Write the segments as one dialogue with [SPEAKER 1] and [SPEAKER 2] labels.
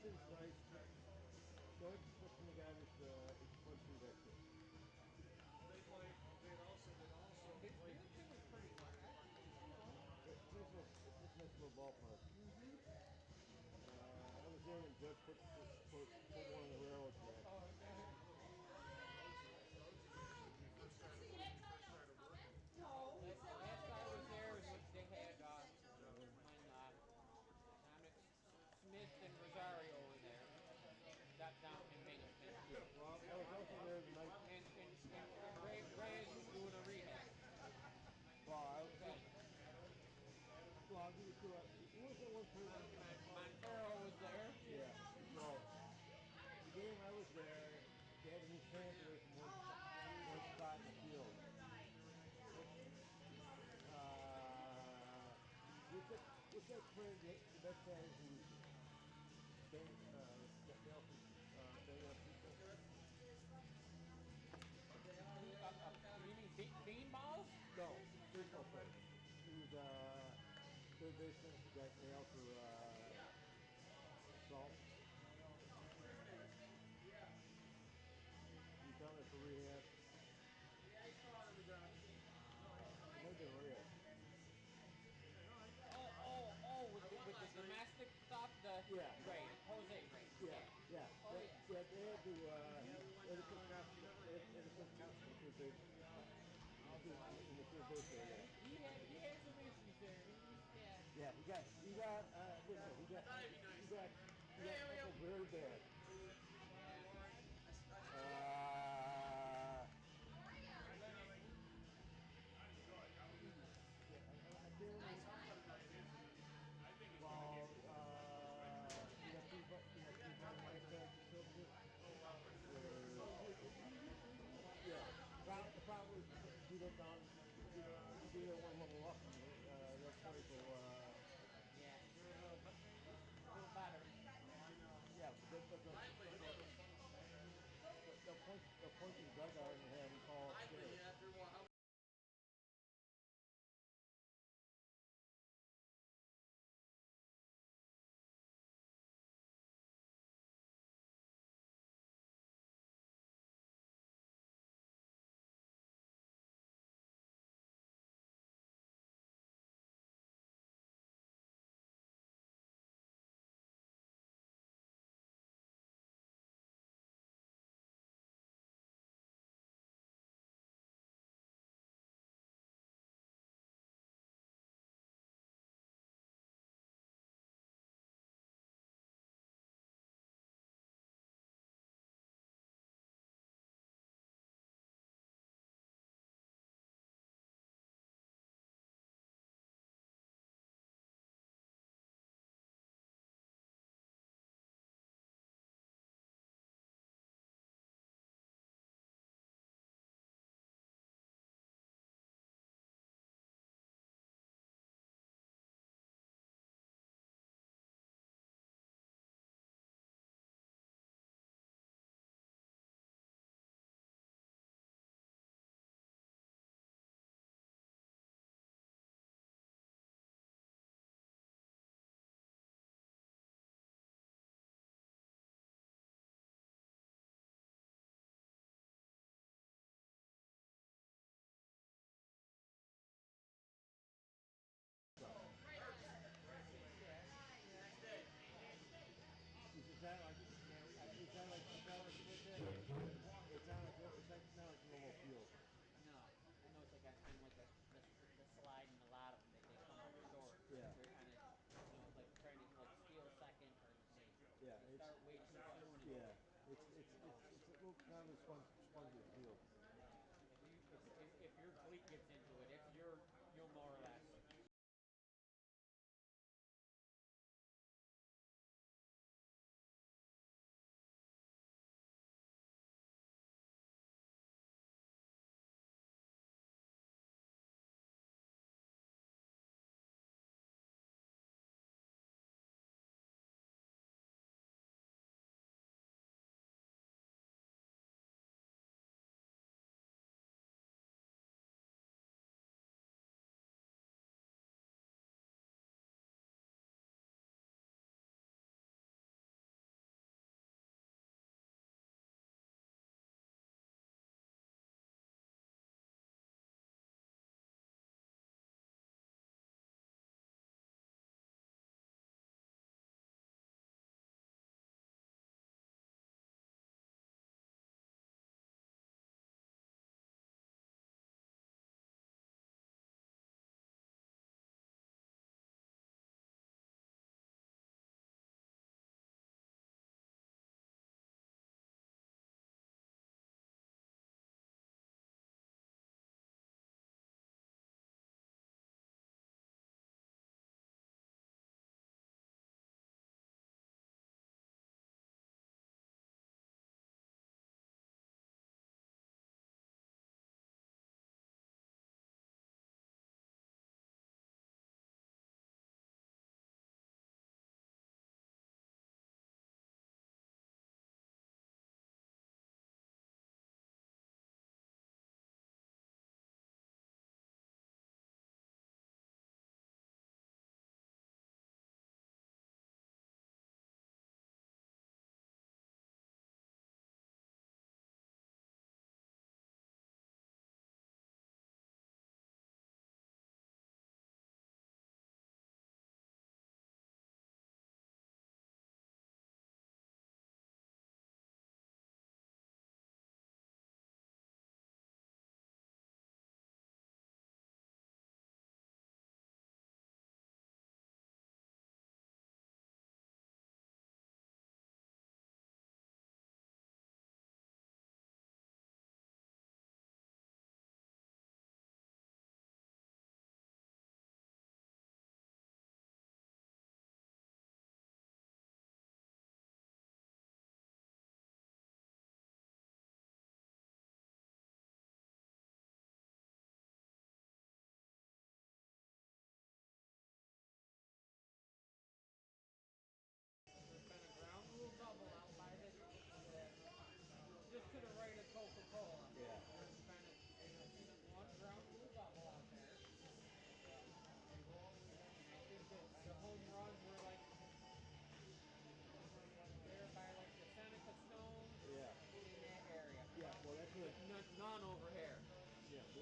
[SPEAKER 1] is nice. The only description you got is punch through that kid.
[SPEAKER 2] His field too was pretty nice.
[SPEAKER 1] It's just a nice little ballpark. I was there when Judge put one on the railroad track.
[SPEAKER 2] Oh, okay. Last I was there was when they had when Dominic Smith and Rosario were there. Got down in management.
[SPEAKER 1] Well, I was also there the night.
[SPEAKER 2] And Ray is doing a rehab.
[SPEAKER 1] Well, I'll give you two. Who was that one person?
[SPEAKER 2] Montero was there.
[SPEAKER 1] Yeah. Well, the game I was there, they had to move fans away from one spot in the field. What's that player, the best fan who bail from banging up people?
[SPEAKER 2] You mean beanballs?
[SPEAKER 1] No, baseball player. He was third baseman who got nailed for assault. He's down there for rehab. It might have been rehab.
[SPEAKER 2] With the domestic stuff,
[SPEAKER 1] Yeah.
[SPEAKER 2] Ray, Jose Ray.
[SPEAKER 1] Yeah.
[SPEAKER 2] Oh, yeah.
[SPEAKER 1] They had to put cops in the third base. In the third base area.
[SPEAKER 2] He had some issues there.
[SPEAKER 1] Yeah, he got very bad. The problem is he don't down, he don't want to level up. That's funny for
[SPEAKER 2] A little better.
[SPEAKER 1] yeah, they'll point to the dugout and have him call upstairs. Is that like it's not like normal field.
[SPEAKER 2] No, I know it's like kind of like the slide in a lot of them. They come up short.
[SPEAKER 1] Yeah.
[SPEAKER 2] They're kind of like trying to like steal a second or
[SPEAKER 1] Yeah,
[SPEAKER 2] they start way too soon.
[SPEAKER 1] it's a little kind of spongy field.
[SPEAKER 2] If your cleat gets into it, you'll more or less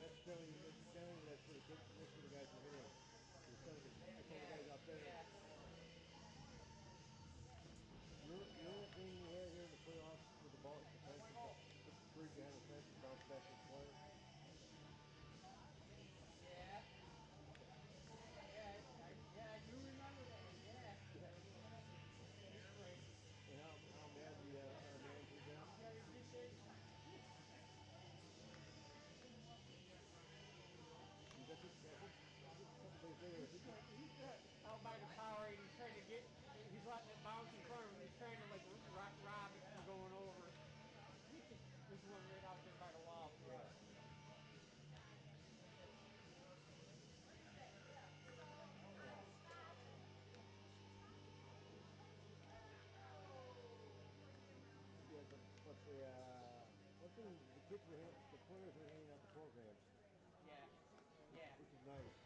[SPEAKER 1] that's for the kids. That's for the guys who hit him. I told the guys out there.
[SPEAKER 2] Yeah.
[SPEAKER 1] The only thing we had here in the playoffs with the ball, the fence, the break behind the fence and bounce back and play.
[SPEAKER 2] Yeah. Yeah, I do remember that. Yeah. That's right.
[SPEAKER 1] And how mad our manager got.
[SPEAKER 2] Yeah, you did that.
[SPEAKER 1] That's a couple days later.
[SPEAKER 2] He's out by the power and he's trying to get, he's letting it bounce in front of him. He's trying to like rob it from going over. This one right out there by the wall.
[SPEAKER 1] Yeah. Yeah, but one thing the kids were the players were handing out the programs.
[SPEAKER 2] Yeah. Yeah.
[SPEAKER 1] Which is nice.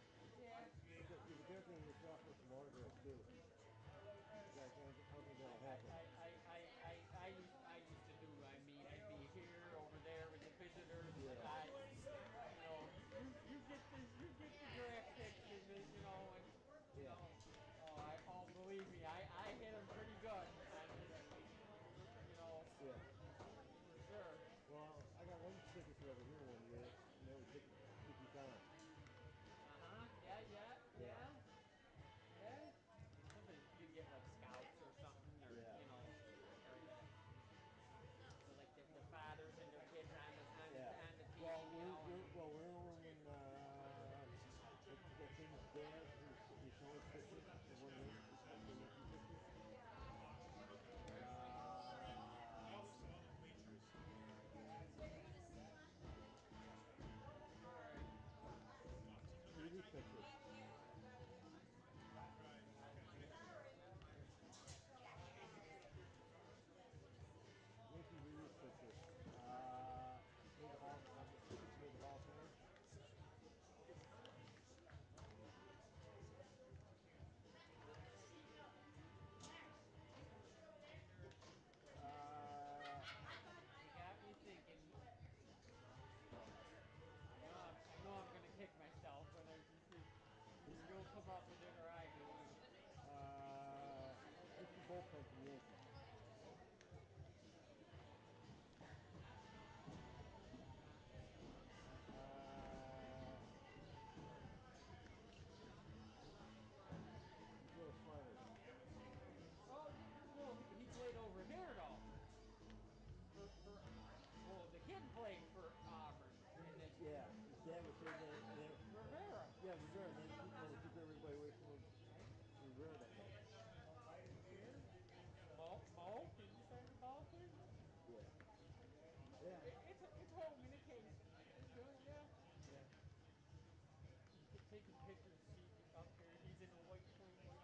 [SPEAKER 2] Yeah.
[SPEAKER 1] You can definitely yourself with some autographs too. Yeah, I don't think that'll happen.
[SPEAKER 2] I used to do. I mean, I'd be here, over there with the visitors.
[SPEAKER 1] Yeah.
[SPEAKER 2] You get this, you get the draft picks, you know, and you
[SPEAKER 1] Yeah.
[SPEAKER 2] know. Oh, believe me, I hit them pretty good. You know,
[SPEAKER 1] Yeah.
[SPEAKER 2] for sure.
[SPEAKER 1] Well, I got one signature over here one year, and that was Dickie Town.
[SPEAKER 2] Yeah. Yeah. Sometimes you get like scouts or something, or
[SPEAKER 1] Yeah.
[SPEAKER 2] you know, or like the fathers and their kids on the team.
[SPEAKER 1] Well,
[SPEAKER 2] You know,
[SPEAKER 1] we're over when the kid's dad who's showing pictures of one of the Yankee pictures. These pictures. Yankee release pictures. Made the Hall of Fame.
[SPEAKER 2] you got me thinking. I know I'm gonna kick myself, but you'll come up with it or I do.
[SPEAKER 1] It's the bullpen from the Yankees. Little sliders.
[SPEAKER 2] Well, he played over here though. Well, the kid played for Auburn, and then
[SPEAKER 1] Yeah, his dad was here then.
[SPEAKER 2] Rivera.
[SPEAKER 1] Yeah, Rivera. Then we took everybody away from Rivera that day.
[SPEAKER 2] Mo? Did you say the ball kid?
[SPEAKER 1] Yeah. Yeah.
[SPEAKER 2] It's home in a case. It's good, yeah.
[SPEAKER 1] Yeah.
[SPEAKER 2] Taking pictures, see up there. He's in a white t-shirt.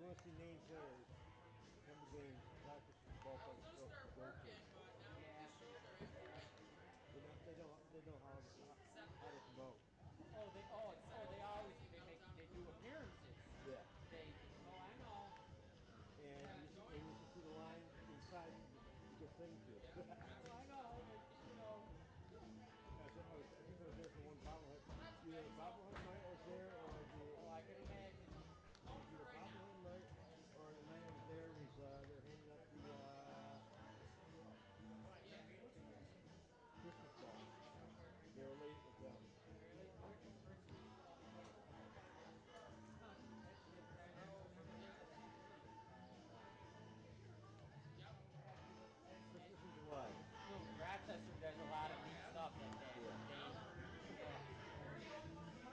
[SPEAKER 1] want to see named players come to games, practice at the ballpark to go to.
[SPEAKER 2] Yeah.
[SPEAKER 1] They know how to promote.
[SPEAKER 2] They always they do appearances.
[SPEAKER 1] Yeah.
[SPEAKER 2] I know.
[SPEAKER 1] And you should see the line inside to get things to.
[SPEAKER 2] I know, but
[SPEAKER 1] I think I was there for one bobblehead. Either the bobblehead night I was there, or
[SPEAKER 2] I can imagine.
[SPEAKER 1] either bobblehead night or the night I was there was they're handing out the Christmas balls. They were late with them. Christmas in July.
[SPEAKER 2] Rochester does a lot of neat stuff like that.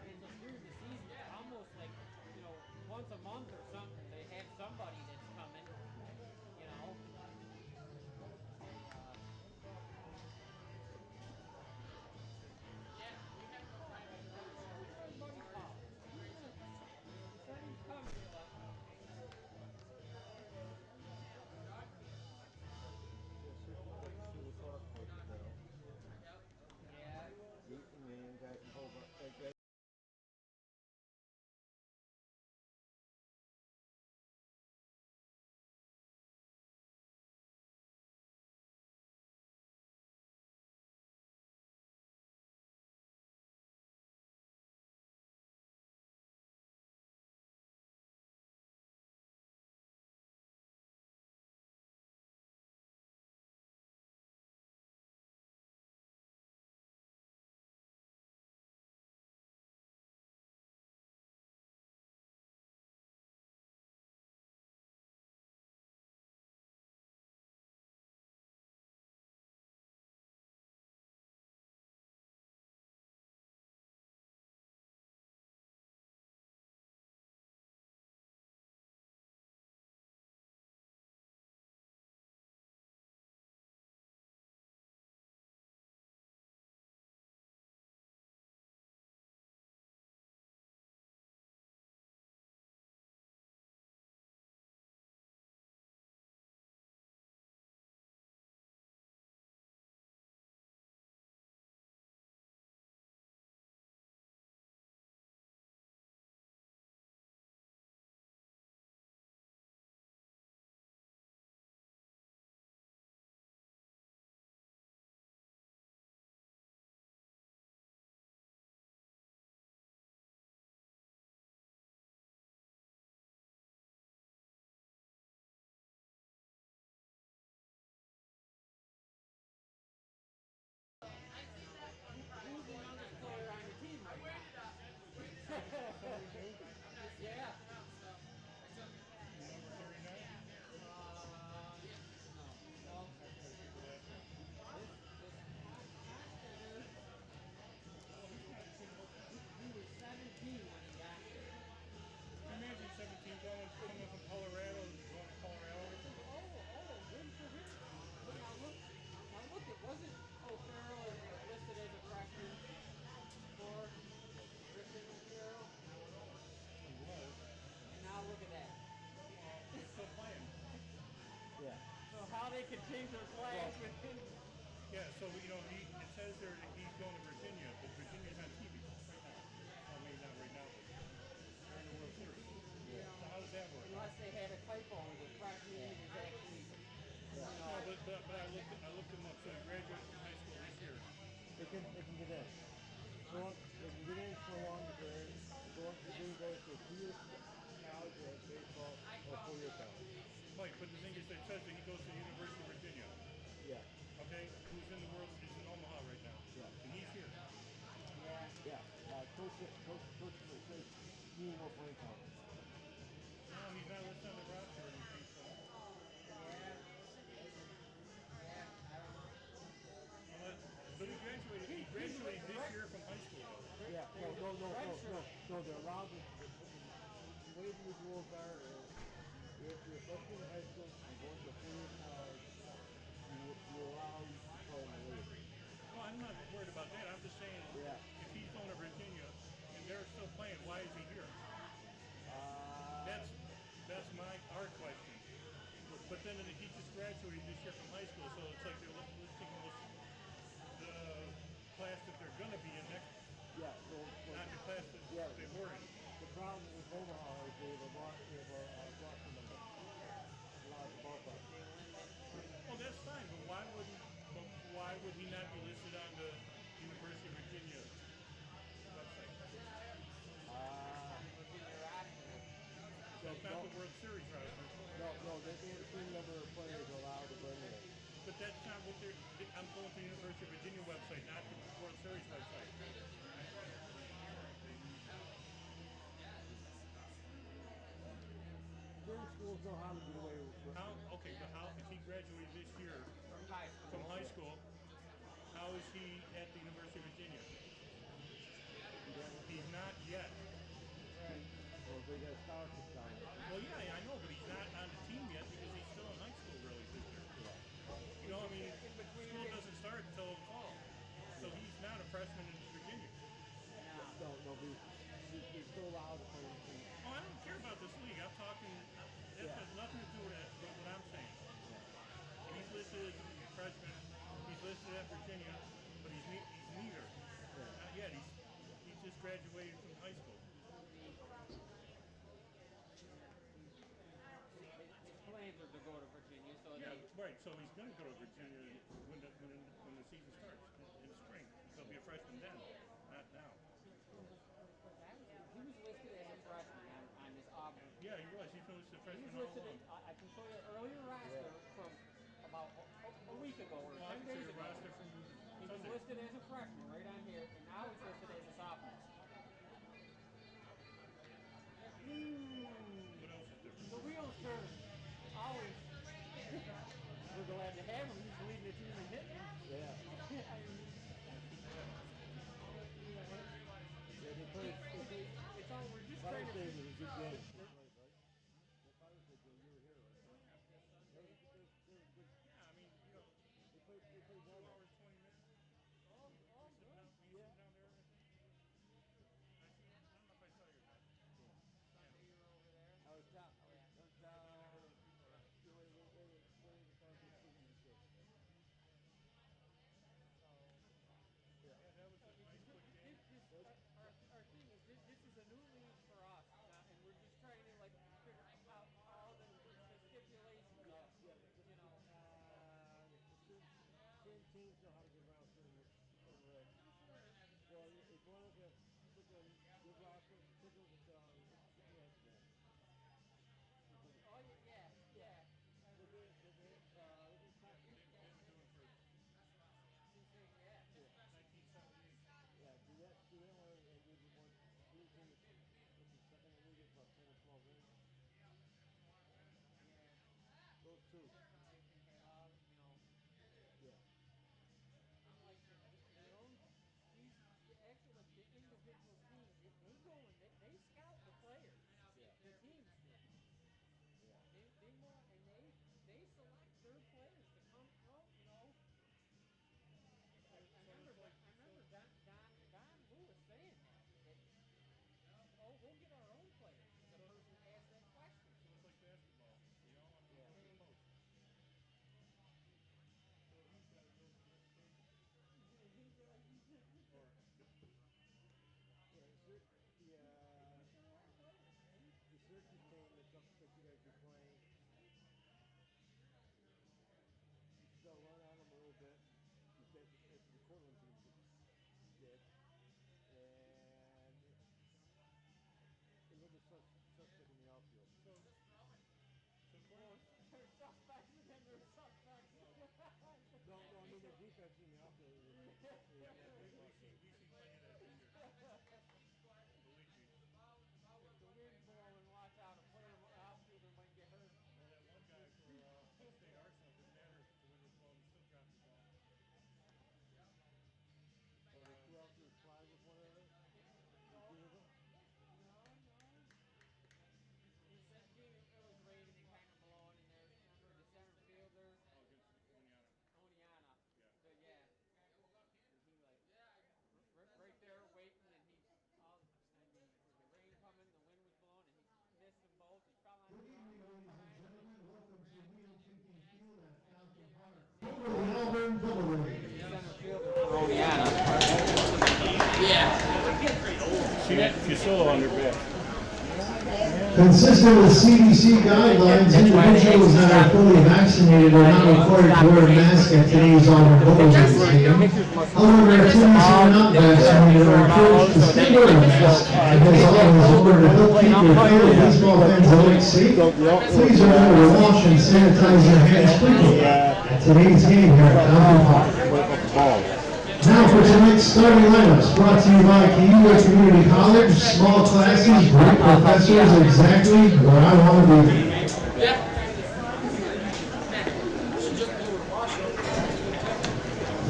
[SPEAKER 2] And just during the season, it's almost like, once a month or something, they have somebody that's coming, you know. Where's Buddy Pop? He said he's coming, but
[SPEAKER 1] Yeah, certainly like to see the Clark coaches now.
[SPEAKER 2] yeah.
[SPEAKER 1] The guy from Hobart, that guy.
[SPEAKER 2] Who's the youngest player on your team right now? Yeah.
[SPEAKER 3] Number 39?
[SPEAKER 2] No.
[SPEAKER 3] That's what people last name. Well, he's not seen the whole time.
[SPEAKER 2] He was 17 when he got here.
[SPEAKER 3] Can you imagine 17 going coming from Colorado, going to Colorado?
[SPEAKER 2] Good for him. But now look, it wasn't O'Farrell listed as a freshman for Christian O'Farrell.
[SPEAKER 3] He was.
[SPEAKER 2] And now look at that.
[SPEAKER 3] Well, they're still playing.
[SPEAKER 1] Yeah.
[SPEAKER 2] So how they could change their class within.
[SPEAKER 3] Yeah, so it says there that he's going to Virginia, but Virginia's on TV right now. Well, maybe not right now, but they're in the World Series.
[SPEAKER 1] Yeah.
[SPEAKER 3] So how does that work?
[SPEAKER 2] Unless they had a typo and the freshman is actually.
[SPEAKER 3] No, but I looked him up. So he graduated from high school this year.
[SPEAKER 1] They can get in. They can get in so long as they're in. They can go to a 2-year college or baseball or a 4-year college.
[SPEAKER 3] Mike, but the thing is, it says that he goes to the University of Virginia.
[SPEAKER 1] Yeah.
[SPEAKER 3] Okay, who's in the world? He's in Omaha right now.
[SPEAKER 1] Yeah.
[SPEAKER 3] And he's here.
[SPEAKER 1] Yeah. Coach says he need more playing time.
[SPEAKER 3] No, he's not listed on the roster or anything, so. Unless, but he graduated this year from high school, though.
[SPEAKER 1] Yeah. No. They're allowed to. The way the rules are is if you're a freshman in high school and going to a 4-year college, you're allowed to play in the league.
[SPEAKER 3] No, I'm not worried about that. I'm just saying,
[SPEAKER 1] Yeah.
[SPEAKER 3] if he's going to Virginia and they're still playing, why is he here? our question. But then he just graduated this year from high school, so it's like they're listing the class that they're going to be in next year,
[SPEAKER 1] Yeah, so
[SPEAKER 3] not the class that they were in.
[SPEAKER 1] the problem with Omaha is they have a roster number. Large ballpark.
[SPEAKER 2] They limit.
[SPEAKER 3] Well, that's fine, but why would he not be listed on the University of Virginia website?
[SPEAKER 2] Virginia roster.
[SPEAKER 3] That's not the World Series roster.
[SPEAKER 1] No, they have a team number of players allowed to bring in.
[SPEAKER 3] But that's not what they're. I'm going to the University of Virginia website, not the World Series website.
[SPEAKER 1] Certain schools know how to get away with it.
[SPEAKER 3] Okay, but how if he graduated this year
[SPEAKER 2] From high school.
[SPEAKER 3] how is he at the University of Virginia? He's not yet.
[SPEAKER 2] Right.
[SPEAKER 1] Well, they got scholarships down there.
[SPEAKER 3] Well, yeah, I know, but he's not on the team yet because he's still in high school really this year. You know, I mean, school doesn't start until the fall. So he's not a freshman in Virginia.
[SPEAKER 2] No.
[SPEAKER 1] No, he's still allowed to play in the team.
[SPEAKER 3] Oh, I don't care about this league. I'm talking, that has nothing to do with what I'm saying. He's listed as a freshman. He's listed at Virginia, but he's neither. Not yet. He's just graduated from high school.
[SPEAKER 2] His plans are to go to Virginia, so
[SPEAKER 3] Right. So he's going to go to Virginia when the season starts in the spring. He'll be a freshman then, not now.
[SPEAKER 2] he was listed as a freshman on this Auburn.
[SPEAKER 3] Yeah, he was. He's been listed a freshman
[SPEAKER 2] He was
[SPEAKER 3] all
[SPEAKER 2] listed.
[SPEAKER 3] along.
[SPEAKER 2] I can show you an earlier roster from about a week ago or 10 days ago.
[SPEAKER 3] Roster from
[SPEAKER 2] He was listed as a freshman right on here, and now he's listed as a sophomore.
[SPEAKER 3] What else is different?
[SPEAKER 2] The wheels turn. Always. We're glad to have him. He's leading the team in hitting.
[SPEAKER 1] Yeah. They played.
[SPEAKER 2] It's all we're just
[SPEAKER 1] Father's
[SPEAKER 2] trying to.
[SPEAKER 1] Day was a good game. The Father's Day game, you were here, right? They were good.
[SPEAKER 3] Yeah, I mean, you know,
[SPEAKER 1] They played
[SPEAKER 3] 2
[SPEAKER 1] well.
[SPEAKER 3] hours, 20 minutes.
[SPEAKER 2] All
[SPEAKER 3] Sitting
[SPEAKER 2] good.
[SPEAKER 3] down, sitting down there, I think. I don't know if I saw you or not.
[SPEAKER 2] Sunday you were over there.
[SPEAKER 1] I was down. Where the Father's Day game you did.
[SPEAKER 3] Yeah, that was a nice quick game.
[SPEAKER 2] Our thing is this is a new league for us, and we're just trying to like figure out all the stipulations. You know.
[SPEAKER 1] Certain teams know how to get around certain regs. So if you want to look at your roster, take a look at
[SPEAKER 2] Oh yeah.
[SPEAKER 1] Look at top.
[SPEAKER 3] They've been doing for
[SPEAKER 2] Since they,
[SPEAKER 3] 1978.
[SPEAKER 1] Yeah, do that one, and do the one. Blue team is second in the league, about 10 or 12 wins. Those two.
[SPEAKER 2] they can have you know.
[SPEAKER 1] Yeah.
[SPEAKER 2] Unlike their own, these actually like the individual teams, they go and they scout the players.
[SPEAKER 1] Yeah.
[SPEAKER 2] The teams do.
[SPEAKER 1] Yeah.
[SPEAKER 2] They more and they select their players to come out. You know. I remember Don Lewis saying that. Oh, we'll get our own players. The person asked that question.
[SPEAKER 3] So it's like basketball. They all want to be coach to coach.
[SPEAKER 2] Rhodiana. Yeah.
[SPEAKER 3] She's solo on her back.
[SPEAKER 4] Consistent with CDC guidelines, individuals that are fully vaccinated are not required to wear a mask at today's Auburn Doubledays game. However, attendees who are not vaccinated are encouraged to still wear a mask, because Auburn has ordered to help keep your fellow baseball fans alike safe. Please remember to wash and sanitize your hands frequently at today's game here at Auburn Park. Now for tonight's starting lineups, brought to you by Kiowa Community College. Small classes, great professors, exactly where I want to be.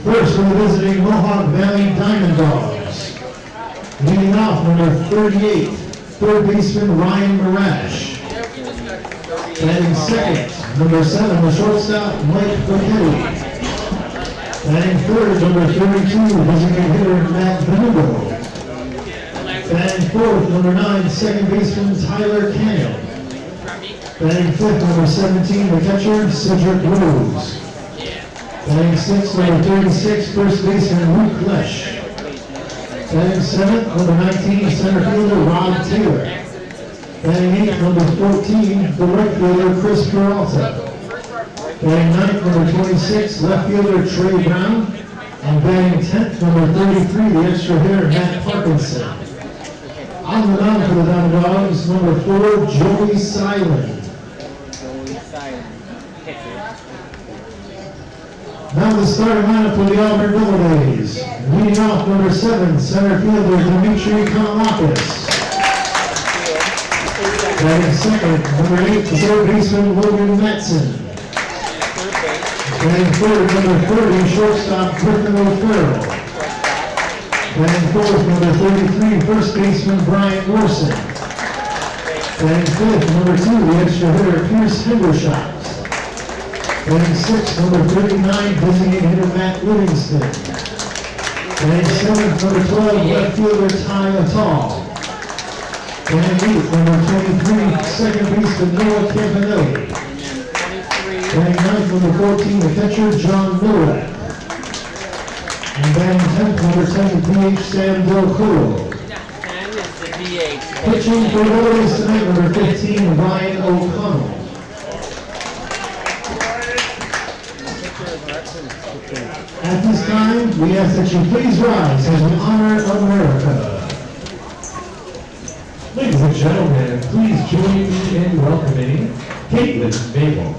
[SPEAKER 4] First, we're visiting Mohawk Valley Diamond Dogs. Leading off, number 38, third baseman Ryan Marash. Batting second, number 7, the shortstop Mike Buchetti. Batting third, number 32, designated hitter Matt Venugo. Batting fourth, number 9, second baseman Tyler Cannon. Batting fifth, number 17, the catcher Cedric Rose. Batting sixth, number 36, first baseman Luke Lesh. Batting seventh, number 19, center fielder Rob Taylor. Batting eighth, number 14, the right fielder Chris Peralta. Batting ninth, number 26, left fielder Trey Brown. And batting 10th, number 33, the extra hitter Matt Parkinson. On the mound for the Diamond Dogs, number 4, Joey Silent. Now the starting lineup for the Auburn Doubledays. Leading off, number 7, center fielder Dimitri Konomakis. Batting second, number 8, third baseman Logan Matson. Batting third, number 30, shortstop Griffin O'Farrell. Batting fourth, number 33, first baseman Brian Morrison. Batting fifth, number 2, the extra hitter Pierce Hendershot. Batting sixth, number 39, designated hitter Matt Livingston. Batting seventh, number 12, left fielder Ty Attal. Batting eighth, number 23, second baseman Noah Campanelli. Batting ninth, number 14, the catcher John Miller. And batting 10th, number 10, DH Sam Delcolo. Pitching for the Doubledays tonight, number 15, Ryan O'Connell. At this time, we ask that you please rise as we honor America. Ladies and gentlemen, please join me in welcoming Caitlin Mabel.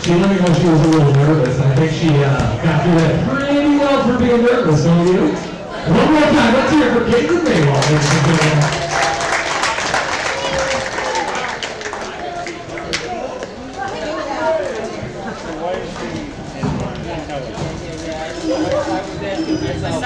[SPEAKER 4] She let me know she was a little nervous. I think she got through that pretty well for being nervous, don't you? One more time, let's hear it for Caitlin Maywell, ladies and gentlemen.
[SPEAKER 2] I was asking myself,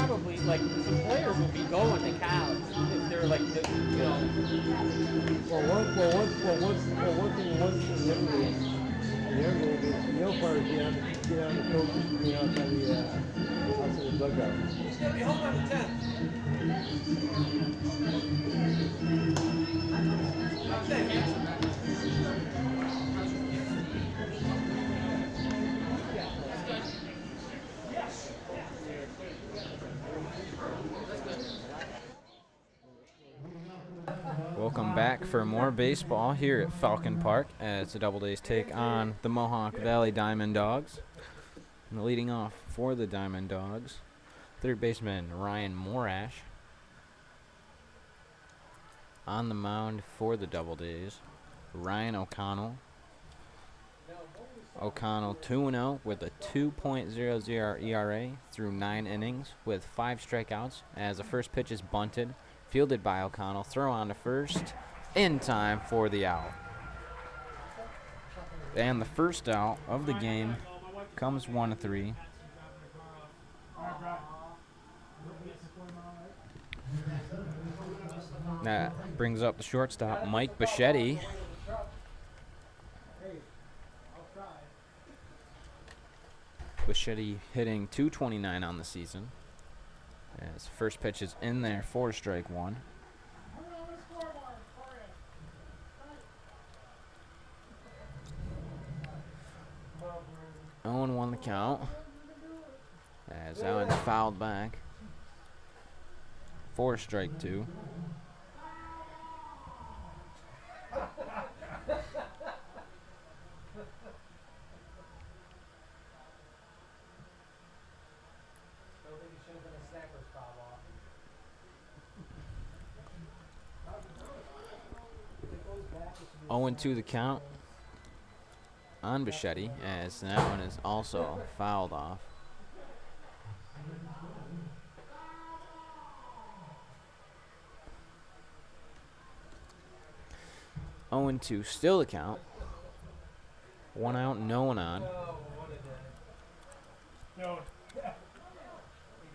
[SPEAKER 2] probably like some players will be going to college if they're like the, you know.
[SPEAKER 1] One thing literally the young players get on the coaches screen outside the dugout.
[SPEAKER 5] He's going to be home on the 10th. I think.
[SPEAKER 6] Welcome back for more baseball here at Falcon Park as the Doubledays take on the Mohawk Valley Diamond Dogs. And leading off for the Diamond Dogs, third baseman Ryan Morash. On the mound for the Doubledays, Ryan O'Connell. O'Connell 2-0 with a 2.00 ERA through 9 innings with 5 strikeouts as the first pitch is bunted. Fielded by O'Connell, throw on to first, in time for the out. And the first out of the game comes 1-3. That brings up the shortstop, Mike Bichetti. Bichetti hitting .229 on the season. As first pitch is in there for strike one. Owen won the count. As Owen's fouled back for strike two. Owen to the count on Bichetti, as that one is also fouled off. Owen to still the count. 1 out, no one on.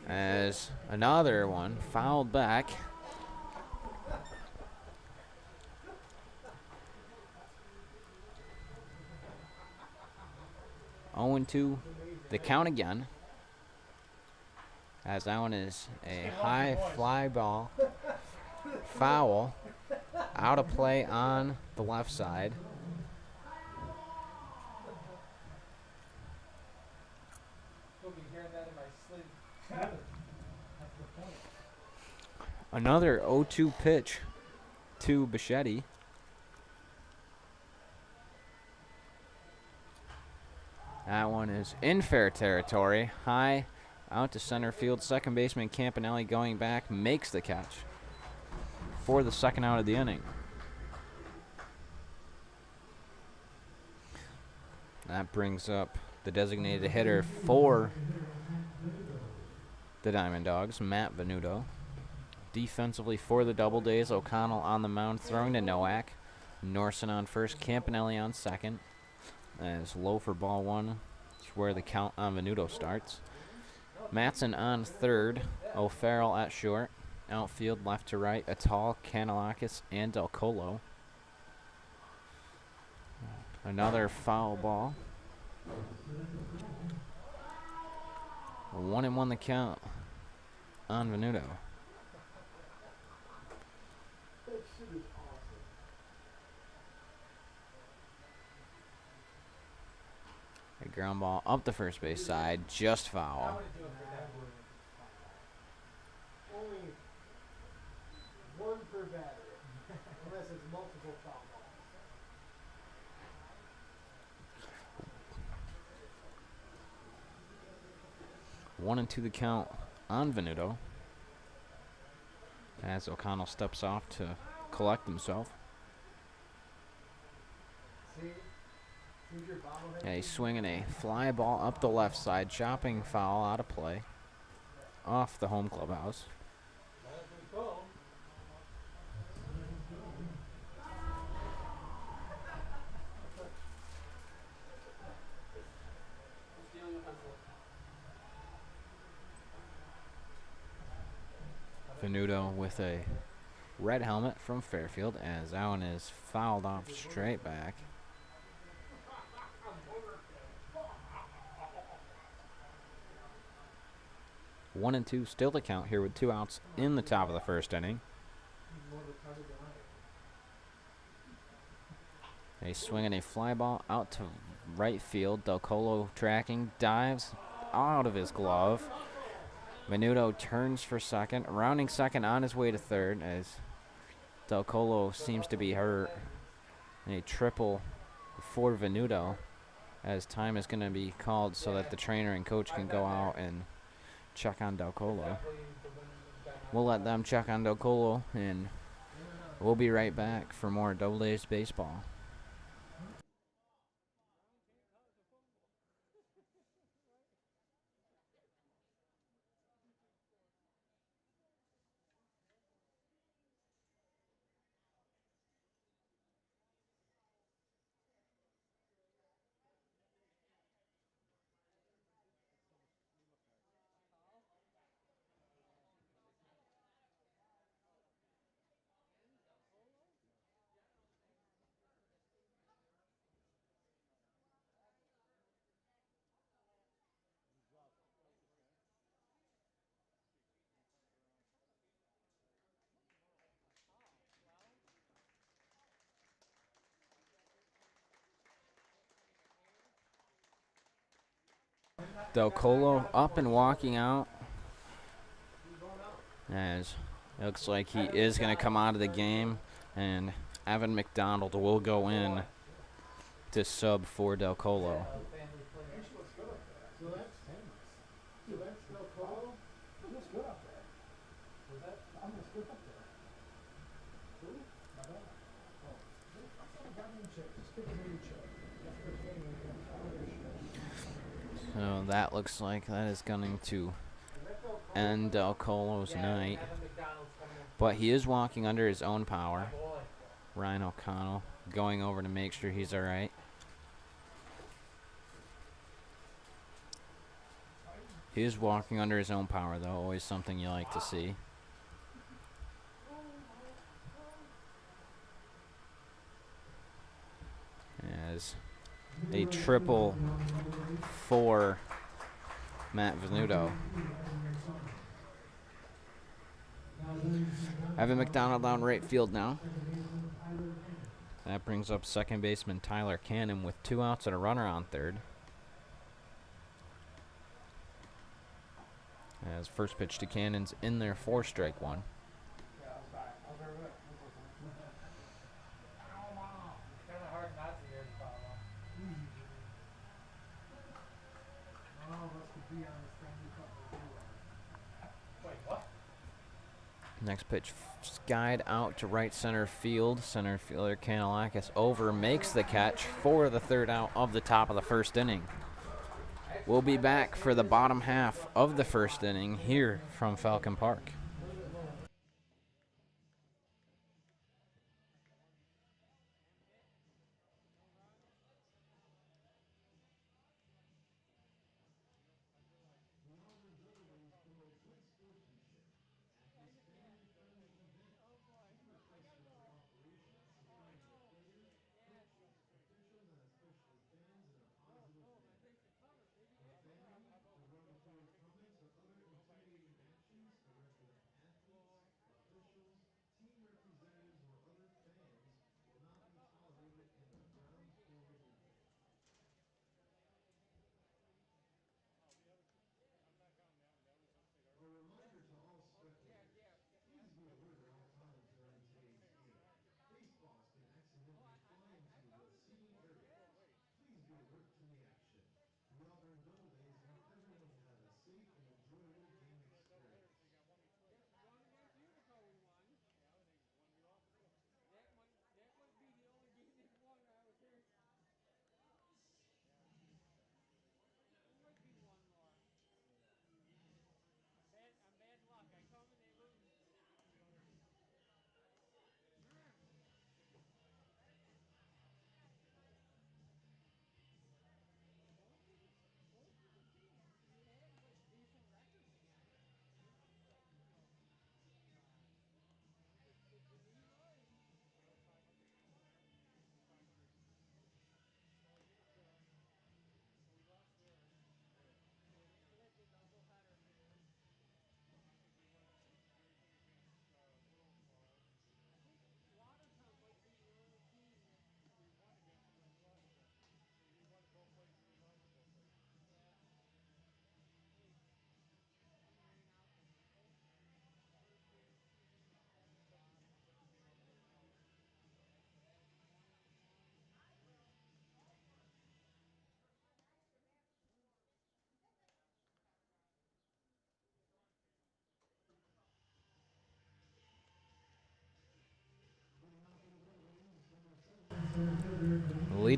[SPEAKER 6] As another one fouled back. Owen to the count again. As that one is a high fly ball. Foul. Out of play on the left side. Another 0-2 pitch to Bichetti. That one is in fair territory. High out to center field. Second baseman Campanelli going back makes the catch for the second out of the inning. That brings up the designated hitter for the Diamond Dogs, Matt Venuto. Defensively for the Doubledays, O'Connell on the mound throwing to Nowak. Norson on first, Campanelli on second. As low for ball one. That's where the count on Venuto starts. Matson on third. O'Farrell at short. Outfield left to right. Atal, Kanalakis, and Del Colo. Another foul ball. 1-1 the count on Venuto. A ground ball up the first base side, just foul.
[SPEAKER 1] Only one per batter, unless it's multiple foul balls.
[SPEAKER 6] 1-2 the count on Venuto. As O'Connell steps off to collect himself. Yeah, he's swinging a fly ball up the left side, chopping foul out of play, off the home clubhouse. Venuto with a red helmet from Fairfield as Allen is fouled off straight back. One and two still to count here with 2 outs in the top of the first inning. A swing and a fly ball out to right field. Del Colo tracking, dives out of his glove. Venuto turns for second, rounding second on his way to third as Del Colo seems to be hurt. A triple for Venuto as time is going to be called so that the trainer and coach can go out and check on Del Colo. We'll let them check on Del Colo, and we'll be right back for more Doubledays baseball. Del Colo up and walking out as it looks like he is going to come out of the game, and Evan McDonald will go in to sub for Del Colo. So that looks like that is going to end Del Colo's night. But he is walking under his own power. Ryan O'Connell going over to make sure he's all right. He is walking under his own power, though. Always something you like to see. As a triple for Matt Venuto. Evan McDonald down right field now. That brings up second baseman Tyler Cannon with 2 outs and a runner on third. As first pitch to Cannon's in there for strike one. Next pitch skied out to right center field. Center fielder Kanalakis over, makes the catch for the third out of the top of the first inning. We'll be back for the bottom half of the first inning here from Falcon Park.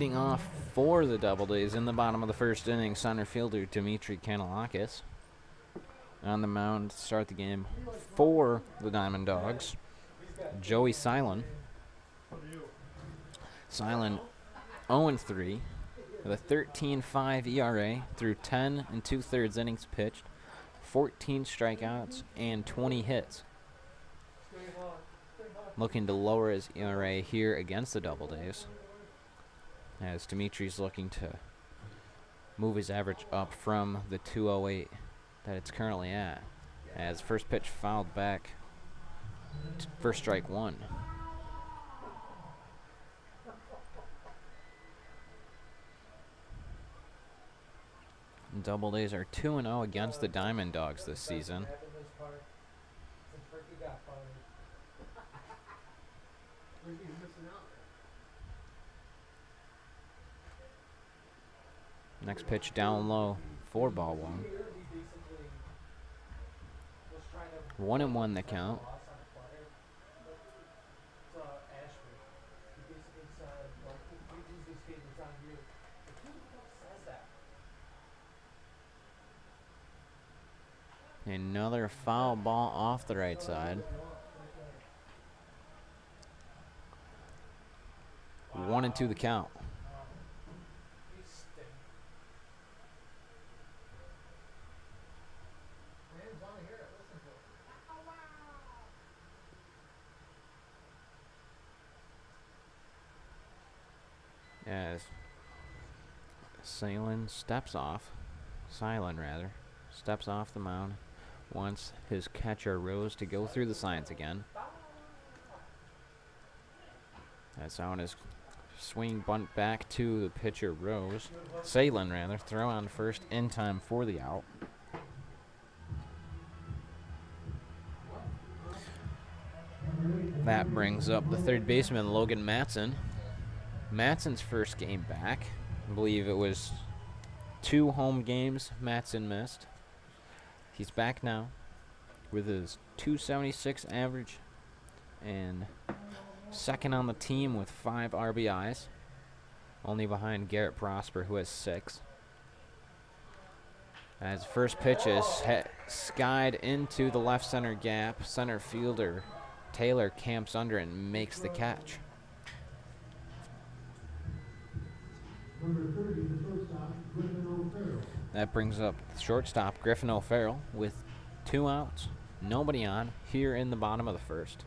[SPEAKER 6] Leading off for the Doubledays in the bottom of the first inning, center fielder Dimitri Kanalakis. On the mound to start the game for the Diamond Dogs, Joey Silent. Silent 0-3 with a 13.5 ERA through 10 2/3 innings pitched, 14 strikeouts, and 20 hits. Looking to lower his ERA here against the Doubledays, as Dimitri's looking to move his average up from the 208 that it's currently at. As first pitch fouled back, first strike one. Doubledays are 2-0 against the Diamond Dogs this season. Next pitch down low for ball one. 1-1 the count. Another foul ball off the right side. 1-2 the count. As Silent steps off the mound, wants his catcher Rose to go through the signs again. That's on his swing bunt back to the pitcher Rose. Silent throw on first in time for the out. That brings up the third baseman Logan Matson. Matson's first game back. I believe it was 2 home games Matson missed. He's back now with his .276 average and second on the team with 5 RBIs, only behind Garrett Prosper, who has 6. As first pitch is skied into the left center gap, center fielder Taylor camps under it and makes the catch. That brings up shortstop Griffin O'Farrell with 2 outs, nobody on, here in the bottom of the first.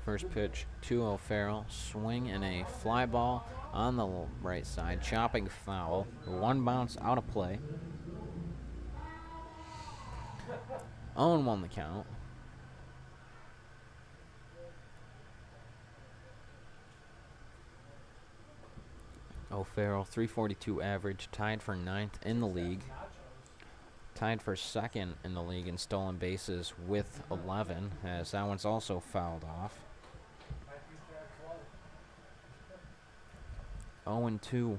[SPEAKER 6] First pitch to O'Farrell, swing and a fly ball on the right side, chopping foul, 1 bounce out of play. 0-1 the count. O'Farrell, .342 average, tied for 9th in the league. Tied for 2nd in the league in stolen bases with 11, as that one's also fouled off. 0-2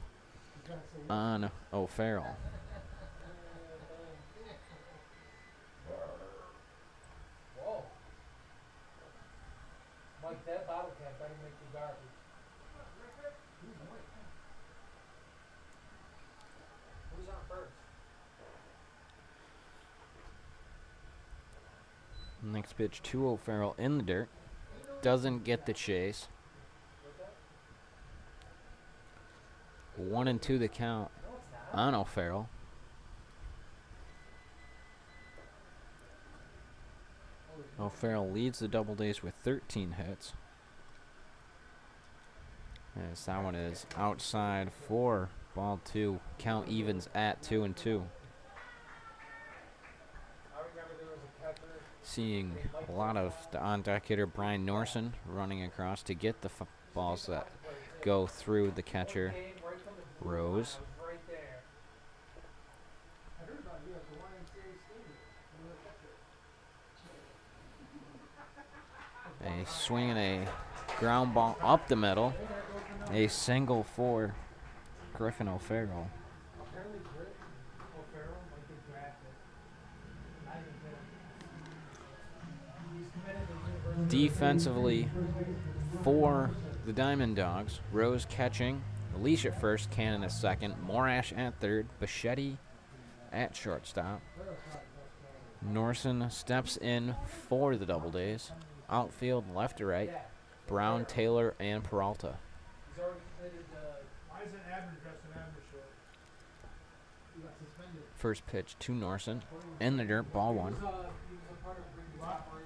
[SPEAKER 6] on O'Farrell.
[SPEAKER 5] Mike, that bottle cap better make you garbage. Who's on first?
[SPEAKER 6] Next pitch to O'Farrell in the dirt. Doesn't get the chase. 1-2 the count on O'Farrell. O'Farrell leads the Doubledays with 13 hits. As that one is outside for ball 2. Count evens at 2-2. Seeing a lot of the on-deck hitter Brian Norson running across to get the balls that go through the catcher Rose. A swing and a ground ball up the middle. A single for Griffin O'Farrell. Defensively for the Diamond Dogs, Rose catching, Leash at first, Cannon at second, Morash at third, Bichetti at shortstop. Norson steps in for the Doubledays. Outfield left to right, Brown, Taylor, and Peralta.
[SPEAKER 5] He's already committed
[SPEAKER 3] Why isn't Abner dressed in Abner short?
[SPEAKER 5] he got suspended.
[SPEAKER 6] First pitch to Norson. In the dirt, ball one.
[SPEAKER 5] He was a part of Rigby's operation.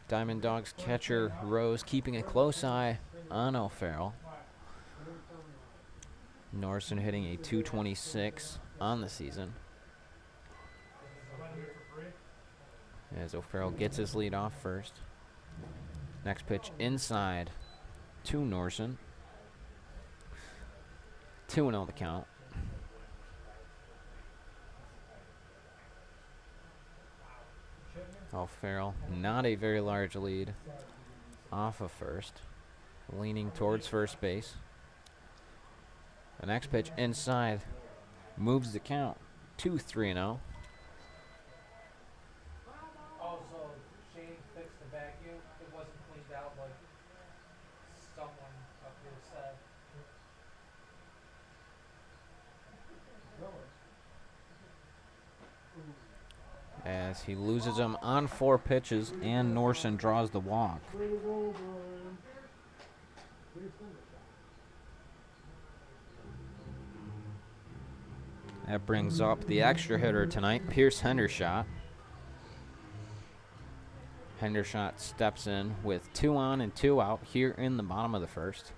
[SPEAKER 6] Diamond Dogs catcher Rose keeping a close eye on O'Farrell. Norson hitting a 226 on the season. As O'Farrell gets his lead off first. Next pitch inside to Norson. 2-0 the count. O'Farrell, not a very large lead off of first. Leaning towards first base. The next pitch inside moves the count to 3-0.
[SPEAKER 5] Also, Shane fixed the vacuum. It wasn't cleaned out like someone up here said.
[SPEAKER 6] As he loses him on 4 pitches, and Norson draws the walk. That brings up the extra hitter tonight, Pierce Hendershot. Hendershot steps in with 2 on and 2 out here in the bottom of the first.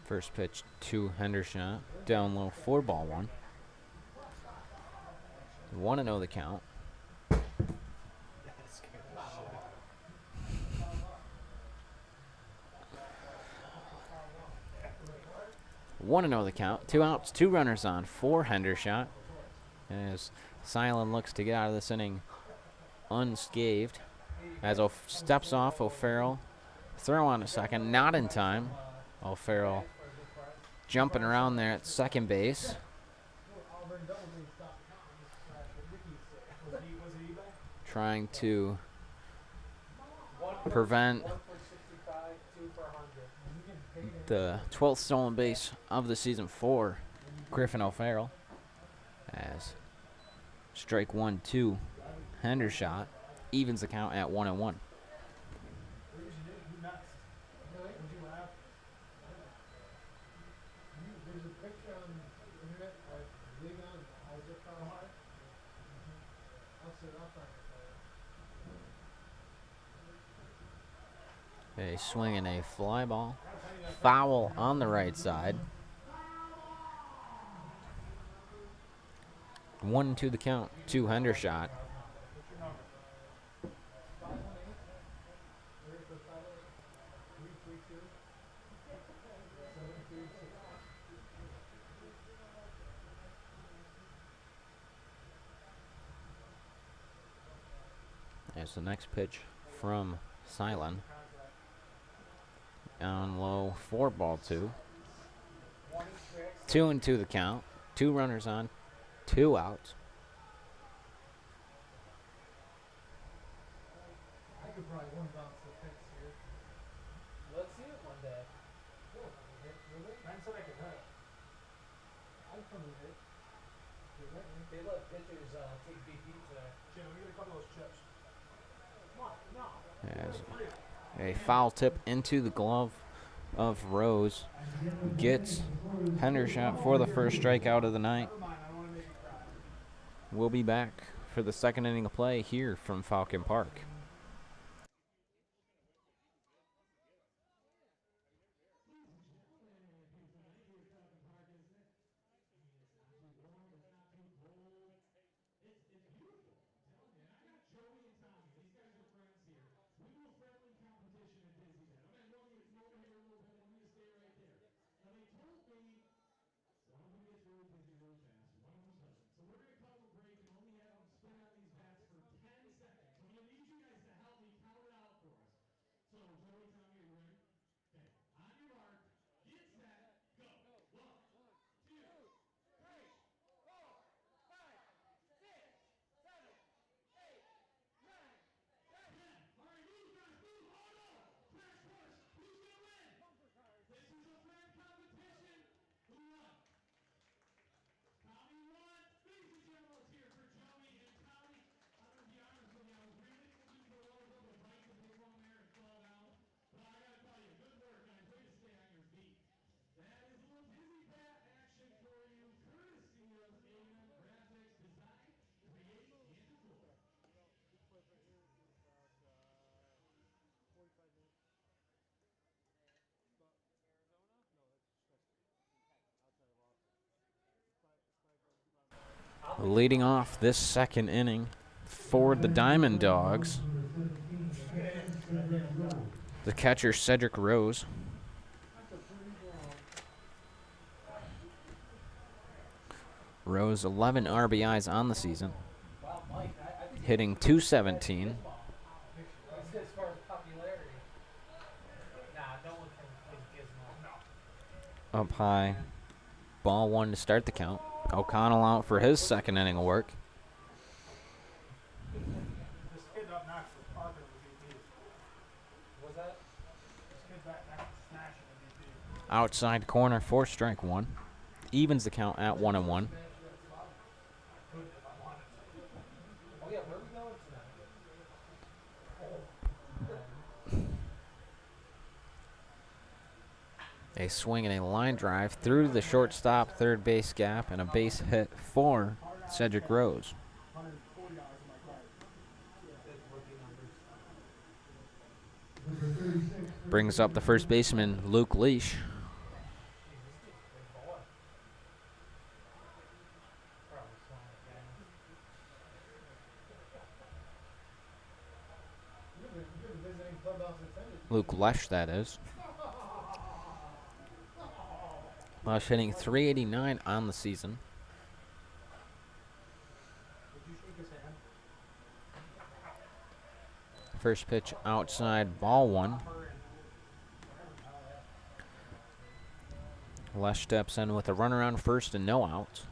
[SPEAKER 6] First pitch to Hendershot, down low for ball one. 1-0 the count. 1-0 the count. 2 outs, 2 runners on for Hendershot. As Silent looks to get out of this inning unscathed. As steps off, O'Farrell. Throw on a second, not in time. O'Farrell jumping around there at second base.
[SPEAKER 5] Auburn Doubledays stopped counting.
[SPEAKER 6] Trying to prevent
[SPEAKER 5] 1 for 65, 2 for 100.
[SPEAKER 6] the 12th stolen base of the season for Griffin O'Farrell. As strike 1-2, Hendershot evens the count at 1-1.
[SPEAKER 5] There's a picture on the internet of Leon Isaac Carhart. I'll sit up on it.
[SPEAKER 6] A swing and a fly ball. Foul on the right side. 1-2 the count to Hendershot. As the next pitch from Silent. Down low for ball 2. 2-2 the count. 2 runners on, 2 outs.
[SPEAKER 5] I could probably one bounce the fence here. Let's see it one day. Really? Man said I could hit it. I'd come and hit. They let pitchers take big beats there.
[SPEAKER 3] Jim, let me get a couple of those chips.
[SPEAKER 5] Come on, no.
[SPEAKER 6] As a foul tip into the glove of Rose gets Hendershot for the first strikeout of the night. We'll be back for the second inning of play here from Falcon Park. Leading off this second inning for the Diamond Dogs, the catcher Cedric Rose. Rose 11 RBIs on the season, hitting .217.
[SPEAKER 5] As far as popularity, no one can replace Gizmo.
[SPEAKER 6] Up high, ball one to start the count. O'Connell out for his second inning of work.
[SPEAKER 3] This kid up next was Parker with BP.
[SPEAKER 5] Was that?
[SPEAKER 3] This kid back next was snatching the BP.
[SPEAKER 6] Outside corner for strike one. Evens the count at 1-1.
[SPEAKER 5] Oh yeah, where are we going tonight?
[SPEAKER 6] A swing and a line drive through the shortstop, third base gap, and a base hit for Cedric Rose. Brings up the first baseman, Luke Leash. Luke Lesh, that is. Lesh hitting .389 on the season. First pitch outside, ball one. Lesh steps in with a runner on first and no outs.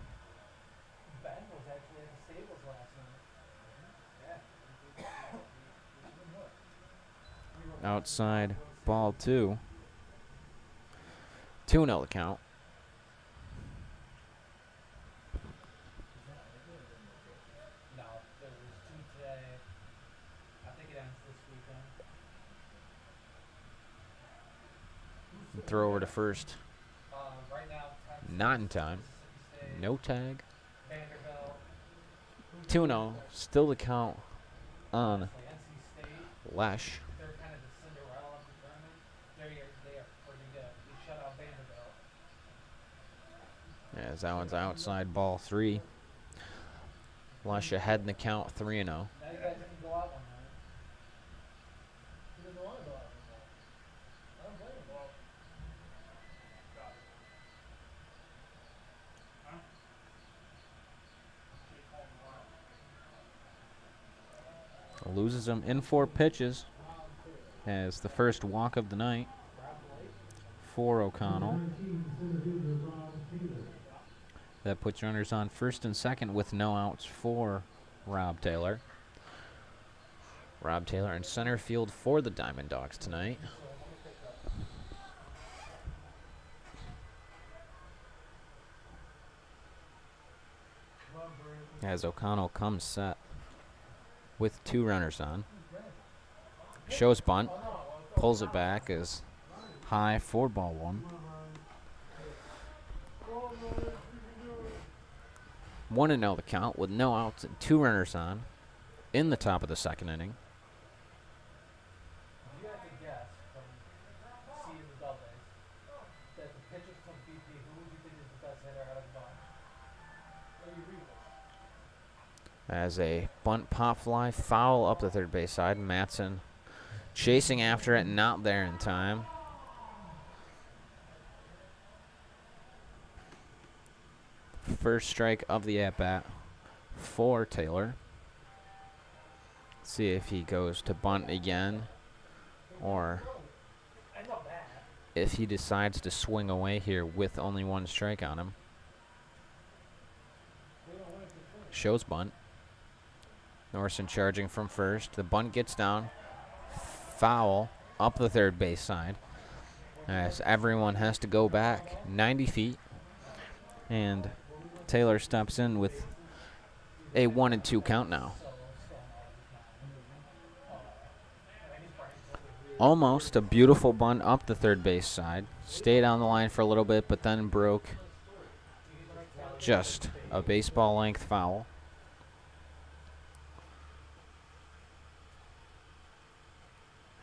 [SPEAKER 5] Ben was actually in the stables last night.
[SPEAKER 6] Outside, ball two. 2-0 the count.
[SPEAKER 5] No, there was two today. I think it ends this weekend.
[SPEAKER 6] Throw over to first.
[SPEAKER 5] Right now, Texas,
[SPEAKER 6] Not in time.
[SPEAKER 5] Mississippi State,
[SPEAKER 6] No tag.
[SPEAKER 5] Vanderbilt,
[SPEAKER 6] 2-0. Still the count on
[SPEAKER 5] NC State.
[SPEAKER 6] Lesh.
[SPEAKER 5] They're kind of the Cinderella of the tournament. They are pretty good. We shut out Vanderbilt.
[SPEAKER 6] As that one's outside, ball three. Lesh ahead in the count, 3-0.
[SPEAKER 5] Now you guys can go out one night. He doesn't want to go out one night. I don't blame him.
[SPEAKER 6] Loses him in 4 pitches. Has the first walk of the night for O'Connell. That puts runners on first and second with no outs for Rob Taylor. Rob Taylor in center field for the Diamond Dogs tonight. As O'Connell comes set with 2 runners on. Shows bunt. Pulls it back as high for ball one. 1-0 the count with no outs and 2 runners on in the top of the second inning.
[SPEAKER 5] You have to guess from seeing the double A's that the pitcher from BP, who would you think is the best hitter out of the bunch? What do you read this?
[SPEAKER 6] As a bunt pop fly foul up the third base side. Matson chasing after it, not there in time. First strike of the at-bat for Taylor. See if he goes to bunt again or if he decides to swing away here with only 1 strike on him. Shows bunt. Norson charging from first. The bunt gets down. Foul up the third base side as everyone has to go back 90 feet. And Taylor steps in with a 1-2 count now. Almost a beautiful bunt up the third base side. Stayed on the line for a little bit, but then broke. Just a baseball length foul.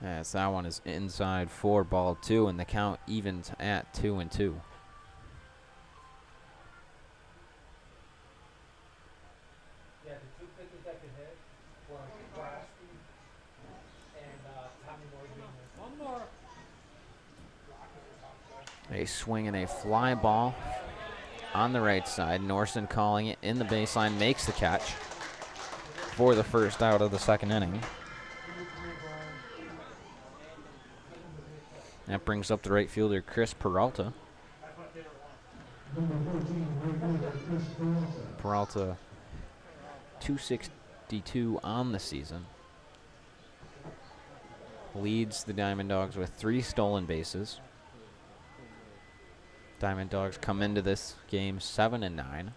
[SPEAKER 6] As that one is inside for ball 2, and the count evens at 2-2. A swing and a fly ball on the right side. Norson calling it in the baseline, makes the catch for the first out of the second inning. That brings up the right fielder, Chris Peralta. Peralta, 262 on the season. Leads the Diamond Dogs with 3 stolen bases. Diamond Dogs come into this game 7-9.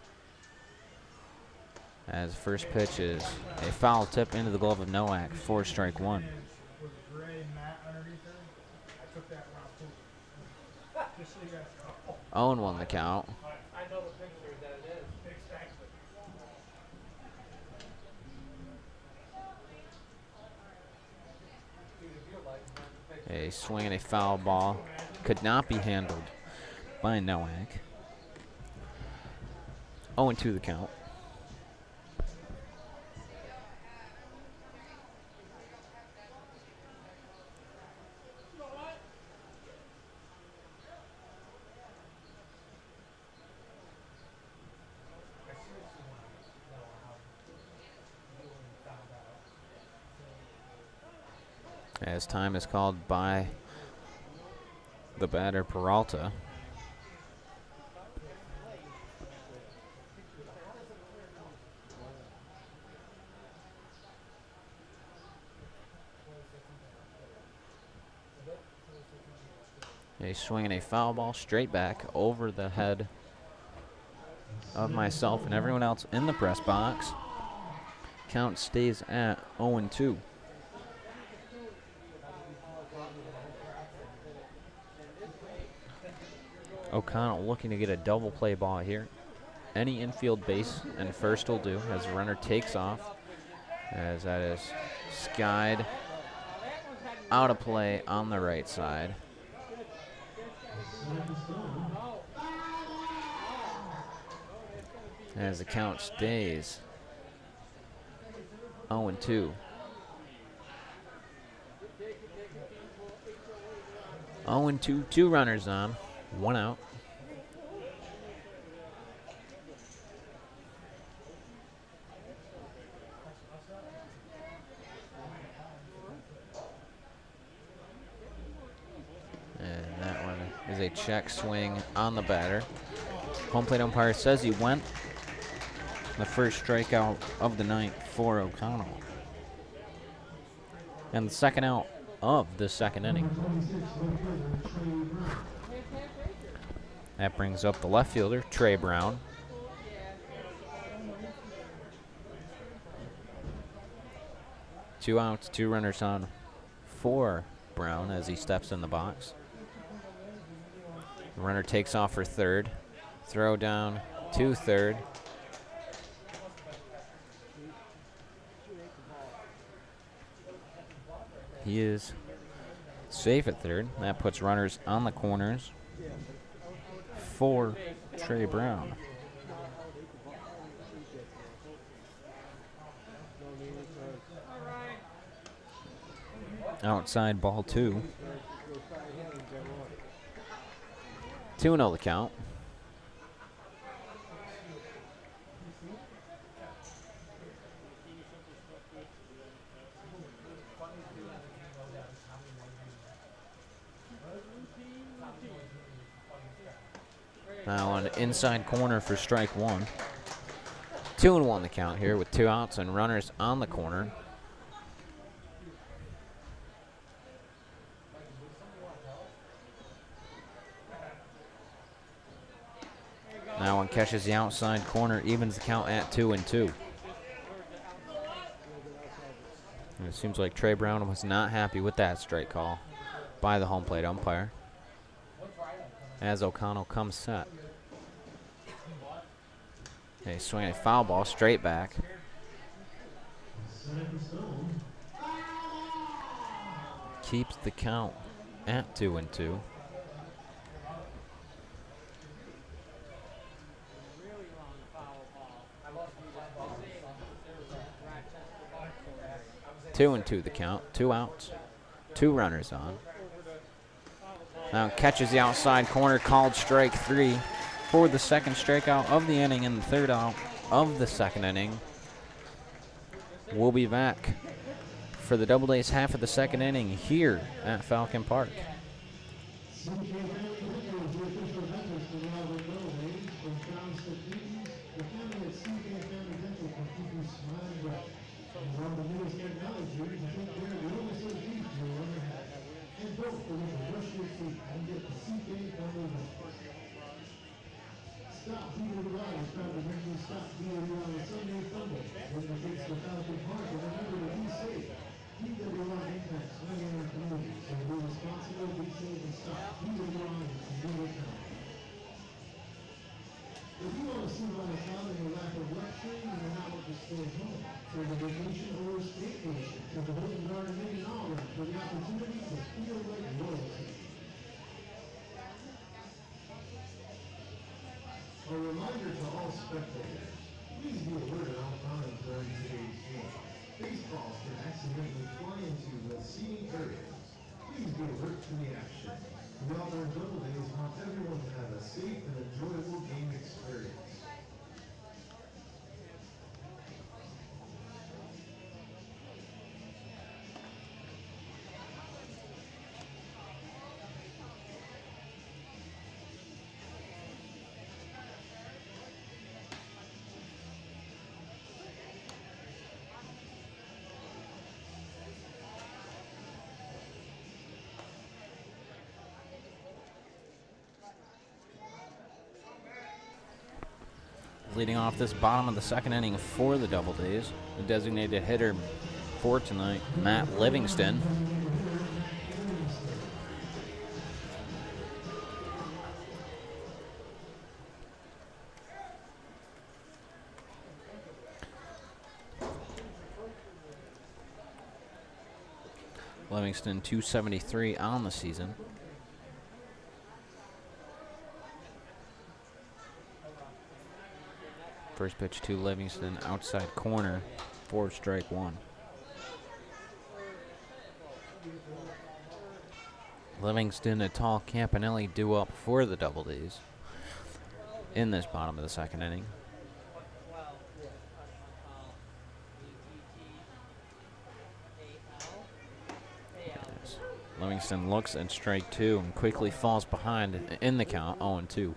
[SPEAKER 6] As first pitch is a foul tip into the glove of Nowak for strike 1. 0-1 the count.
[SPEAKER 5] I know the picture that it is. Exactly.
[SPEAKER 6] A swing and a foul ball could not be handled by Nowak. 0-2 the count. As time is called by the batter Peralta. A swing and a foul ball straight back over the head of myself and everyone else in the press box. Count stays at 0-2. O'Connell looking to get a double play ball here. Any infield base and first will do as the runner takes off, as that is skied out of play on the right side. As the count stays 0-2. 0-2, 2 runners on, 1 out. And that one is a check swing on the batter. Home plate umpire says he went. The first strikeout of the night for O'Connell. And the second out of the second inning. That brings up the left fielder, Trey Brown. Two outs, 2 runners on for Brown as he steps in the box. The runner takes off for third. Throw down to third. He is safe at third. That puts runners on the corners for Trey Brown. Outside ball 2. 2-0 the count. Now an inside corner for strike 1. 2-1 the count here with 2 outs and runners on the corner. Now one catches the outside corner, evens the count at 2-2. And it seems like Trey Brown was not happy with that strike call by the home plate umpire. As O'Connell comes set. A swing, a foul ball straight back. Keeps the count at 2-2. Two and 2 the count. 2 outs. 2 runners on. Now catches the outside corner, called strike 3 for the second strikeout of the inning and the third out of the second inning. We'll be back for the Doubledays half of the second inning here at Falcon Park.
[SPEAKER 4] Stop beating the line. It's proud to bring you Stop beating the line on Sunday Thunder. When the gates of Falcon Park, and remember to be safe. DWI impacts many in our communities. So be responsible, be safe, and stop beating the line and do it now. If you want to see by the time and your lack of luxury, you will not want to stay at home. For the vacation or staycation, to the Golden Garden Inn in Auburn for the opportunity to feel like royalty. A reminder to all spectators, please be alert at all times during today's game. Baseballs can accidentally fly into the seating areas. Please be alert to the action. The Auburn Doubledays want everyone to have a safe and enjoyable game experience.
[SPEAKER 6] Leading off this bottom of the second inning for the Doubledays, the designated hitter for tonight, Matt Livingston. Livingston 273 on the season. First pitch to Livingston, outside corner, for strike 1. Livingston, a tall Campanelli due up for the Doubledays in this bottom of the second inning. Yes. Livingston looks at strike 2 and quickly falls behind in the count, 0-2.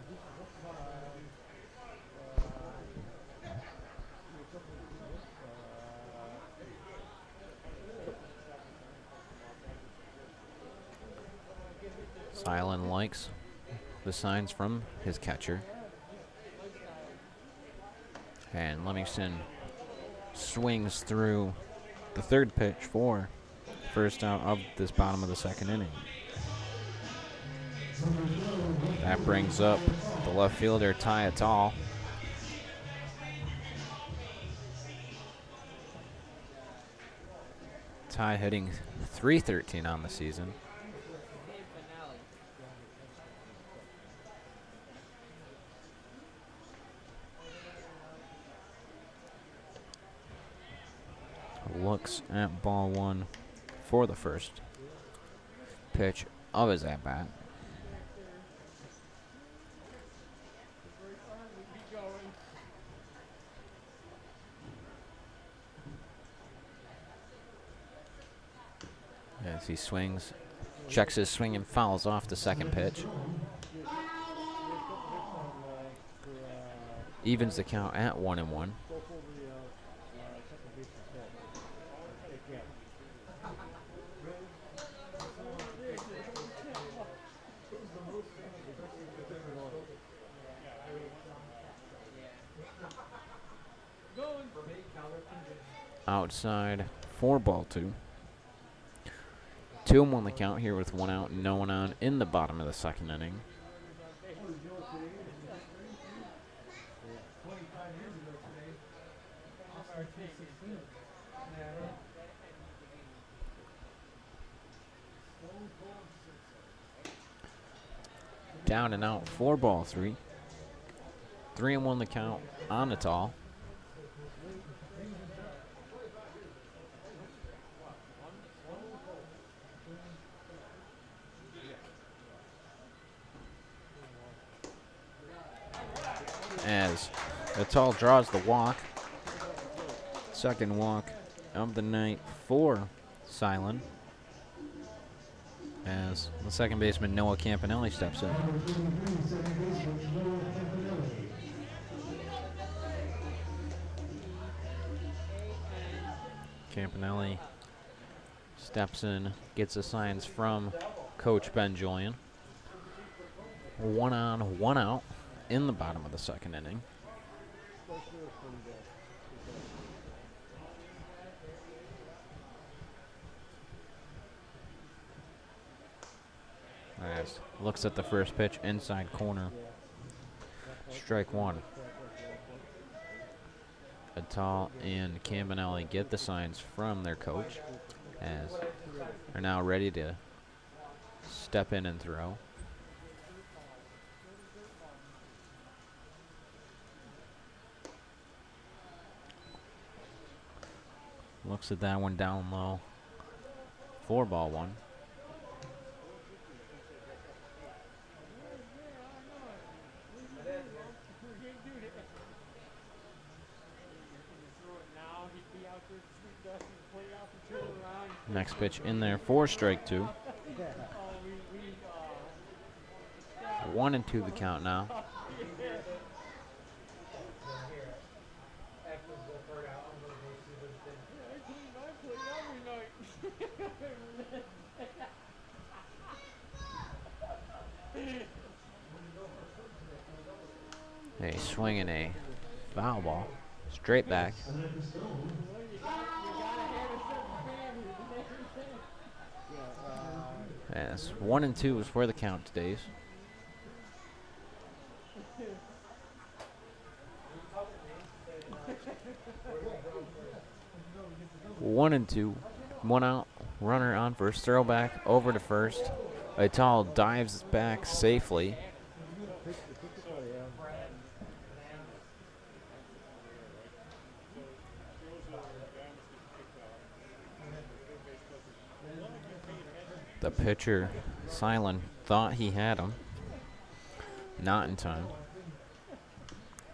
[SPEAKER 6] Silent likes the signs from his catcher. And Livingston swings through the third pitch for first out of this bottom of the second inning. That brings up the left fielder, Ty Atal. Ty hitting .313 on the season. Looks at ball 1 for the first pitch of his at-bat. As he swings, checks his swing and fouls off the second pitch. Evens the count at 1-1. Outside for ball 2. 2-1 the count here with 1 out and no one on in the bottom of the second inning. Down and out for ball 3. 3-1 the count on Atal. Atal draws the walk. Second walk of the night for Silent, as the second baseman Noah Campanelli steps in. Campanelli steps in, gets the signs from Coach Ben Julian. 1 on, 1 out in the bottom of the second inning. As looks at the first pitch, inside corner. Strike one. Atal and Campanelli get the signs from their coach, as they're now ready to step in and throw. Looks at that one down low. 4-1. Next pitch in there for strike two. 1-2 the count now. A swing and a foul ball. Straight back. Yes, 1-2 is where the count stays. One and two, 1 out, runner on first, throwback over to first. Atal dives back safely. The pitcher, Silent, thought he had him. Not in time.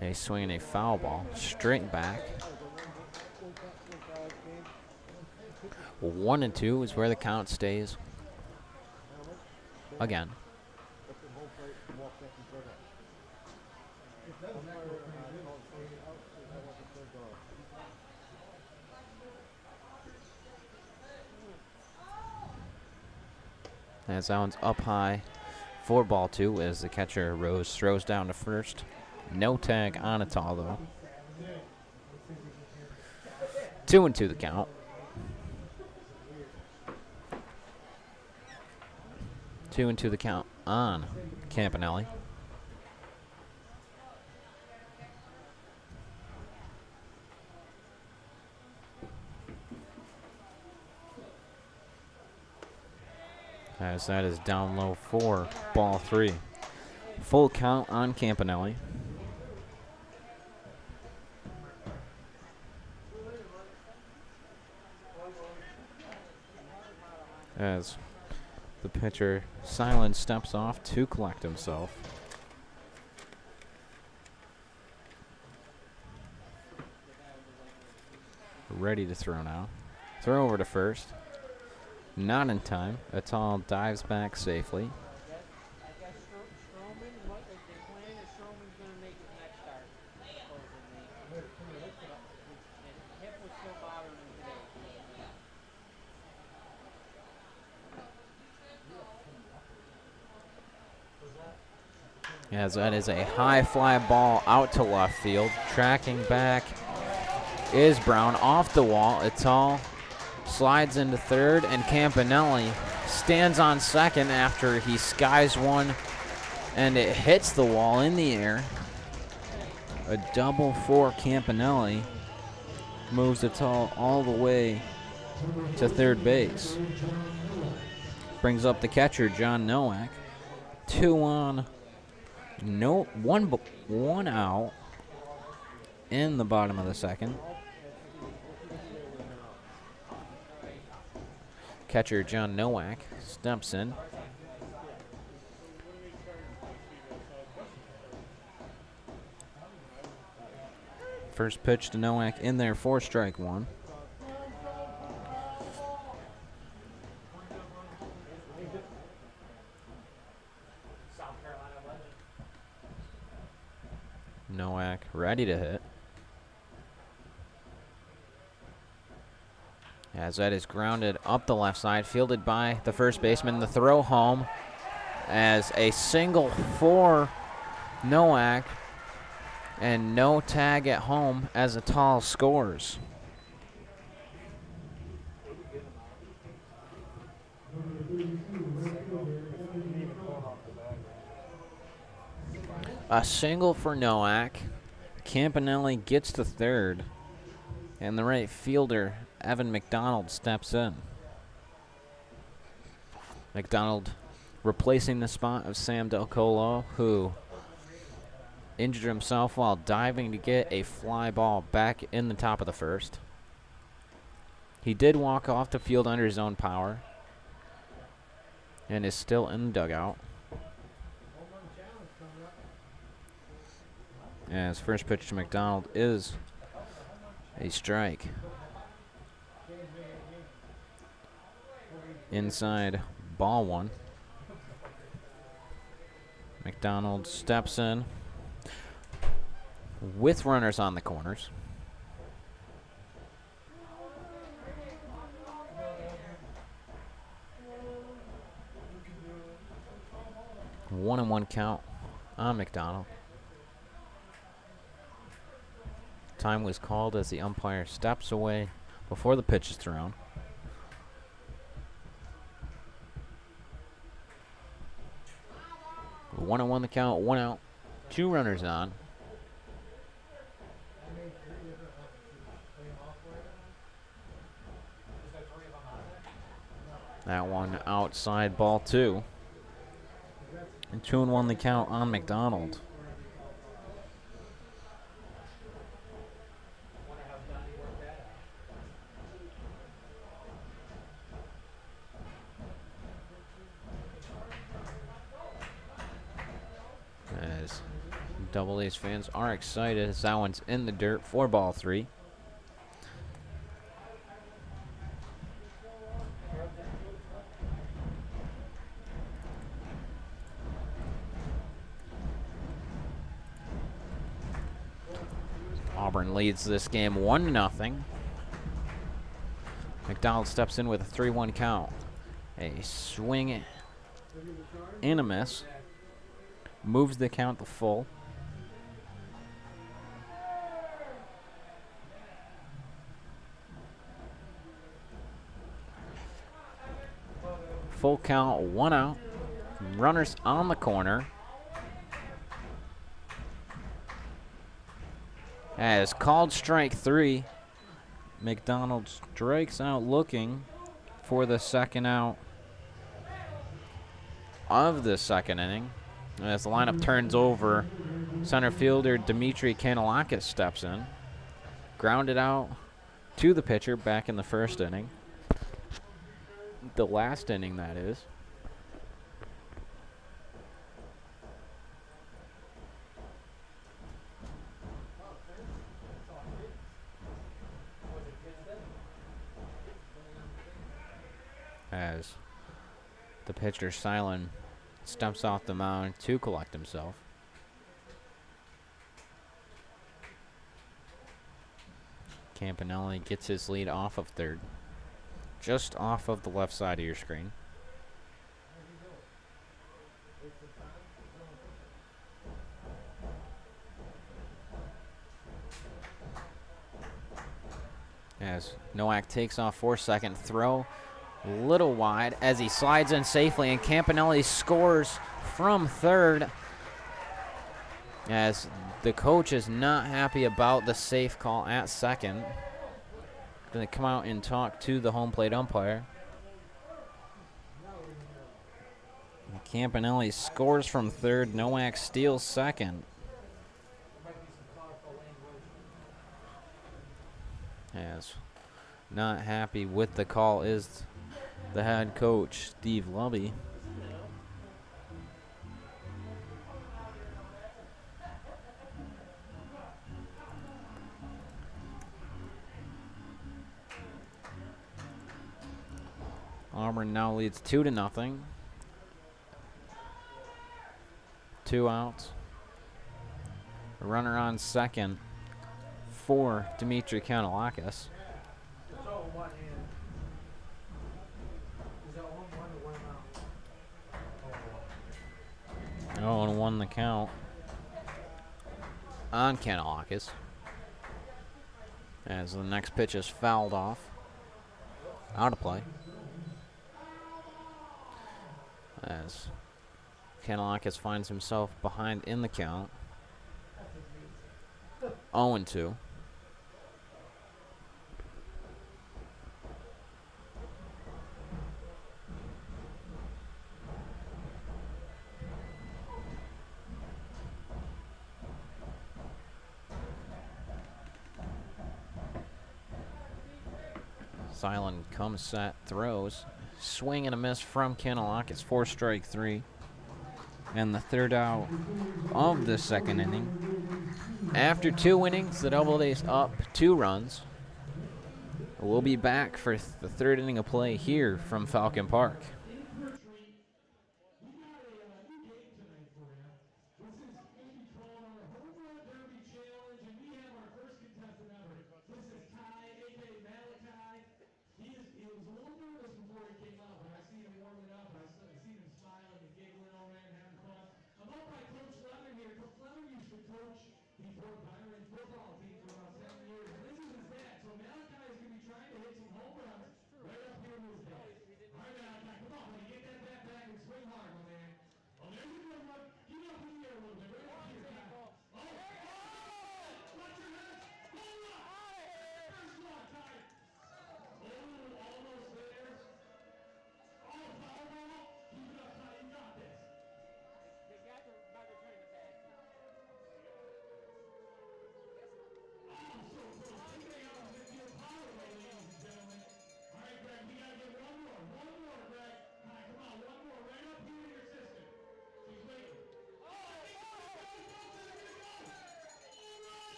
[SPEAKER 6] A swing and a foul ball. Straight back. 1-2 is where the count stays. Again. As that one's up high for ball two as the catcher Rose throws down to first. No tag on Atal though. 2-2 the count. 2-2 the count on Campanelli. As that is down low for ball three. Full count on Campanelli. As the pitcher, Silent, steps off to collect himself. Ready to throw now. Throw over to first. Not in time. Atal dives back safely.
[SPEAKER 2] I guess Stroman, what the plan is Stroman's going to make his next start. Supposedly. And hip was still bothering him today.
[SPEAKER 6] As that is a high fly ball out to left field. Tracking back is Brown off the wall. Atal slides into third, and Campanelli stands on second after he skies one, and it hits the wall in the air. A double for Campanelli moves Atal all the way to third base. Brings up the catcher, John Nowak. 2 on, one out in the bottom of the second. Catcher John Nowak steps in. First pitch to Nowak in there for strike one.
[SPEAKER 5] South Carolina legend.
[SPEAKER 6] Nowak ready to hit. As that is grounded up the left side, fielded by the first baseman. The throw home as a single for Nowak, and no tag at home as Atal scores. A single for Nowak. Campanelli gets to third, and the right fielder, Evan McDonald, steps in. McDonald replacing the spot of Sam Del Colo, who injured himself while diving to get a fly ball back in the top of the first. He did walk off the field under his own power and is still in the dugout. As first pitch to McDonald is a strike. Inside, ball one. McDonald steps in with runners on the corners. One and one count on McDonald. Time was called as the umpire steps away before the pitch is thrown. One and one the count, one out, two runners on. That one outside, ball two. And 2-1 the count on McDonald. As Doubledays fans are excited as that one's in the dirt for ball three. Auburn leads this game 1-0. McDonald steps in with a 3-1 count. A swing and a miss. Moves the count to full. Full count, one out. Runners on the corner. As called strike three. McDonald strikes out looking for the second out of the second inning. As the lineup turns over, center fielder Dimitri Kanalakis steps in. Grounded out to the pitcher back in the first inning. The last inning, that is. As the pitcher, Silent, stumps off the mound to collect himself. Campanelli gets his lead off of third. Just off of the left side of your screen. As Nowak takes off for second, throw little wide as he slides in safely, and Campanelli scores from third. As the coach is not happy about the safe call at second. Going to come out and talk to the home plate umpire. Campanelli scores from third. Nowak steals second. As not happy with the call is the head coach, Steve Lubby. Auburn now leads 2-0. 2 outs. Runner on second for Dimitri Kanalakis.
[SPEAKER 5] There's all one in. Is that 1-1 or 1 out?
[SPEAKER 6] 0-1 the count on Kanalakis. As the next pitch is fouled off. Out of play. As Kanalakis finds himself behind in the count. 0-2. Silent comes set, throws. Swing and a miss from Kanalakis. 4 strike 3. And the third out of the second inning. After 2 innings, the Doubledays up 2 runs. We'll be back for the third inning of play here from Falcon Park.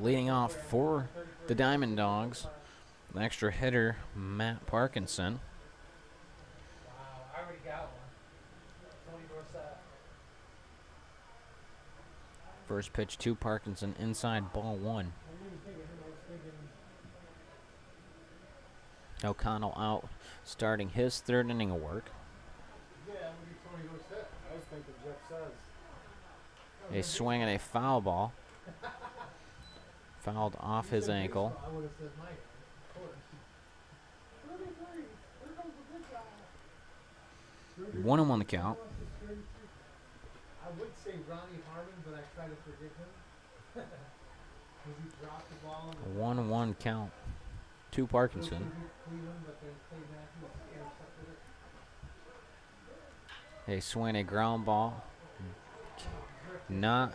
[SPEAKER 6] Leading off for the Diamond Dogs, the extra hitter, Matt Parkinson.
[SPEAKER 5] Wow, I already got one. 24/7.
[SPEAKER 6] First pitch to Parkinson, inside, ball 1. O'Connell out, starting his third inning of work.
[SPEAKER 1] Yeah, when you told me who said, I was thinking Jeff says.
[SPEAKER 6] A swing and a foul ball. Fouled off his ankle.
[SPEAKER 1] I would have said Mike, of course.
[SPEAKER 6] 1-1 the count.
[SPEAKER 1] I would say Ronnie Harmon, but I try to forget him. Because he dropped the ball in the
[SPEAKER 6] 1-1 count to Parkinson.
[SPEAKER 1] Cleveland, but then Clay Matthews intercepted it.
[SPEAKER 6] A swing, a ground ball. Not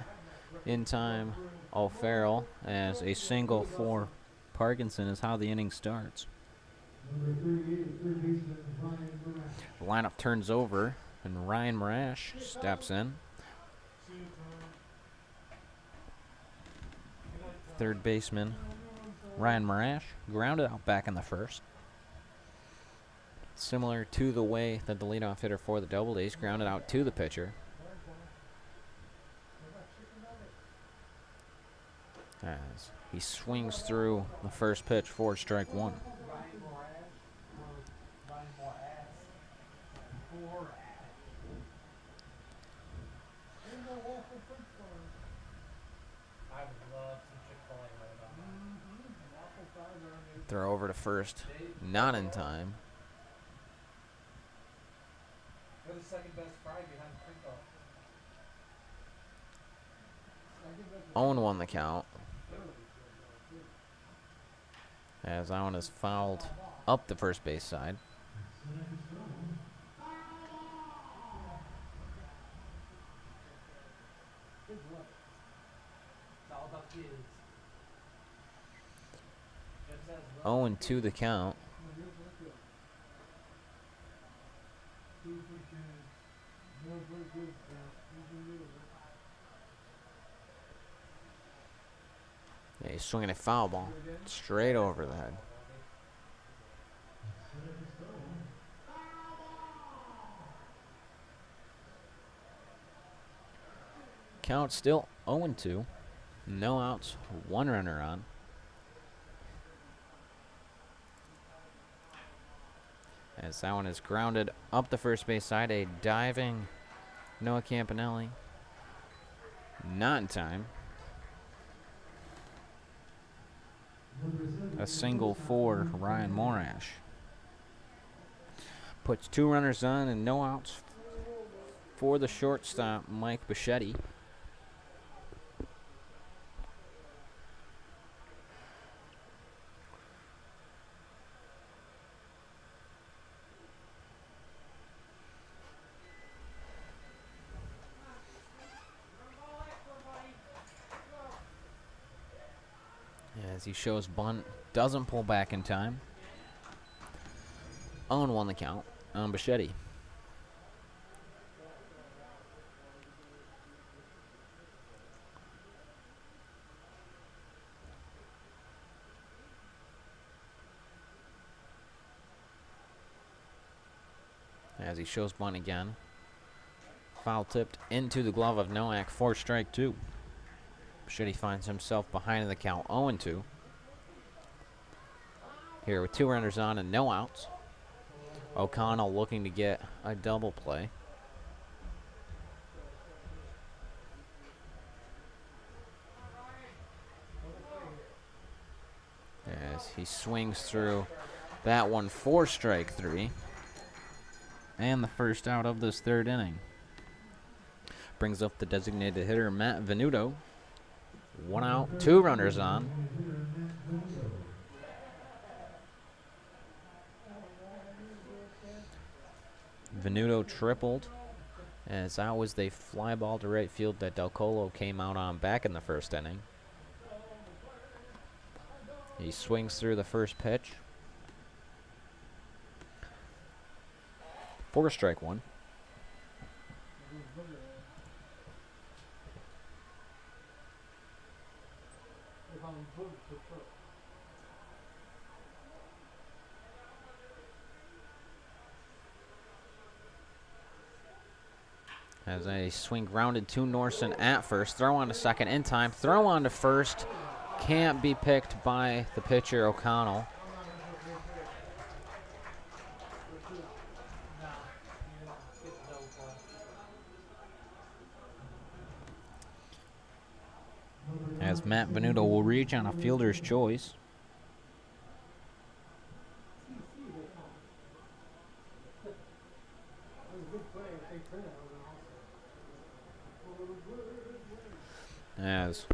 [SPEAKER 6] in time. O'Farrell as a single for Parkinson is how the inning starts. The lineup turns over and Ryan Marash steps in. Third baseman Ryan Marash grounded out back in the first. Similar to the way that the leadoff hitter for the Doubledays grounded out to the pitcher. As he swings through the first pitch for strike 1. Throw over to first, not in time.
[SPEAKER 5] They're the second best fry behind Crinkle.
[SPEAKER 6] 0-1 the count. As that one is fouled up the first base side.
[SPEAKER 5] Kids love it. It's all about kids. Jeff says, well,
[SPEAKER 6] 0-2 the count. Yeah, he's swinging a foul ball straight over the head. Count still 0-2. No outs, 1 runner on. As that one is grounded up the first base side, a diving Noah Campanelli. Not in time. A single for Ryan Morash. Puts 2 runners on and no outs for the shortstop, Mike Bichetti. As he shows bunt, doesn't pull back in time. 0-1 the count on Bichetti. As he shows bunt again. Foul tipped into the glove of Nowak for strike 2. Bichetti finds himself behind in the count, 0-2. Here with 2 runners on and no outs. O'Connell looking to get a double play. As he swings through that one for strike 3. And the first out of this 3rd inning. Brings up the designated hitter, Matt Venuto. 1 out, 2 runners on. Venuto tripled, as that was the fly ball to right field that Del Colo came out on back in the 1st inning. He swings through the first pitch. For strike 1. As a swing grounded to Norson at first. Throw on to second in time. Throw on to first. Can't be picked by the pitcher, O'Connell. As Matt Venuto will reach on a fielder's choice. As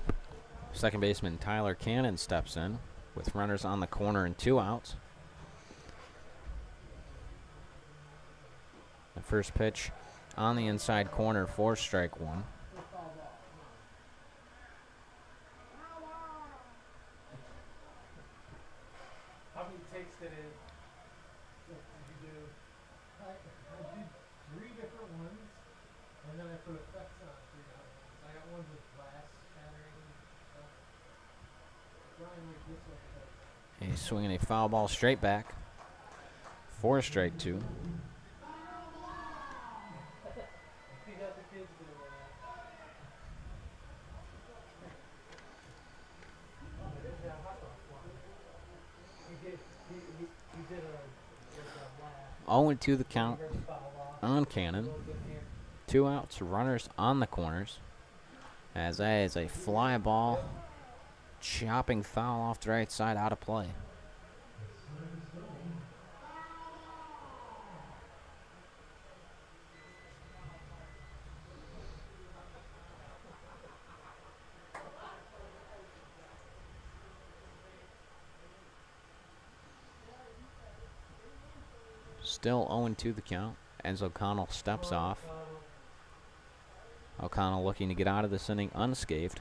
[SPEAKER 6] second baseman Tyler Cannon steps in with runners on the corner and 2 outs. The first pitch on the inside corner for strike 1.
[SPEAKER 5] how many takes did it? What did you do? I did 3 different ones, and then I put effects on 3 different ones. I got ones with glass shattering stuff. Trying like this one.
[SPEAKER 6] He's swinging a foul ball straight back for strike 2.
[SPEAKER 5] You got the kids doing that. Yeah, hot dog one. He did a
[SPEAKER 6] 0-2 the count on Cannon. 2 outs, runners on the corners. As that is a fly ball, chopping foul off the right side, out of play. Still 0-2 the count as O'Connell steps off. O'Connell looking to get out of this inning unscathed.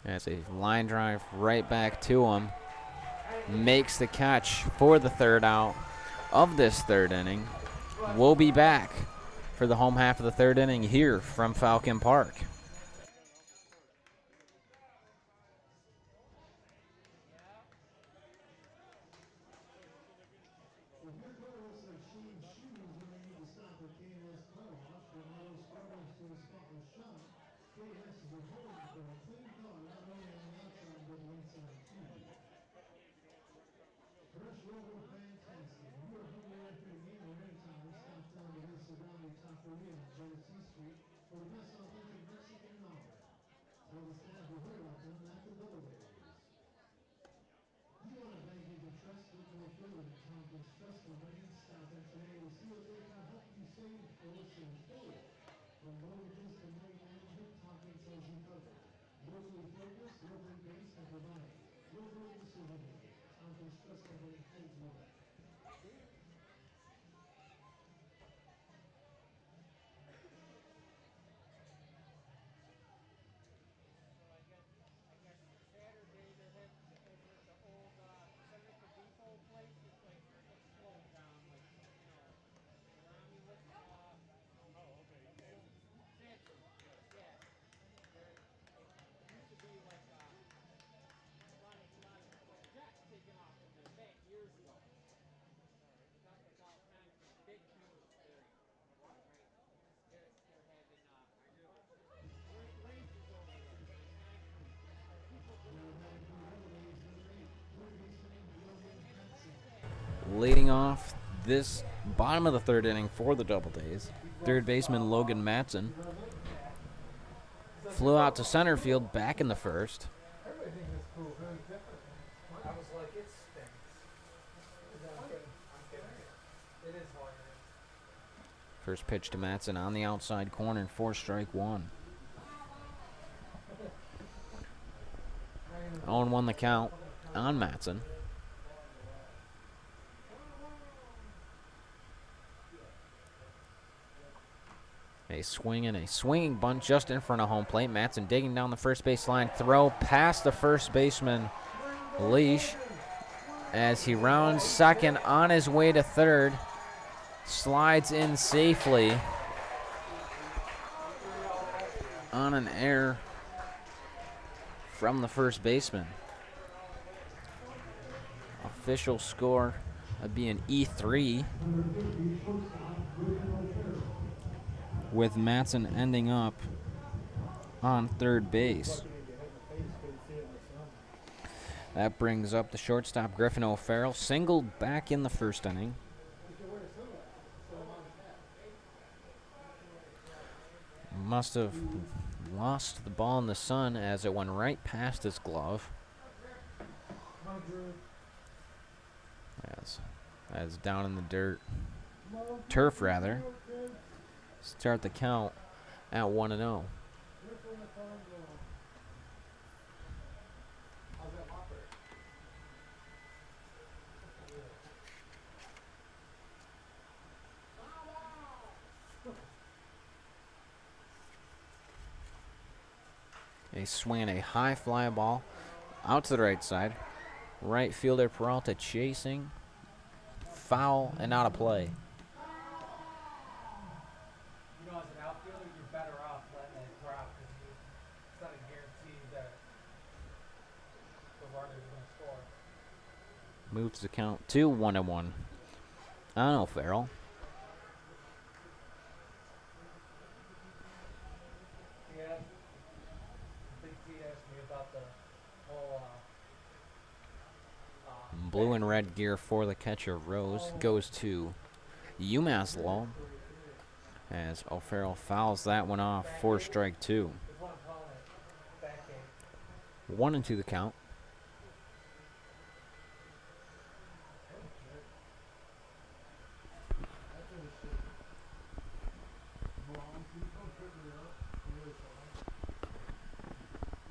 [SPEAKER 6] That's a line drive right back to him. Makes the catch for the third out of this third inning. We'll be back for the home half of the third inning here from Falcon Park. Leading off this bottom of the third inning for the Doubledays, third baseman Logan Matson flew out to center field back in the first.
[SPEAKER 5] Everybody thinks it's cool, really different. I was like, it stinks. I'm kidding. It is hard.
[SPEAKER 6] First pitch to Matson on the outside corner for strike one. 0-1 the count on Matson. A swing and a swinging bunt just in front of home plate. Matson digging down the first base line. Throw past the first baseman, Leash, as he rounds second on his way to third. Slides in safely on an error from the first baseman. Official score would be an E3, with Matson ending up on third base. That brings up the shortstop Griffin O'Farrell, singled back in the first inning. Must have lost the ball in the sun as it went right past his glove. As down in the dirt, turf rather. Start the count at 1-0. A swing and a high fly ball out to the right side. Right fielder Peralta chasing. Foul and out of play. Moves the count to 1-1 on O'Farrell.
[SPEAKER 5] Yeah. Big T asked me about the whole
[SPEAKER 6] Blue and red gear for the catcher. Rose goes to UMass Law as O'Farrell fouls that one off for strike two. 1-2 the count.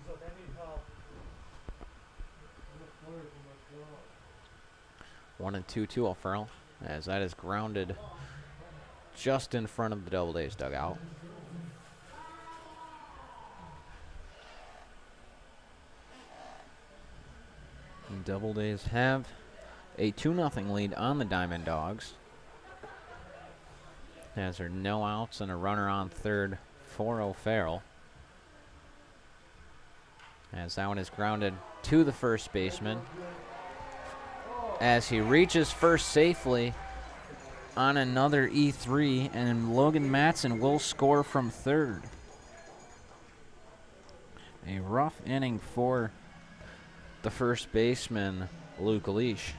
[SPEAKER 5] So then you call
[SPEAKER 6] 1-2 to O'Farrell, as that is grounded just in front of the Doubledays dugout. Doubledays have a 2-0 lead on the Diamond Dogs, as there are no outs and a runner on third for O'Farrell. As that one is grounded to the first baseman, as he reaches first safely on another E3, and Logan Matson will score from third. A rough inning for the first baseman, Luke Leash.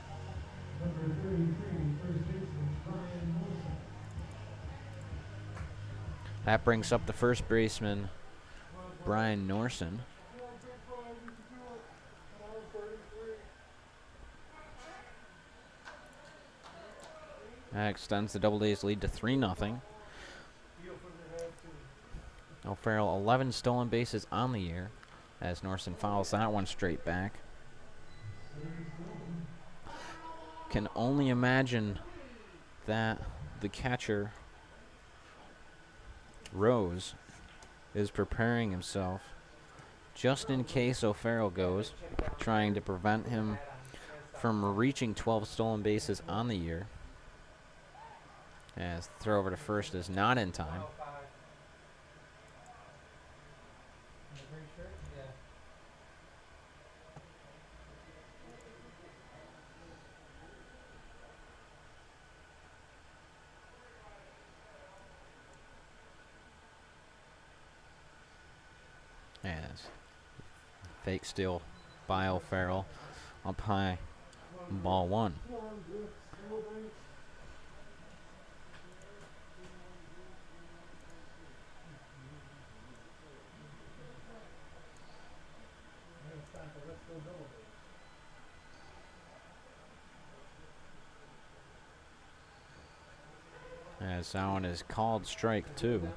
[SPEAKER 6] That brings up the first baseman, Brian Norson. That extends the Doubledays lead to 3-0. O'Farrell 11 stolen bases on the year, as Norson fouls that one straight back. Can only imagine that the catcher, Rose, is preparing himself just in case O'Farrell goes, trying to prevent him from reaching 12 stolen bases on the year. As the throw over to first is not in time. As fake steal by O'Farrell up high, ball one. As that one is called strike two.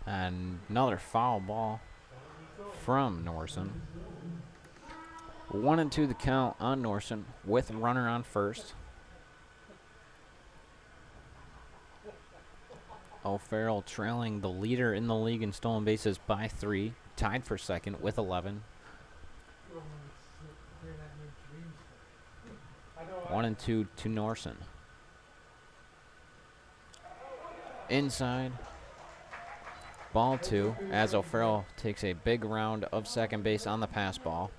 [SPEAKER 6] And another foul ball from Norson. 1-2 the count on Norson with a runner on first. O'Farrell trailing the leader in the league in stolen bases by 3, tied for second with 11. 1-2 to Norson. Inside. Ball 2, as O'Farrell takes a big round of second base on the pass ball.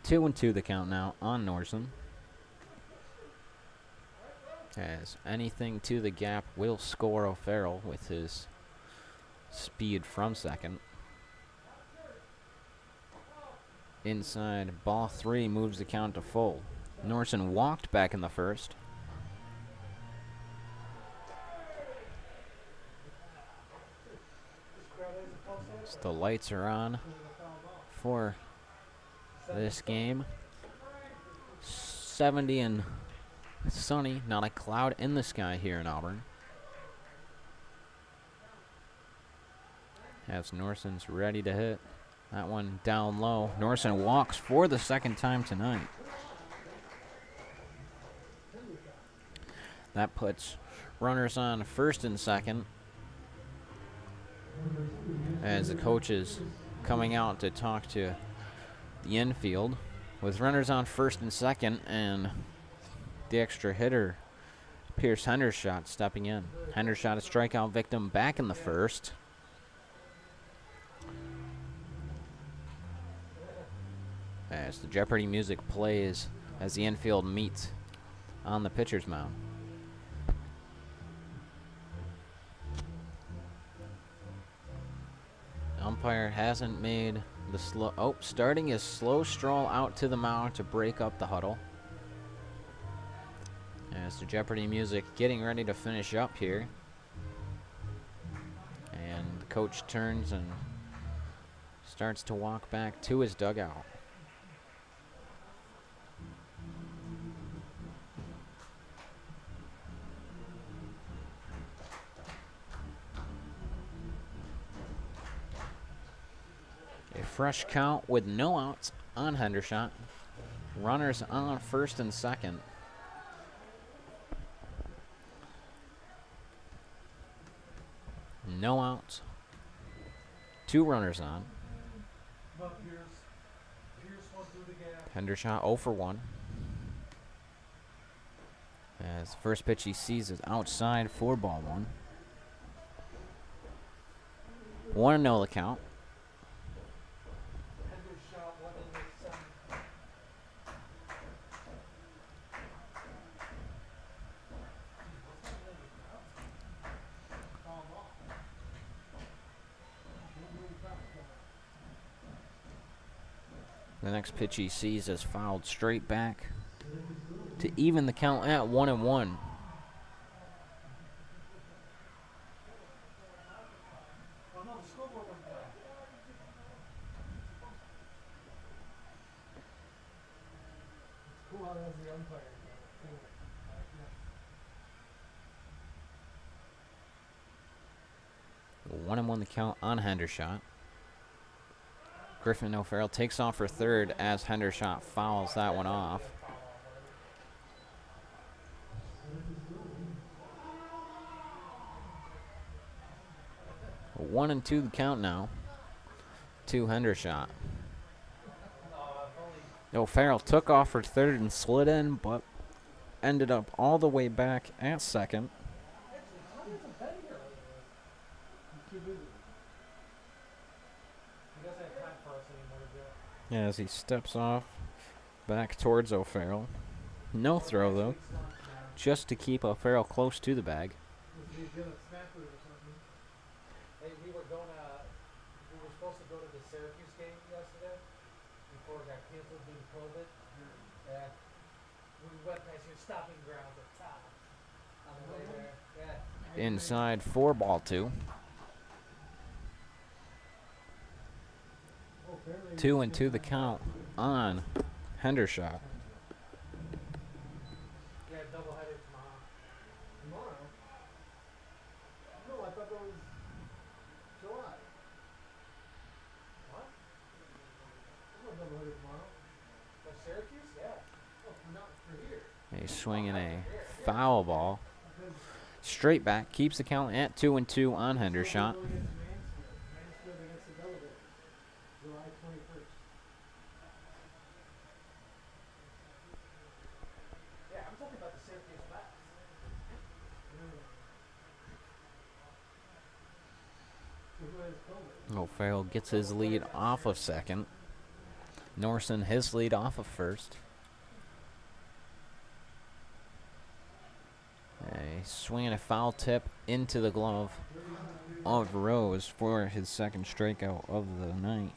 [SPEAKER 6] Two and two the count now on Norson. As anything to the gap will score O'Farrell with his speed from second. Inside, ball 3 moves the count to full. Norson walked back in the first. So the lights are on for this game. 70 and sunny, not a cloud in the sky here in Auburn. As Norson's ready to hit. That one down low. Norson walks for the second time tonight. That puts runners on first and second, as the coach is coming out to talk to the infield, with runners on first and second, and the extra hitter, Pierce Hendershot, stepping in. Hendershot, a strikeout victim, back in the first. As the Jeopardy music plays as the infield meets on the pitcher's mound. umpire hasn't made the slow. Oh, starting his slow stroll out to the mound to break up the huddle. As the Jeopardy music getting ready to finish up here. And the coach turns and starts to walk back to his dugout. A fresh count with no outs on Hendershot. Runners on first and second. No outs. 2 runners on. Hendershot 0 for 1. As the first pitch he sees is outside for ball 1. 1-0 the count. The next pitch he sees is fouled straight back to even the count at 1-1. One and one the count on Hendershot. Griffin O'Farrell takes off for third as Hendershot fouls that one off. One and two the count now to Hendershot. O'Farrell took off for third and slid in, but ended up all the way back at second. As he steps off back towards O'Farrell. No throw, though, just to keep O'Farrell close to the bag.
[SPEAKER 5] Hey, we were supposed to go to the Syracuse game yesterday before it got canceled due to COVID. Yeah. We went past your stopping ground at top on the way there. Yeah.
[SPEAKER 6] Inside for ball 2. 2-2 the count on Hendershot.
[SPEAKER 5] Yeah, doubleheader tomorrow. Tomorrow? No, I thought that was July. What? There's no doubleheader tomorrow. For Syracuse? Yeah. Oh, not for here.
[SPEAKER 6] He's swinging a foul ball. Straight back, keeps the count at 2-2 on Hendershot. O'Farrell gets his lead off of second. Norson his lead off of first. A swinging a foul tip into the glove of Rose for his second strikeout of the night.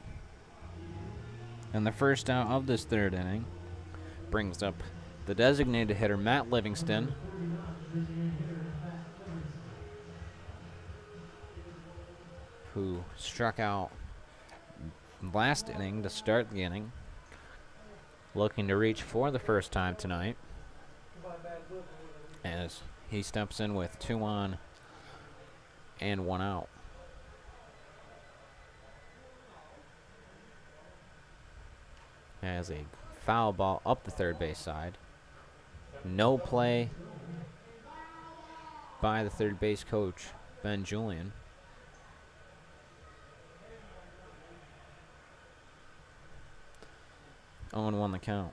[SPEAKER 6] And the first out of this third inning brings up the designated hitter, Matt Livingston. Who struck out last inning to start the inning. Looking to reach for the first time tonight. As he steps in with 2 on and 1 out. As a foul ball up the third base side. No play by the third base coach, Ben Julian. On 1 the count.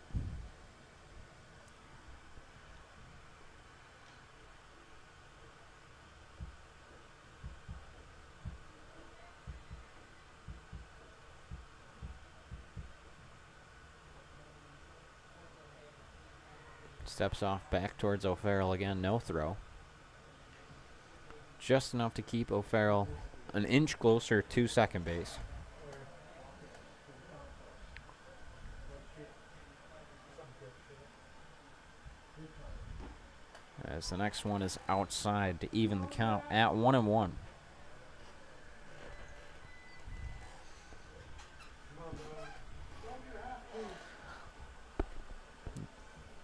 [SPEAKER 6] Steps off back towards O'Farrell again. No throw. Just enough to keep O'Farrell an inch closer to second base. As the next one is outside to even the count at 1-1.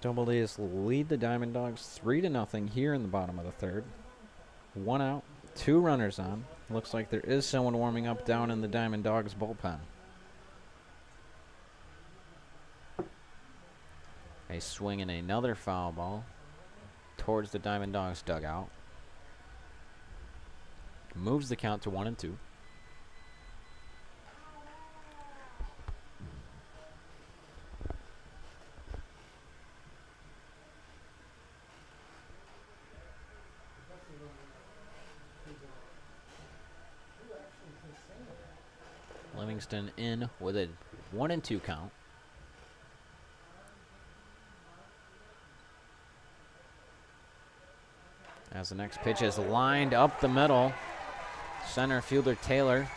[SPEAKER 6] Doubledays lead the Diamond Dogs 3-0 here in the bottom of the third. 1 out, 2 runners on. Looks like there is someone warming up down in the Diamond Dogs bullpen. A swing and another foul ball towards the Diamond Dogs dugout. Moves the count to 1-2. Livingston in with a 1-2 count. As the next pitch is lined up the middle, center fielder Taylor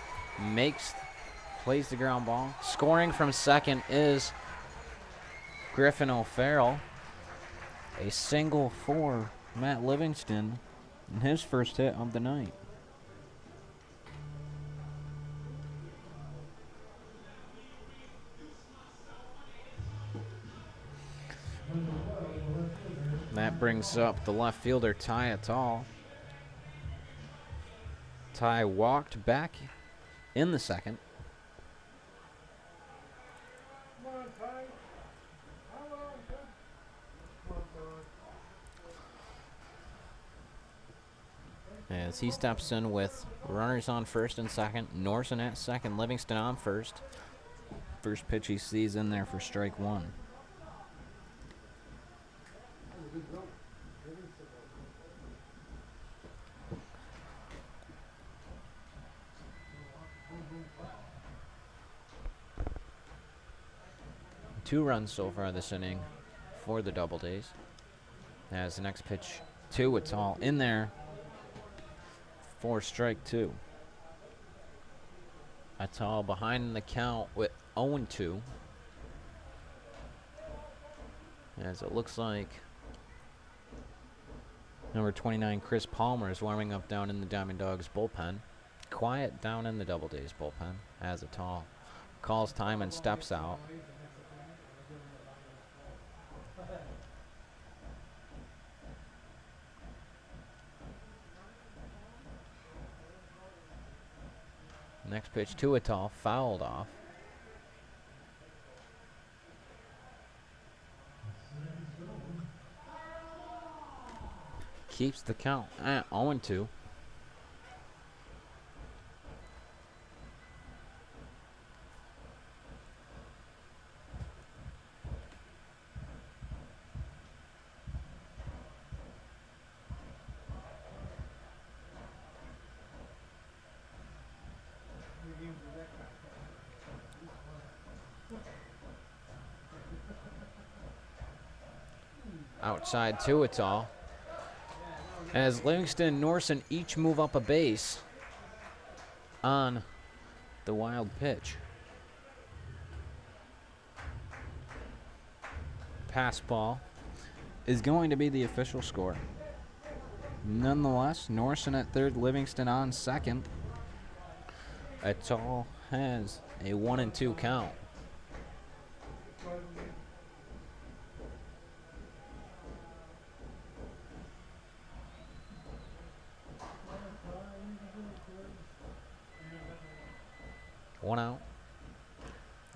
[SPEAKER 6] plays the ground ball. Scoring from second is Griffin O'Farrell. A single for Matt Livingston in his first hit of the night. That brings up the left fielder, Ty Attal. Ty walked back in the second. As he steps in with runners on first and second, Norson at second, Livingston on first. First pitch he sees in there for strike one. Two runs so far this inning for the Doubledays. As the next pitch to Attal in there for strike two. Attal behind the count with 0-2. As it looks like number 29, Chris Palmer, is warming up down in the Diamond Dogs bullpen. Quiet down in the Doubledays bullpen as Attal calls time and steps out. Next pitch to Attal, fouled off. Keeps the count at 0-2. Outside to Attal. As Livingston and Norson each move up a base on the wild pitch. Pass ball is going to be the official score. Nonetheless, Norson at third, Livingston on second. Attal has a 1-2 count. One out.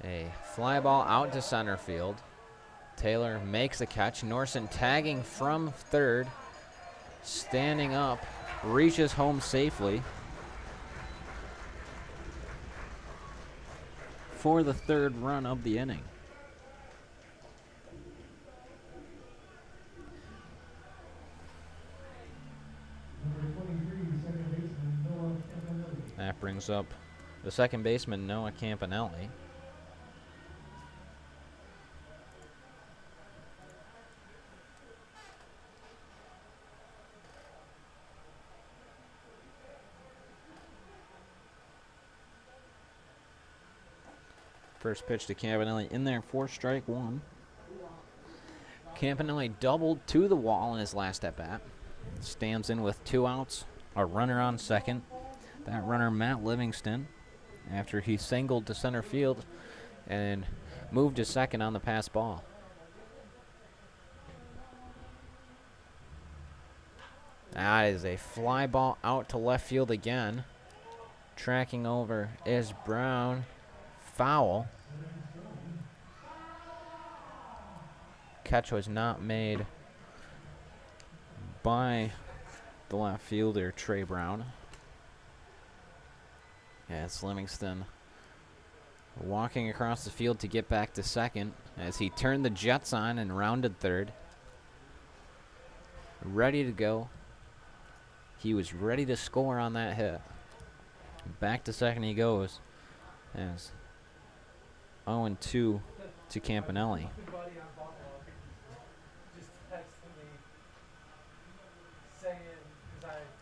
[SPEAKER 6] A fly ball out to center field. Taylor makes the catch. Norson tagging from third. Standing up. Reaches home safely. For the third run of the inning. That brings up the second baseman, Noah Campanelli. First pitch to Campanelli in there for strike one. Campanelli doubled to the wall in his last at bat. Stands in with 2 outs, a runner on second. That runner, Matt Livingston, after he singled to center field and moved to second on the pass ball. That is a fly ball out to left field again. Tracking over is Brown. Foul. Catch was not made by the left fielder, Trey Brown. Yeah, it's Livingston walking across the field to get back to second as he turned the jets on and rounded third. Ready to go. He was ready to score on that hit. Back to second he goes as 0-2 to Campanelli.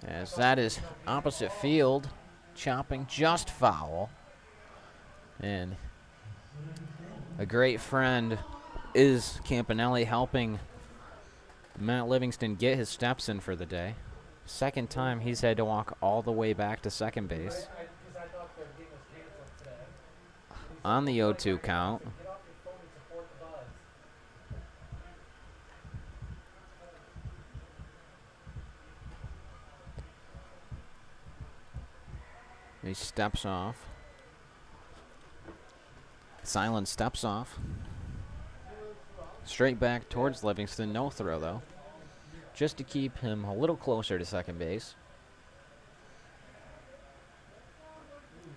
[SPEAKER 6] As that is opposite field, chopping just foul. And a great friend is Campanelli, helping Matt Livingston get his steps in for the day. Second time he's had to walk all the way back to second base. On the 0-2 count. He steps off. Silent steps off. Straight back towards Livingston. No throw, though. Just to keep him a little closer to second base.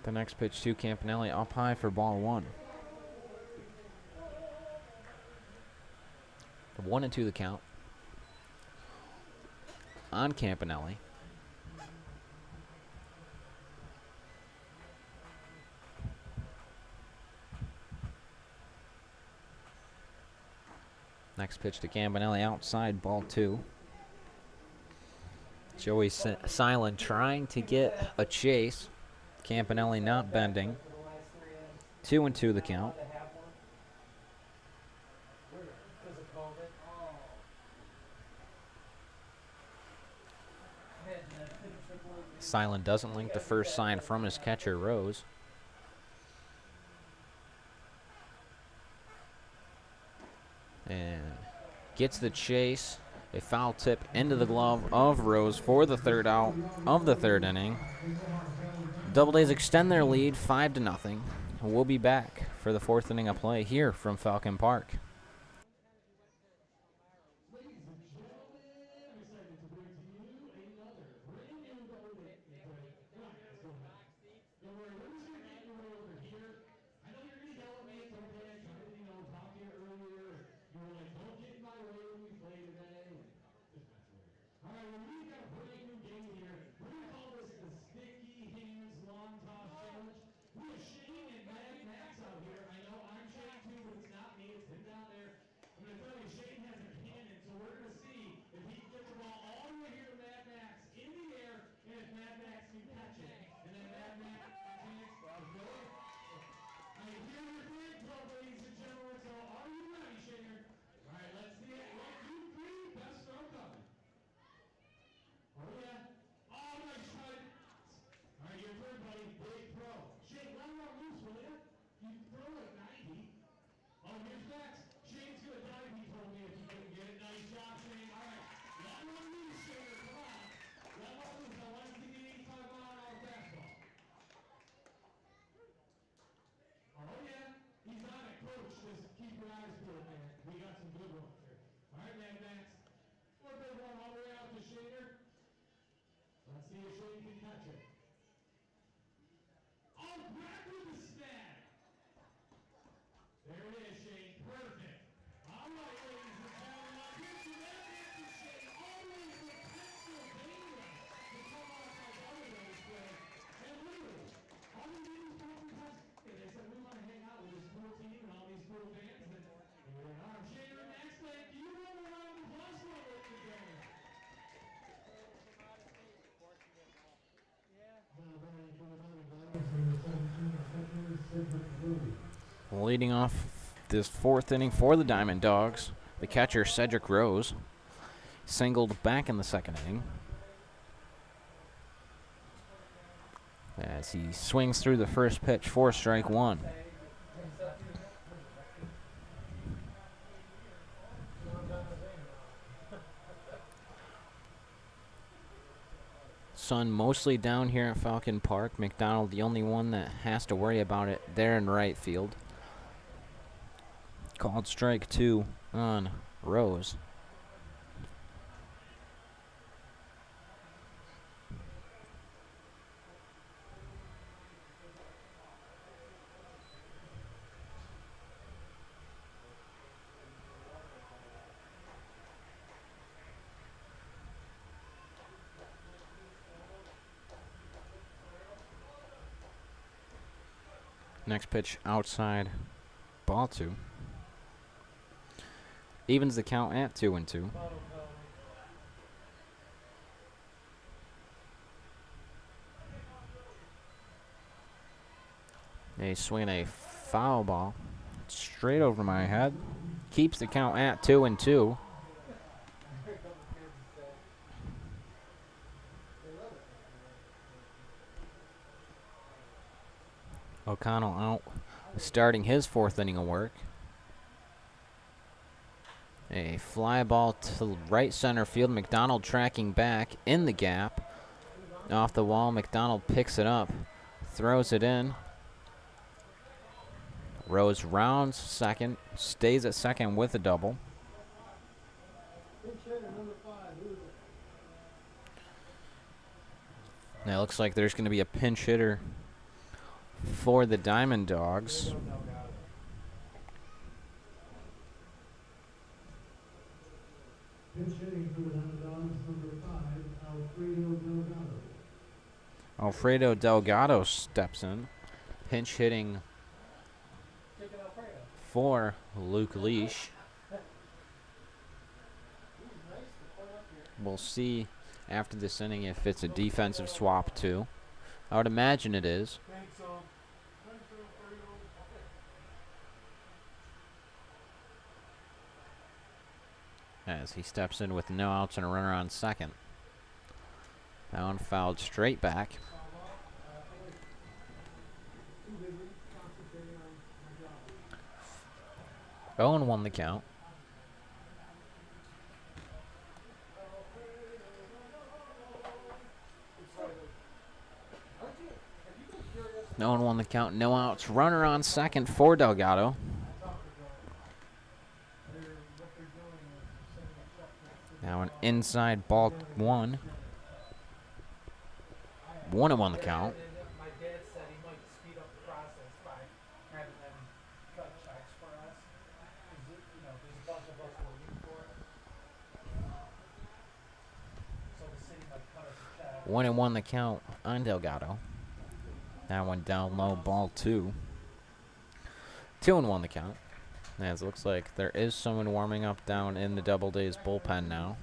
[SPEAKER 6] The next pitch to Campanelli, up high for ball 1. 1-2 the count. On Campanelli. Next pitch to Campanelli, outside, ball 2. Joey Silent trying to get a chase. Campanelli not bending. 2-2 the count. Silent doesn't link the first sign from his catcher, Rose. And gets the chase. A foul tip into the glove of Rose for the third out of the third inning. Doubledays extend their lead 5-0. We'll be back for the 4th inning of play here from Falcon Park. Leading off this 4th inning for the Diamond Dogs, The catcher, Cedric Rose, singled back in the second inning. As he swings through the first pitch for strike one. Sun mostly down here at Falcon Park. McDonald the only one that has to worry about it there in right field. Called strike two on Rose. Next pitch outside, ball two. Evens the count at 2-2. They swing a foul ball straight over my head. Keeps the count at 2-2. O'Connell out, starting his fourth inning of work. A fly ball to right center field. McDonald tracking back in the gap. Off the wall, McDonald picks it up, throws it in. Rose rounds second, stays at second with a double. Now it looks like there's going to be a pinch hitter for the Diamond Dogs.
[SPEAKER 4] Pinch hitting for the Diamond Dogs, number 5, Alfredo Delgado.
[SPEAKER 6] Alfredo Delgado steps in. Pinch hitting for Luke Leash. We'll see after this inning if it's a defensive swap too. I would imagine it is. As he steps in with no outs and a runner on second. That one fouled straight back. 0-1 the count. No 0-1 the count. No outs. Runner on second for Delgado. Now an inside ball one. 1-1 the count.
[SPEAKER 5] My dad said he might speed up the process by having them cut checks for us. There's a bunch of us waiting for it. So the city might cut us a check.
[SPEAKER 6] 1-1 the count on Delgado. That one down low, ball two. 2-1 the count. As it looks like there is someone warming up down in the Doubledays bullpen now.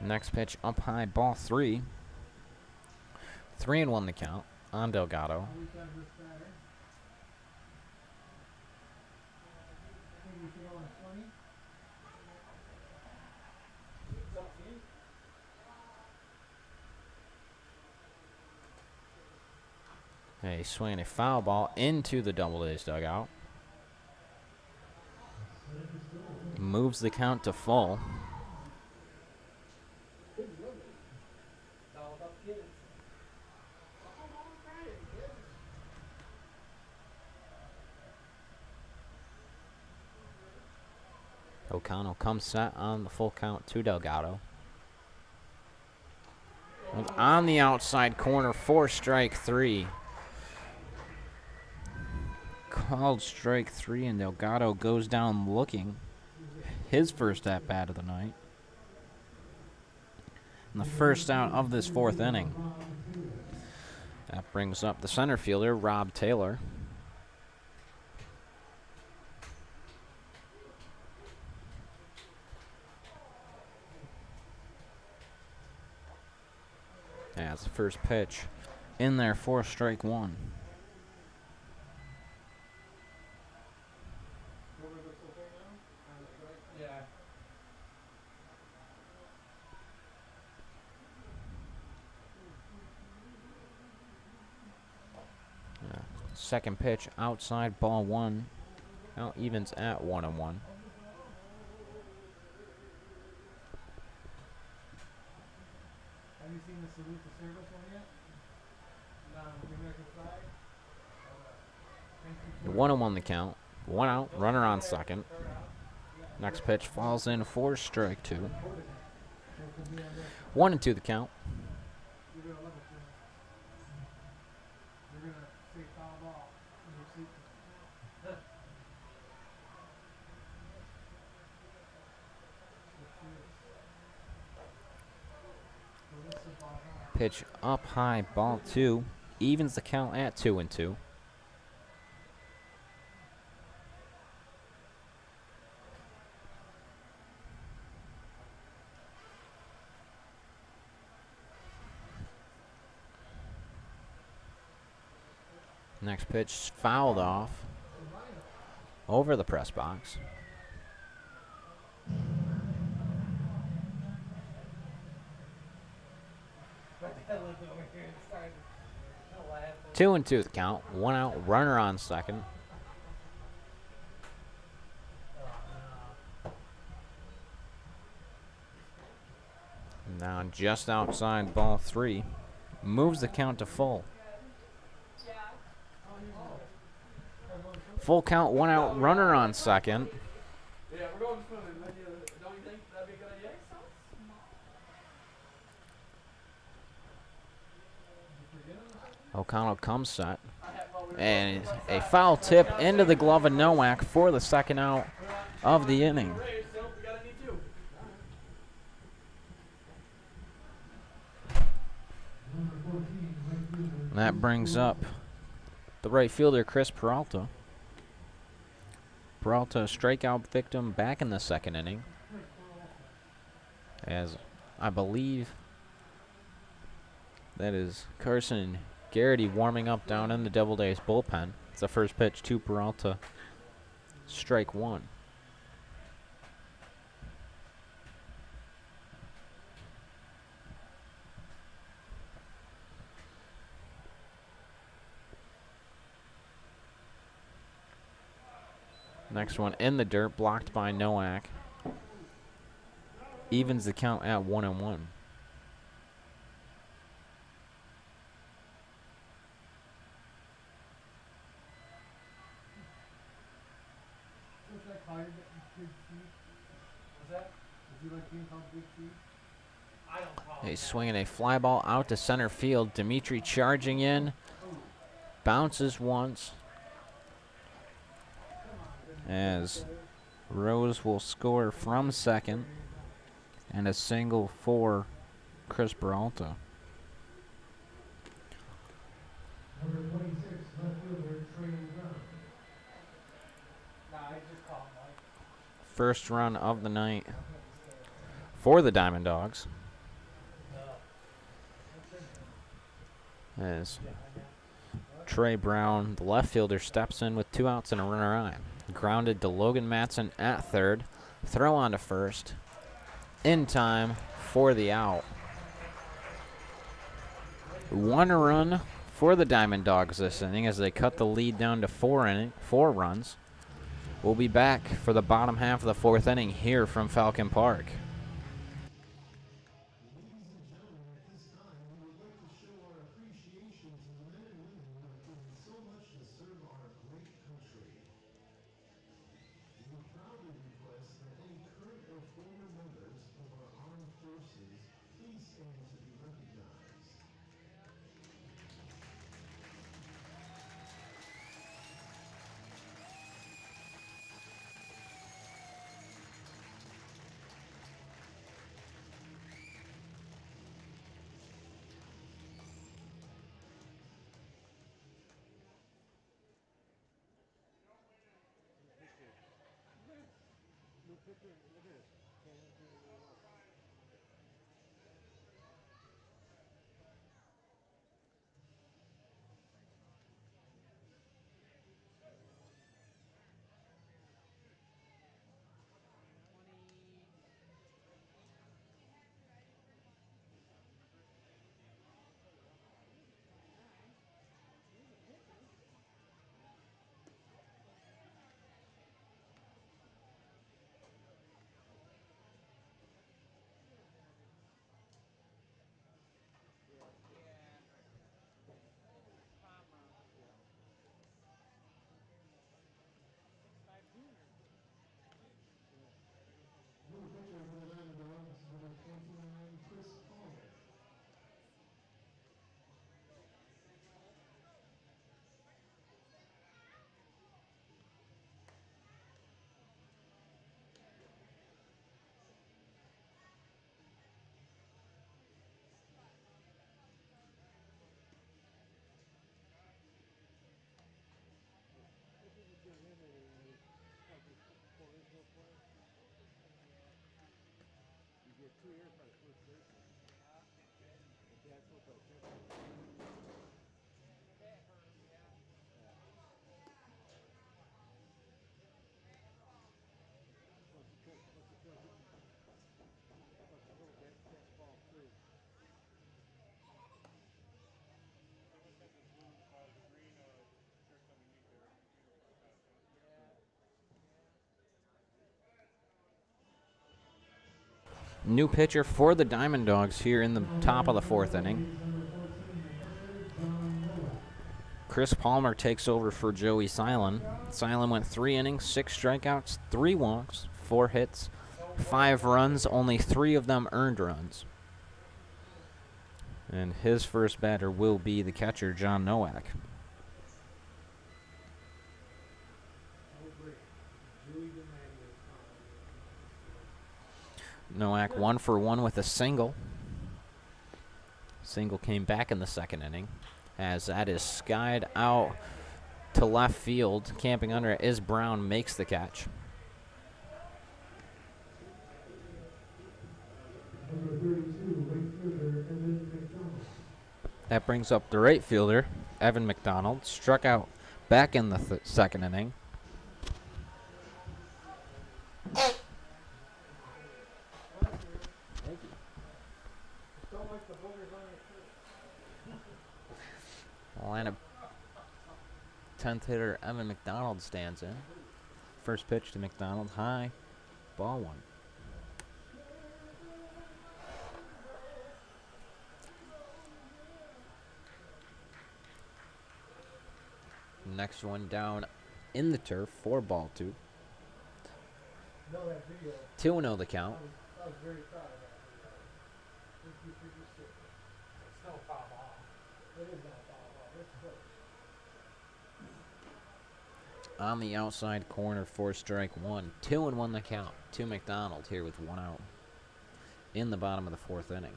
[SPEAKER 6] Next pitch up high, ball three. 3-1 the count on Delgado. A swing, a foul ball into the Doubledays dugout. Moves the count to full. O'Connell comes set on the full count to Delgado. And on the outside corner for strike three. Called strike three, and Delgado goes down looking. His first at-bat of the night. And the first out of this fourth inning. That brings up the center fielder, Rob Taylor. As the first pitch in there for strike one.
[SPEAKER 5] Yeah.
[SPEAKER 6] Second pitch outside, ball one. Now evens at 1-1.
[SPEAKER 5] Have you seen the salute to service one yet? No, the American flag.
[SPEAKER 6] 1-1 the count. One out, runner on second. Next pitch falls in for strike two. 1-2 the count.
[SPEAKER 5] You're gonna love it, Jim. You're gonna say foul ball in your seat.
[SPEAKER 6] Pitch up high, ball two. Evens the count at 2-2. Next pitch fouled off over the press box. Two and two the count. One out, runner on second. Now just outside, ball three. Moves the count to full. Full count, one out, runner on second.
[SPEAKER 5] Yeah, we're going swimming. Don't you think that'd be a good idea?
[SPEAKER 6] O'Connell comes set. And a foul tip into the glove of Nowak for the second out of the inning. And that brings up the right fielder, Chris Peralta. Peralta, strikeout victim, back in the second inning. As I believe that is Carson Garrity warming up down in the Doubledays bullpen. It's the first pitch to Peralta. Strike one. Next one in the dirt, blocked by Nowak. Evens the count at 1-1. He's swinging a fly ball out to center field. Dimitri charging in. Bounces once. As Rose will score from second. And a single for Chris Peralta.
[SPEAKER 4] Number 26, left fielder, Trey Brown.
[SPEAKER 6] First run of the night for the Diamond Dogs. As Trey Brown, the left fielder, steps in with 2 outs and a runner on. Grounded to Logan Matson at third. Throw on to first. In time for the out. 1 run for the Diamond Dogs this inning as they cut the lead down to 4 runs. We'll be back for the bottom half of the 4th inning here from Falcon Park.
[SPEAKER 1] outfield play? You get 2 years by the first baseman. But that's what the pitcher is.
[SPEAKER 2] That hurt, yeah.
[SPEAKER 1] Yeah. Plus you throw that catch ball too.
[SPEAKER 3] They must have the blue, the green shirts underneath their uniform costume.
[SPEAKER 2] Yeah.
[SPEAKER 6] New pitcher for the Diamond Dogs here in the top of the 4th inning. Chris Palmer takes over for Joey Silent. Silent went 3 innings, 6 strikeouts, 3 walks, 4 hits, 5 runs, only 3 of them earned runs. And his first batter will be the catcher, John Nowak. Nowak 1 for 1 with a single. Single came back in the 2nd inning, as that is skied out to left field. Camping under it is Brown, makes the catch. That brings up the right fielder, Evan McDonald, struck out back in the 2nd inning. Line of 10th hitter Evan McDonald stands in. First pitch to McDonald, high, ball 1. Next one down in the turf, 4 ball 2. 2-0 the count.
[SPEAKER 5] I was very proud of that. It's no foul ball. It is not foul ball. It's close.
[SPEAKER 6] On the outside corner for strike 1. 2-1 the count to McDonald here with 1 out in the bottom of the 4th inning.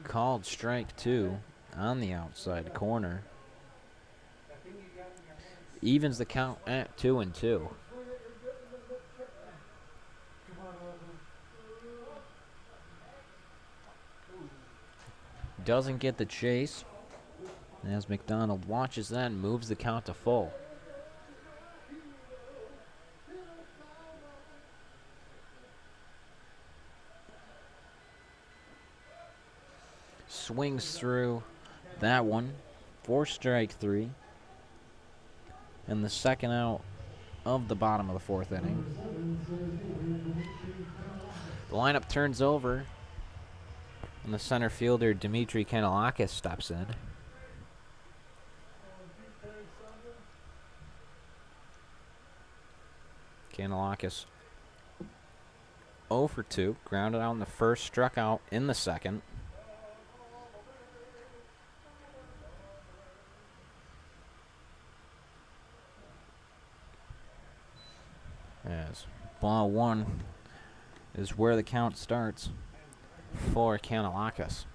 [SPEAKER 6] Called strike 2 on the outside corner. Evens the count at 2-2. Doesn't get the chase, as McDonald watches that and moves the count to full. Swings through that one for strike 3. And the 2nd out of the bottom of the 4th inning. The lineup turns over, and the center fielder, Dmitry Kanelakis, steps in. Kanelakis 0 for 2, grounded out in the 1st, struck out in the 2nd. As ball 1 is where the count starts for Kanelakis.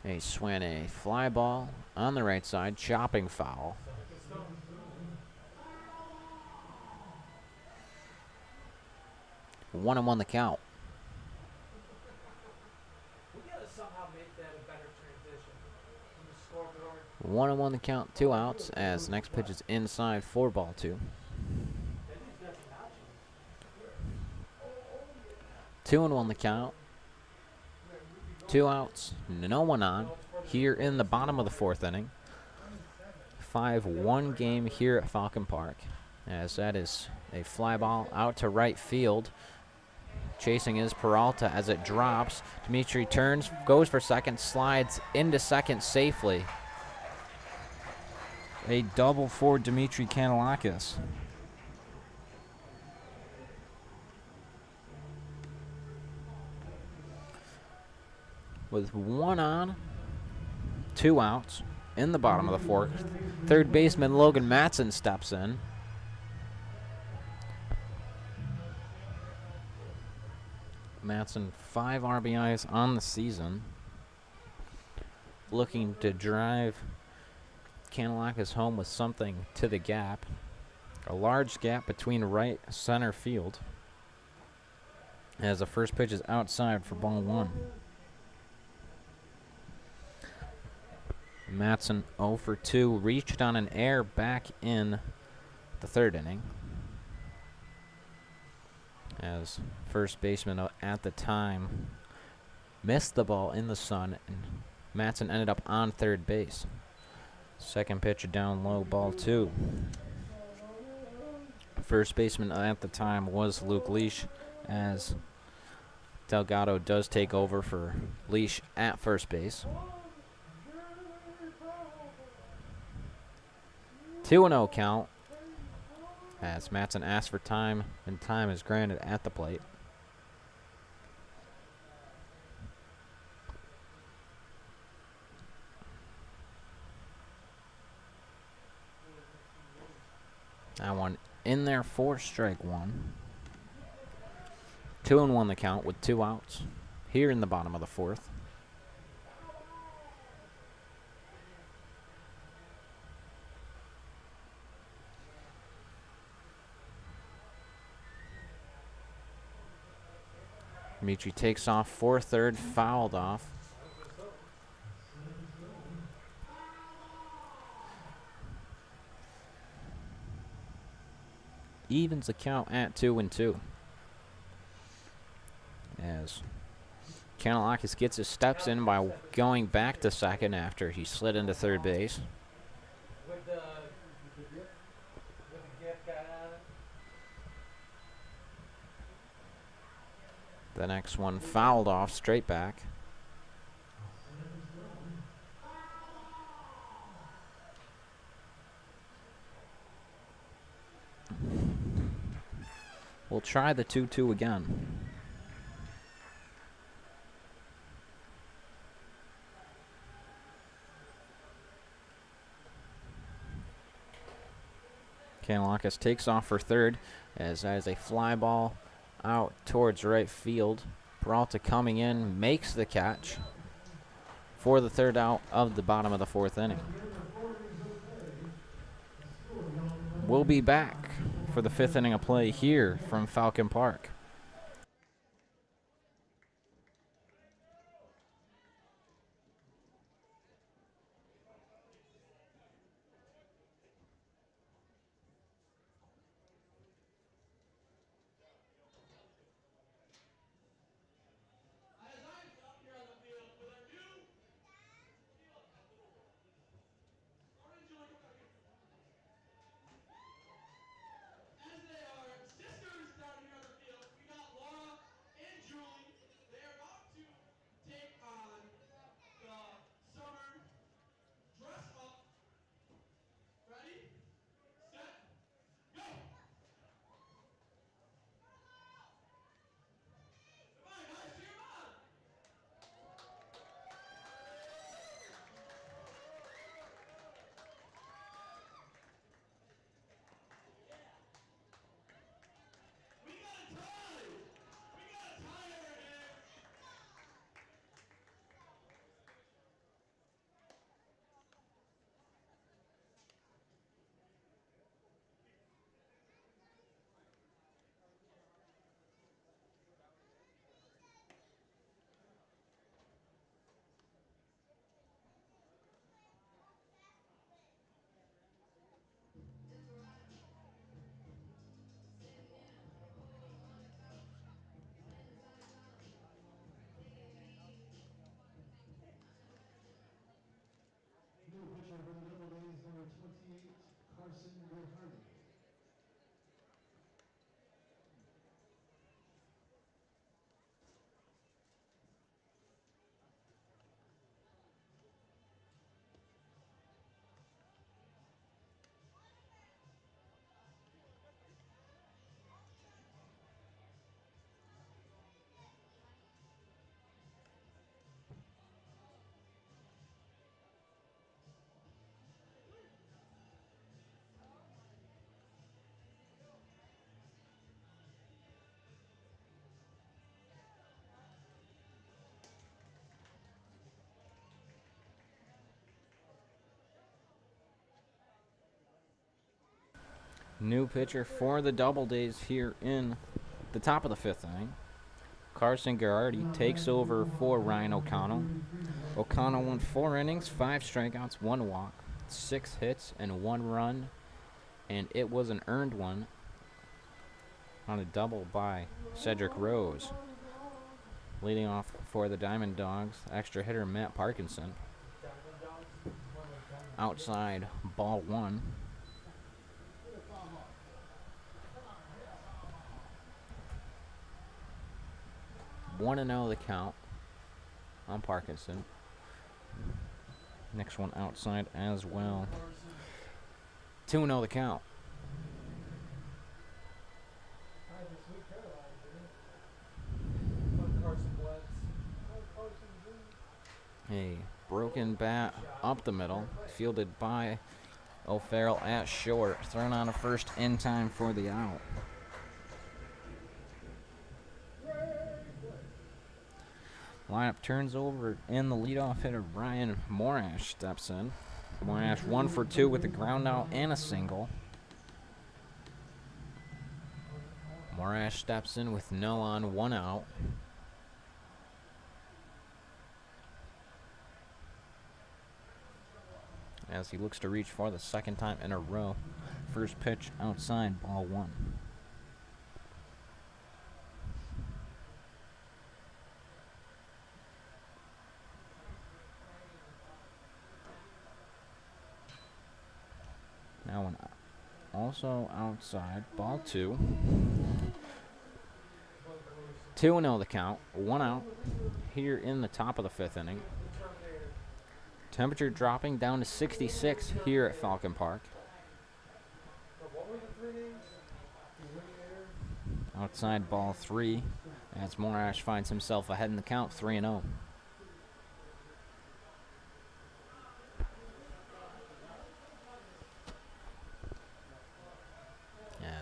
[SPEAKER 6] A swing, a fly ball on the right side, chopping foul. One and 1 the count.
[SPEAKER 5] We gotta somehow make that a better transition from the scoreboard.
[SPEAKER 6] 1 and 1 the count, 2 outs, as next pitch is inside for ball 2. 2 and 1 the count. 2 outs, no one on. Here in the bottom of the 4th inning. 5-1 game here at Falcon Park, as that is a fly ball out to right field. Chasing is Peralta as it drops. Dmitry turns, goes for second, slides into second safely. A double for Dmitry Kanelakis. With 1 on, 2 outs in the bottom of the 4th. Third baseman Logan Matson steps in. Matson, 5 RBIs on the season. Looking to drive Kanalakis home with something to the gap. A large gap between right center field. As the first pitch is outside for ball 1. Matson 0 for 2. Reached on an error back in the 3rd inning. As first baseman at the time missed the ball in the sun, and Matson ended up on 3rd base. Second pitch down low, ball 2. First baseman at the time was Luke Leash, as Delgado does take over for Leash at first base. 2-0 count, as Matson asks for time, and time is granted at the plate. That one in there for strike 1. 2-1 the count with 2 outs here in the bottom of the 4th. Mitri takes off for 3rd, fouled off. Evens the count at 2-2. As Kanalakis gets his steps in by going back to 2nd after he slid into 3rd base.
[SPEAKER 5] With the gift guy on it.
[SPEAKER 6] The next one fouled off straight back. We'll try the 2-2 again. Kanalakis takes off for 3rd, as that is a fly ball out towards right field. Peralta coming in, makes the catch for the 3rd out of the bottom of the 4th inning. We'll be back for the 5th inning of play here from Falcon Park. New pitcher for the Doubledays here in the top of the 5th inning. Carson Girardi takes over for Ryan O'Connell. O'Connell went 4 innings, 5 strikeouts, 1 walk, 6 hits, and 1 run. And it was an earned one on a double by Cedric Rose. Leading off for the Diamond Dogs, extra hitter Matt Parkinson. Outside, ball 1. One and 0 the count on Parkinson. Next one outside as well. 2-0 the count. A broken bat up the middle, fielded by O'Farrell at short, thrown on a first in time for the out. Lineup turns over, and the leadoff hitter Ryan Morash steps in. Morash 1 for 2 with a ground out and a single. Morash steps in with no on, 1 out. As he looks to reach for the 2nd time in a row. First pitch outside, ball 1. Now one also outside, ball 2. 2-0 the count, 1 out here in the top of the 5th inning. Temperature dropping down to 66 here at Falcon Park. Outside, ball 3, as Morash finds himself ahead in the count, 3-0.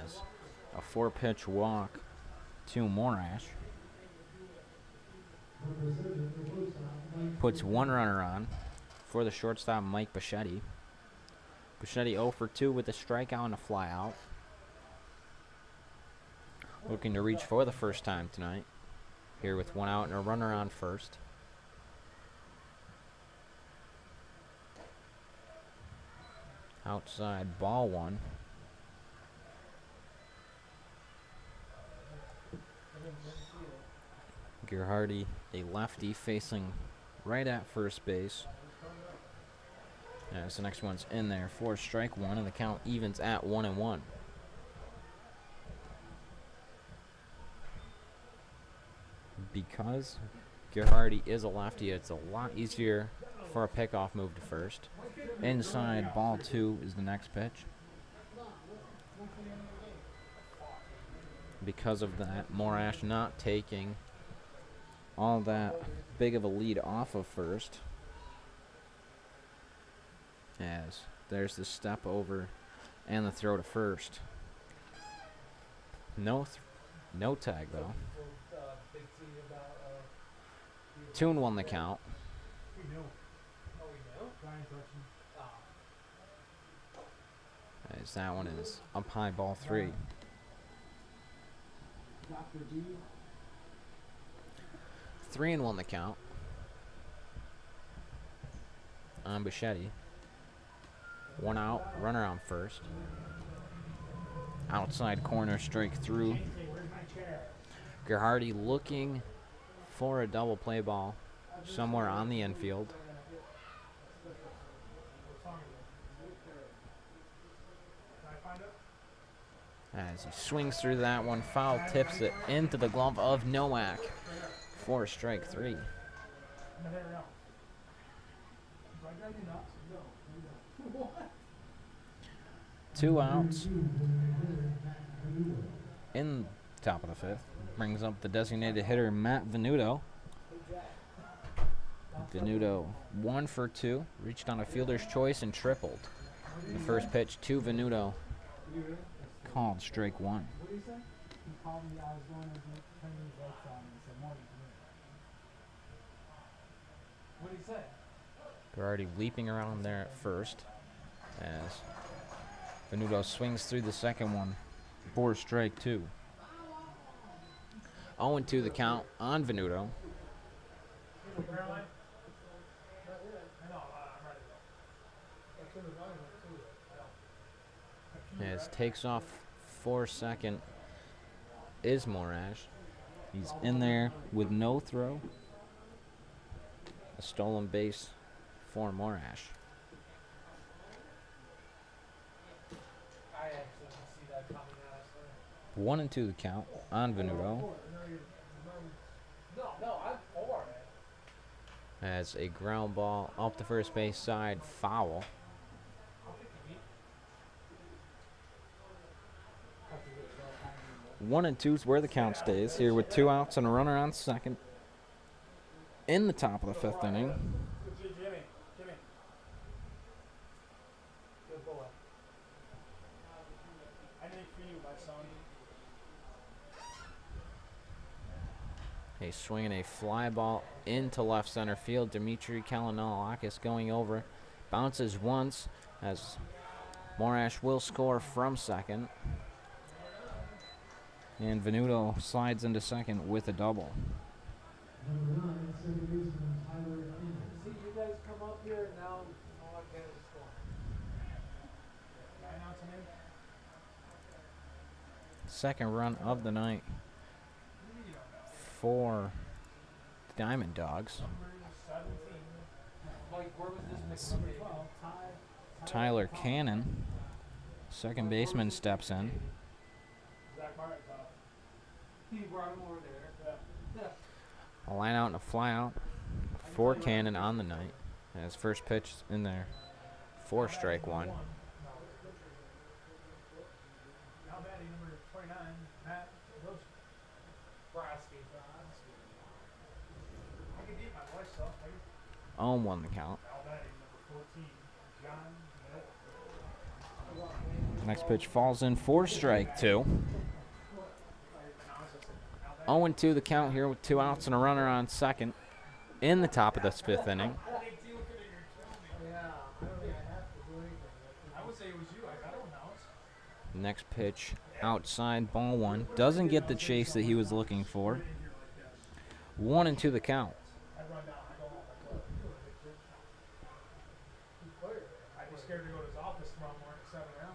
[SPEAKER 6] As a 4-pitch walk to Morash puts 1 runner on for the shortstop Mike Bichetti. Bichetti 0 for 2 with a strikeout and a flyout. Looking to reach for the first time tonight. Here with 1 out and a runner on first. Outside, ball 1. Gerhardy, a lefty, facing right at first base. As the next one's in there for strike 1, and the count evens at 1-1. Because Gerhardy is a lefty, it's a lot easier for a pickoff move to first. Inside, ball 2 is the next pitch. Because of that, Morash not taking all that big of a lead off of first. As there's the step over and the throw to first. No tag though. 2-1 the count. As that one is up high, ball 3. 3-1 the count on Bichetti. 1 out, runner on first. Outside corner, strike through. Gerhardy looking for a double play ball somewhere on the infield. As he swings through that one, foul tips it into the glove of Nowak for strike 3. 2 outs in top of the 5th. Brings up the designated hitter Matt Venuto. Venuto 1 for 2, reached on a fielder's choice and tripled. The first pitch to Venuto, called strike 1. They're already leaping around there at first, as Venuto swings through the second one for strike 2. 0-2 the count on Venuto. As takes off for second is Morash. He's in there with no throw. A stolen base for Morash.
[SPEAKER 5] I actually didn't see that coming, honestly.
[SPEAKER 6] 1-2 the count on Venuto.
[SPEAKER 5] No, I'm for it.
[SPEAKER 6] As a ground ball up the first base side, foul.
[SPEAKER 5] I'll pick the beat.
[SPEAKER 6] 1-2 is where the count stays here with 2 outs and a runner on second. In the top of the 5th inning.
[SPEAKER 5] Jimmy. Good boy. I think for you, my son.
[SPEAKER 6] A swing and a fly ball into left center field. Dimitri Kalinalakis going over. Bounces once as Morash will score from second. And Venuto slides into second with a double.
[SPEAKER 5] See, you guys come up here and now all I get is score. Can I announce a name?
[SPEAKER 6] Second run of the night for the Diamond Dogs.
[SPEAKER 5] Mike, where was this mixed up?
[SPEAKER 6] Tyler Cannon, second baseman, steps in.
[SPEAKER 5] Zach Martin. He brought him over there.
[SPEAKER 6] A line out and a fly out for Cannon on the night. And his first pitch in there for strike 1.
[SPEAKER 5] Now batting number 29, Matt Brasky. I can beat my voice though.
[SPEAKER 6] 0-1 the count.
[SPEAKER 5] Now batting number 14, John.
[SPEAKER 6] Next pitch falls in for strike 2. 0-2 the count here with 2 outs and a runner on second in the top of this 5th inning.
[SPEAKER 5] I would say it was you. I got to announce.
[SPEAKER 6] Next pitch outside, ball 1. Doesn't get the chase that he was looking for. 1-2 the count.
[SPEAKER 5] I'd be scared to go to his office tomorrow morning at 7 a.m.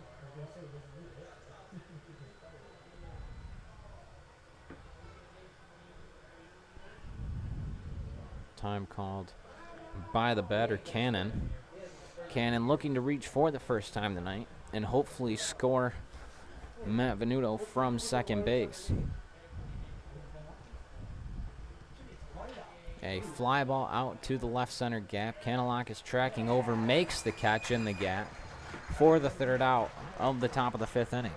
[SPEAKER 6] Time called by the batter, Cannon. Cannon looking to reach for the first time tonight and hopefully score Matt Venuto from second base. A fly ball out to the left center gap. Kanalakis tracking over, makes the catch in the gap for the 3rd out of the top of the 5th inning.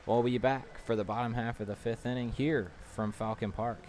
[SPEAKER 6] We'll be back for the bottom half of the 5th inning here from Falcon Park.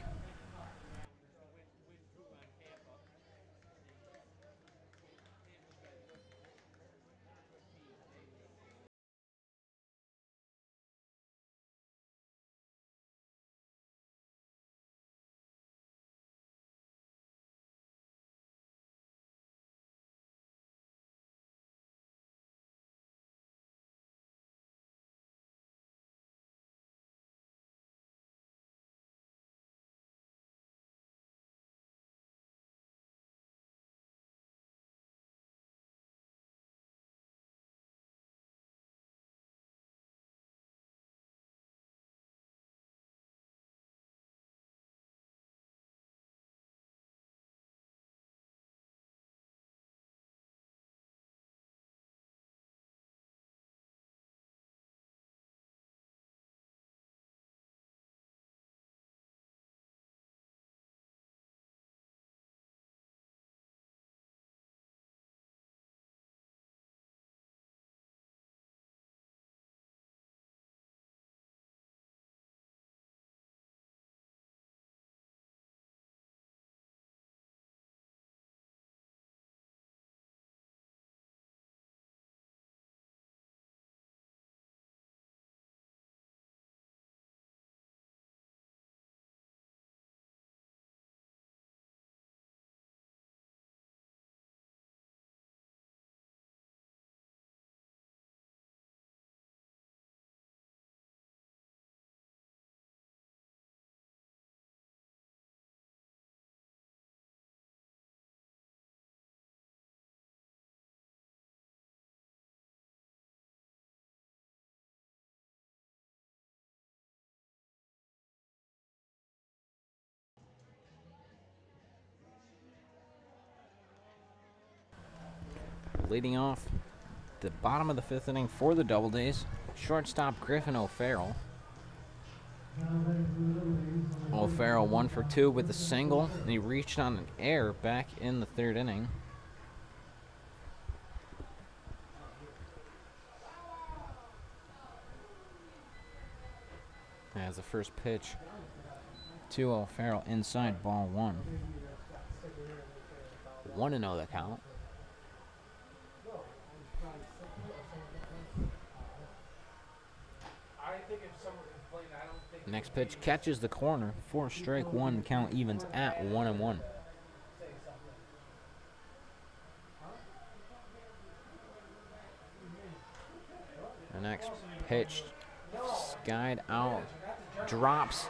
[SPEAKER 6] Leading off the bottom of the 5th inning for the Doubledays, shortstop Griffin O'Farrell. O'Farrell 1 for 2 with a single, and he reached on an error back in the 3rd inning. As the first pitch to O'Farrell inside, ball 1. 1-0 the count. Next pitch catches the corner for strike 1. Count evens at 1-1. The next pitch skied out, drops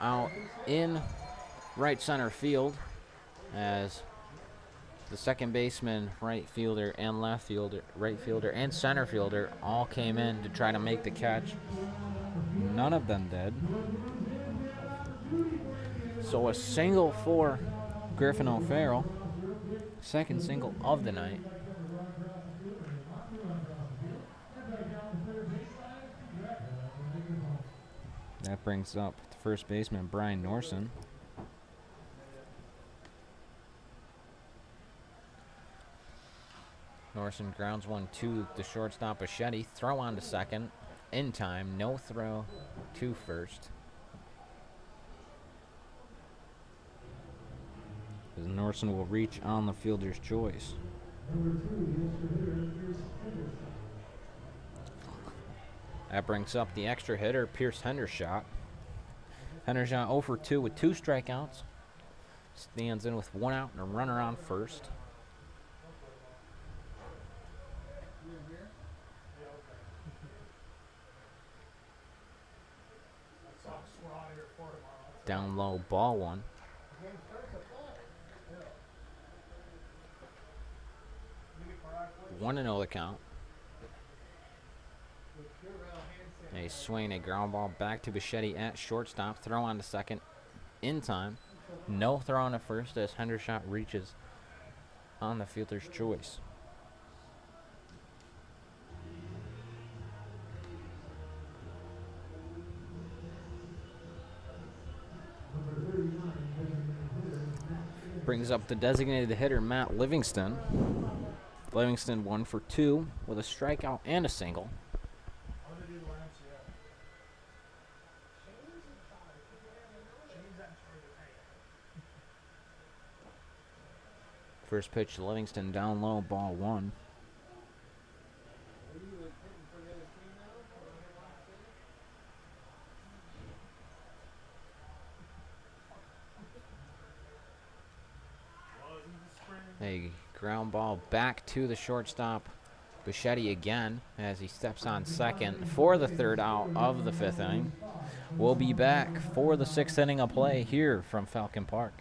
[SPEAKER 6] out in right center field as the second baseman, right fielder, and left fielder, right fielder, and center fielder all came in to try to make the catch. None of them did. So a single for Griffin O'Farrell, second single of the night. That brings up the first baseman, Brian Norson. Norson grounds one to the shortstop, Bichetti. Throw on to second. In time, no throw to first. As Norson will reach on the fielder's choice. That brings up the extra hitter, Pierce Hendershot. Hendershot 0 for 2 with 2 strikeouts. Stands in with 1 out and a runner on first. Down low, ball 1. 1-0 the count. A swing, a ground ball back to Bichetti at shortstop. Throw on to second in time. No throw on to first as Hendershot reaches on the fielder's choice. Brings up the designated hitter, Matt Livingston. Livingston 1 for 2 with a strikeout and a single. First pitch to Livingston, down low, ball 1. A ground ball back to the shortstop, Bichetti again, as he steps on second for the 3rd out of the 5th inning. We'll be back for the 6th inning of play here from Falcon Park.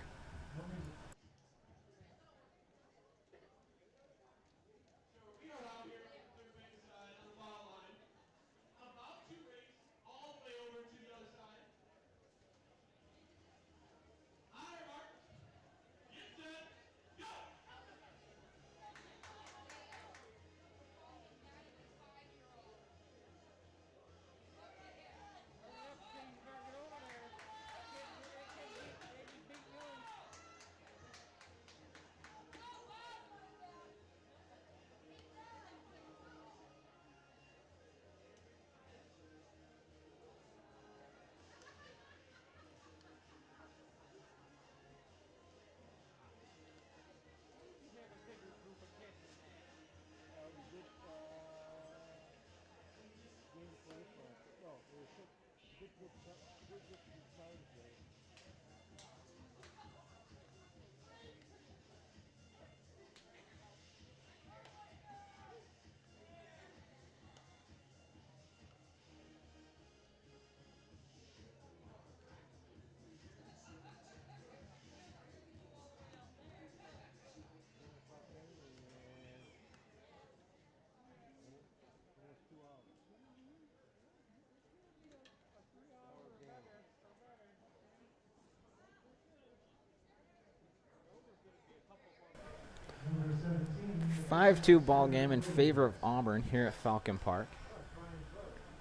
[SPEAKER 6] 5-2 ball game in favor of Auburn here at Falcon Park.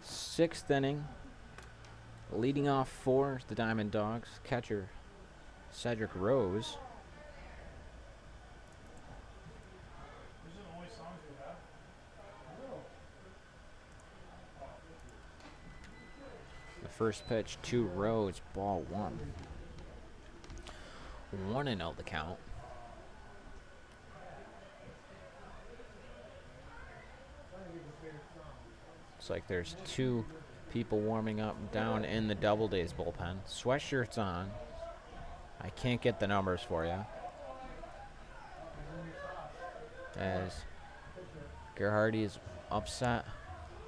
[SPEAKER 6] 6th inning. Leading off for the Diamond Dogs, catcher Cedric Rose. The first pitch to Rose, ball 1. 1-0 the count. Looks like there's 2 people warming up down in the Doubledays bullpen. Sweatshirts on. I can't get the numbers for you. As Gerhardy is upset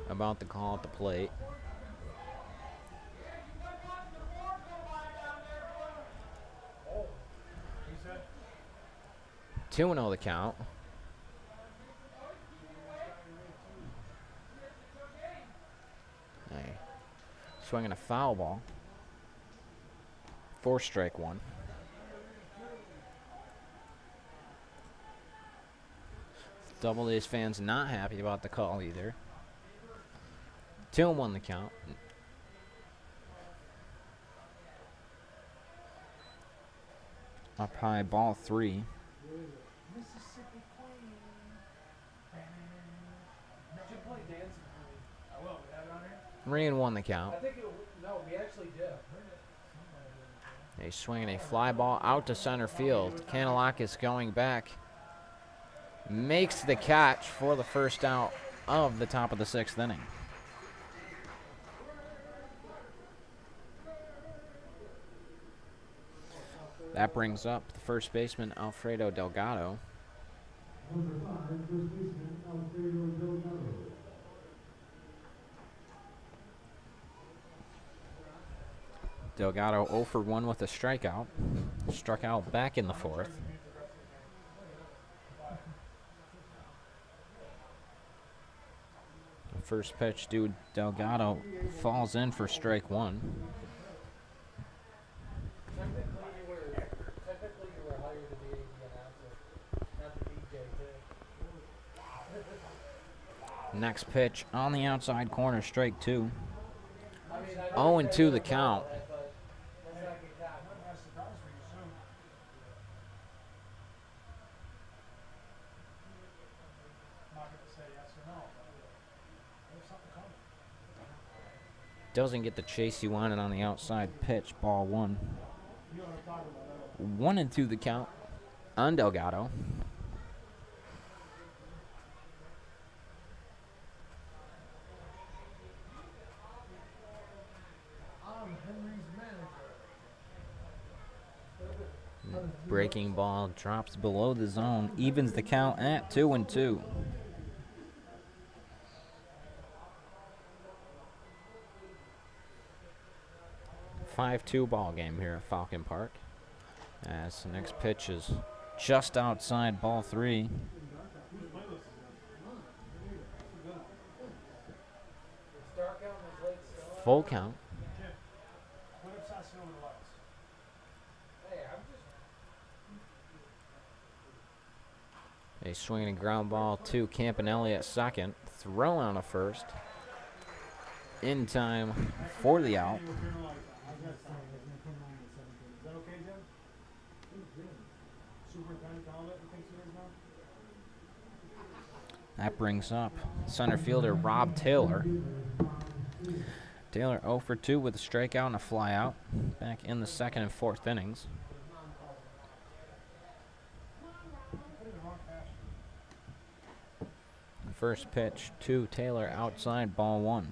[SPEAKER 6] about the call at the plate. Two 2-0 the count. Hey. Swinging a foul ball. 4 strike 1. Doubledays fans not happy about the call either. 2-1 the count. Up high, ball 3.
[SPEAKER 5] Mississippi Queen. Did you play Dancing Queen? I will. We have it on here?
[SPEAKER 6] 3-1 the count.
[SPEAKER 5] I think no, we actually did.
[SPEAKER 6] He's swinging a fly ball out to center field. Kanalakis going back. Makes the catch for the first out of the top of the 6th inning. That brings up the first baseman, Alfredo Delgado.
[SPEAKER 4] Number 5, first baseman, Alfredo Delgado.
[SPEAKER 6] Delgado 0 for 1 with a strikeout. Struck out back in the 4th. The first pitch to Delgado falls in for strike 1.
[SPEAKER 5] Technically you were hired to be the announcer, not the DJ too.
[SPEAKER 6] Next pitch on the outside corner, strike 2.
[SPEAKER 5] I mean, I know
[SPEAKER 6] 0-2 the count.
[SPEAKER 5] but let's not get caught.
[SPEAKER 6] Doesn't get the chase he wanted on the outside pitch, ball 1. 1-2 the count on Delgado.
[SPEAKER 5] I'm Henry's manager.
[SPEAKER 6] Breaking ball drops below the zone, evens the count at 2-2. Five-2 ball game here at Falcon Park. As the next pitch is just outside, ball 3. Full count. A swinging ground ball to Campanelli at second. Throw on a first. In time for the out. That brings up center fielder Rob Taylor. Taylor 0 for 2 with a strikeout and a flyout. Back in the 2nd and 4th innings. First pitch to Taylor outside, ball 1.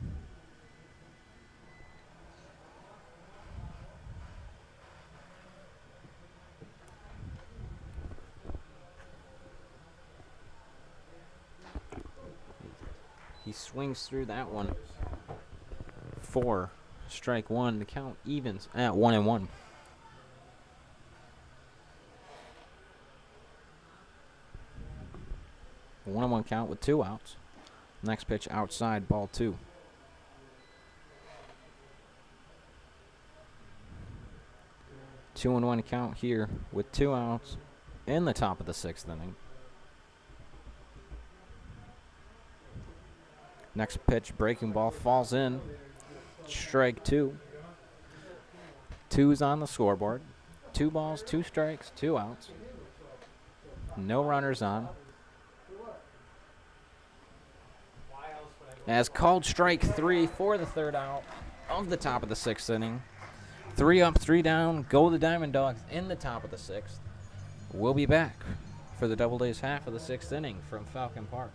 [SPEAKER 6] He swings through that one for strike 1. The count evens at 1-1. A 1-1 count with 2 outs. Next pitch outside, ball 2. Two and 1 count here with 2 outs in the top of the 6th inning. Next pitch, breaking ball, falls in. Strike 2. 2's on the scoreboard. 2 balls, 2 strikes, 2 outs. No runners on. As called strike 3 for the 3rd out of the top of the 6th inning. 3 up, 3 down. Go the Diamond Dogs in the top of the 6th. We'll be back for the Doubledays half of the 6th inning from Falcon Park.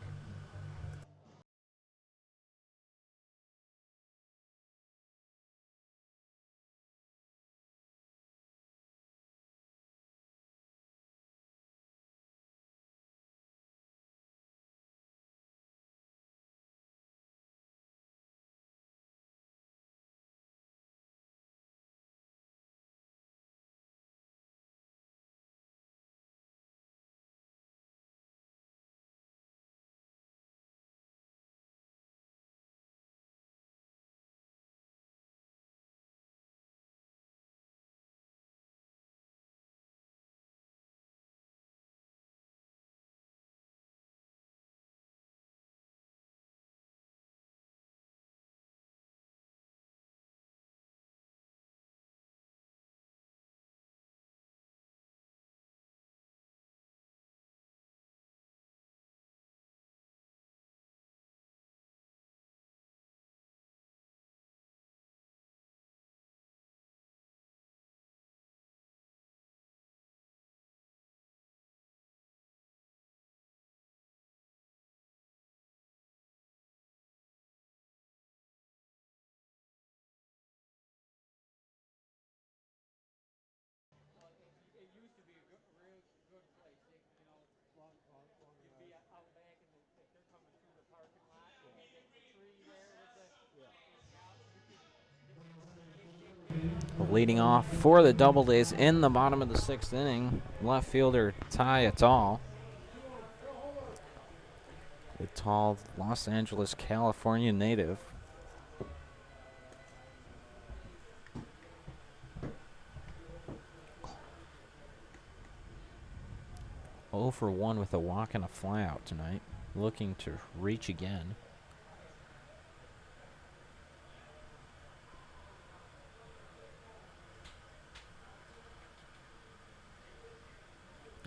[SPEAKER 2] It used to be a real good place. You'd be out back and if they're coming through the parking lot, and the tree there with the
[SPEAKER 6] Leading off for the Doubledays in the bottom of the 6th inning, left fielder Ty Attal. A tall Los Angeles, California native. Oh for 1 with a walk and a flyout tonight. Looking to reach again.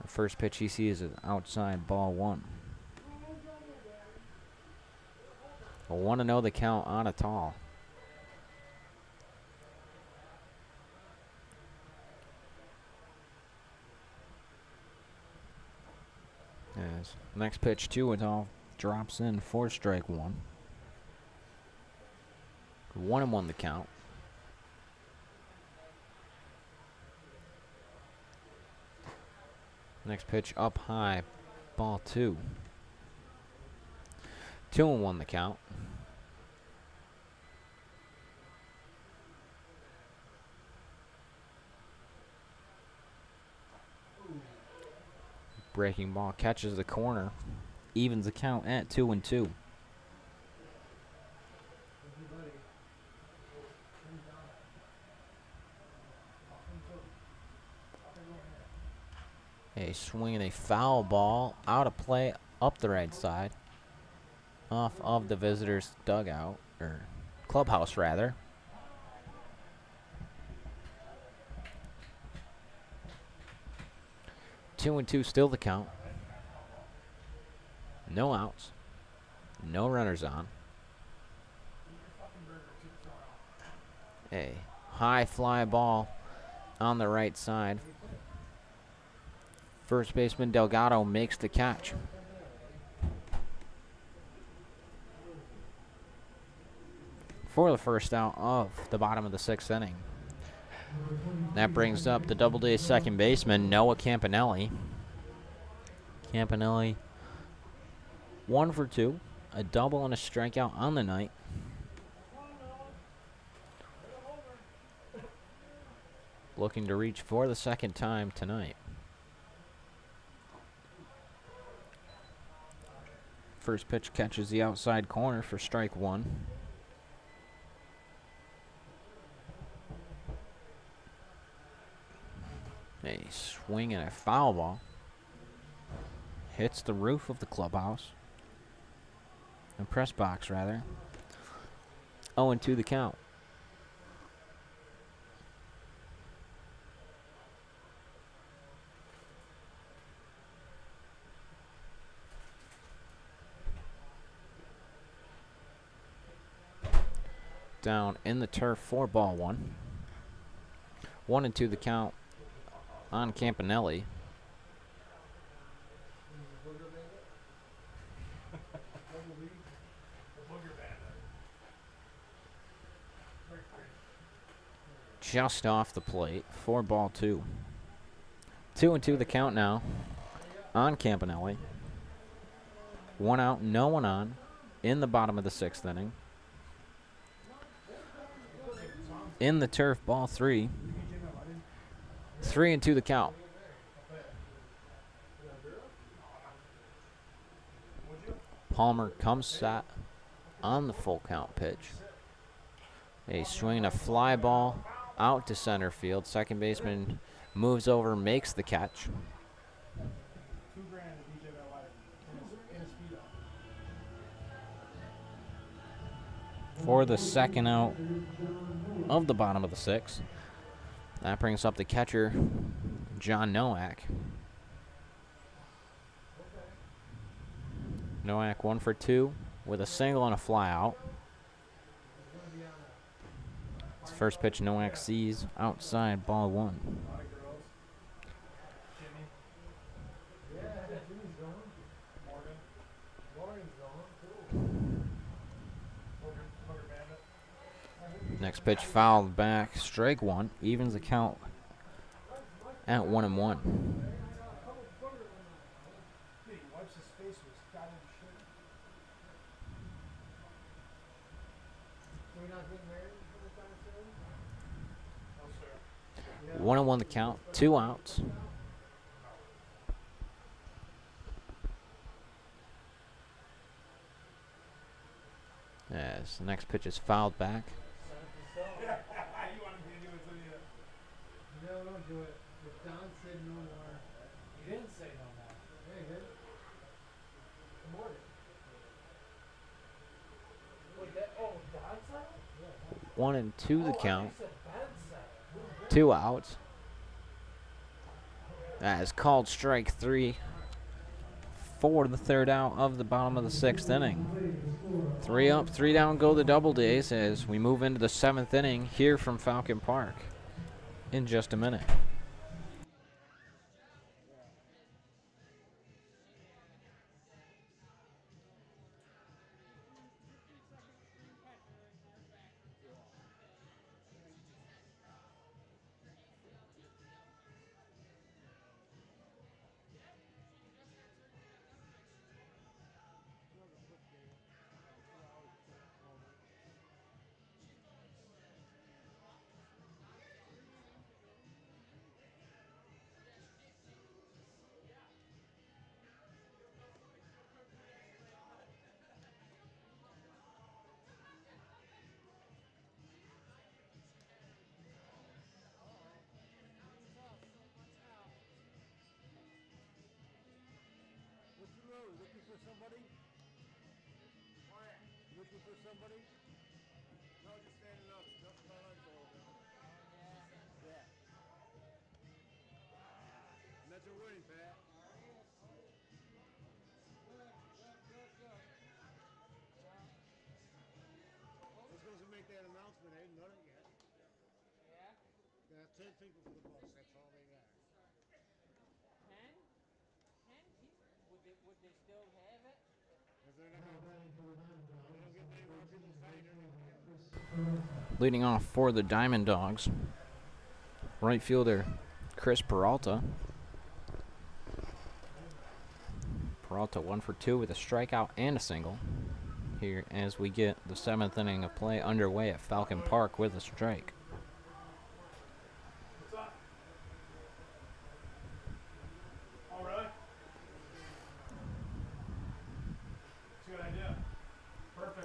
[SPEAKER 6] The first pitch he sees is outside, ball 1. A 1-0 the count on Attal. As next pitch to Attal drops in for strike 1. 1-1 the count. Next pitch up high, ball 2. 2-1 the count. Breaking ball catches the corner, evens the count at 2-2. A swing and a foul ball out of play up the right side, off of the visitors' dugout, or clubhouse rather. 2-2 still the count. No outs. No runners on. A high fly ball on the right side. First baseman Delgado makes the catch. For the first out of the bottom of the 6th inning. That brings up the Doubledays second baseman, Noah Campanelli. Campanelli, 1 for 2, a double and a strikeout on the night. Looking to reach for the second time tonight. First pitch catches the outside corner for strike 1. A swing and a foul ball. Hits the roof of the clubhouse. A press box, rather. 0-2 the count. Down in the turf for ball one. 1-2 the count on Campanelli. Just off the plate for ball two. 2-2 the count now on Campanelli. 1 out, no one on in the bottom of the 6th inning. In the turf, ball three. 3-2 the count. Palmer comes set on the full count pitch. A swing, a fly ball out to center field. Second baseman moves over, makes the catch. For the second out of the bottom of the 6th. That brings up the catcher, John Nowak. Nowak 1 for 2 with a single and a fly out. His first pitch, Nowak sees outside, ball 1. Next pitch fouled back, strike 1, evens the count at 1-1. No, 1-1 the count, 2 outs. As the next pitch is fouled back.
[SPEAKER 5] No, don't do it. If Don said no more. He didn't say no more. Yeah, he did. Wait, that, oh, Don said it? Yeah.
[SPEAKER 6] 1-2 the count. 2 outs. That is called strike 3 for the 3rd out of the bottom of the 6th inning. 3 up, 3 down go the Doubledays as we move into the 7th inning here from Falcon Park in just a minute.
[SPEAKER 2] Would they still have it?
[SPEAKER 6] Leading off for the Diamond Dogs, right fielder Chris Peralta. Peralta 1 for 2 with a strikeout and a single here as we get the 7th inning of play underway at Falcon Park with a strike.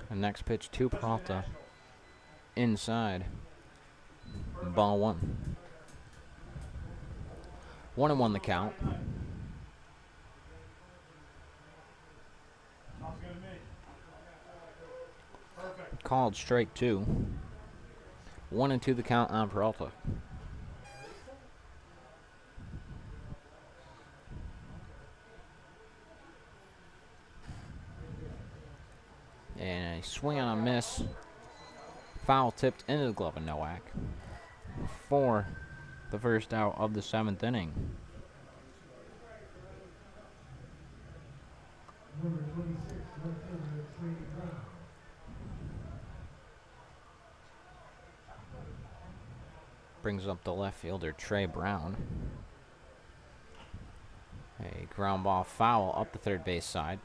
[SPEAKER 6] The next pitch to Peralta. Inside. Ball 1. 1-1 the count. Called strike 2. 1-2 the count on Peralta. And a swing on a miss. Foul tipped into the glove of Nowak for the first out of the 7th inning.
[SPEAKER 4] Number 26, left fielder, Trey Brown.
[SPEAKER 6] Brings up the left fielder, Trey Brown. A ground ball foul up the third base side.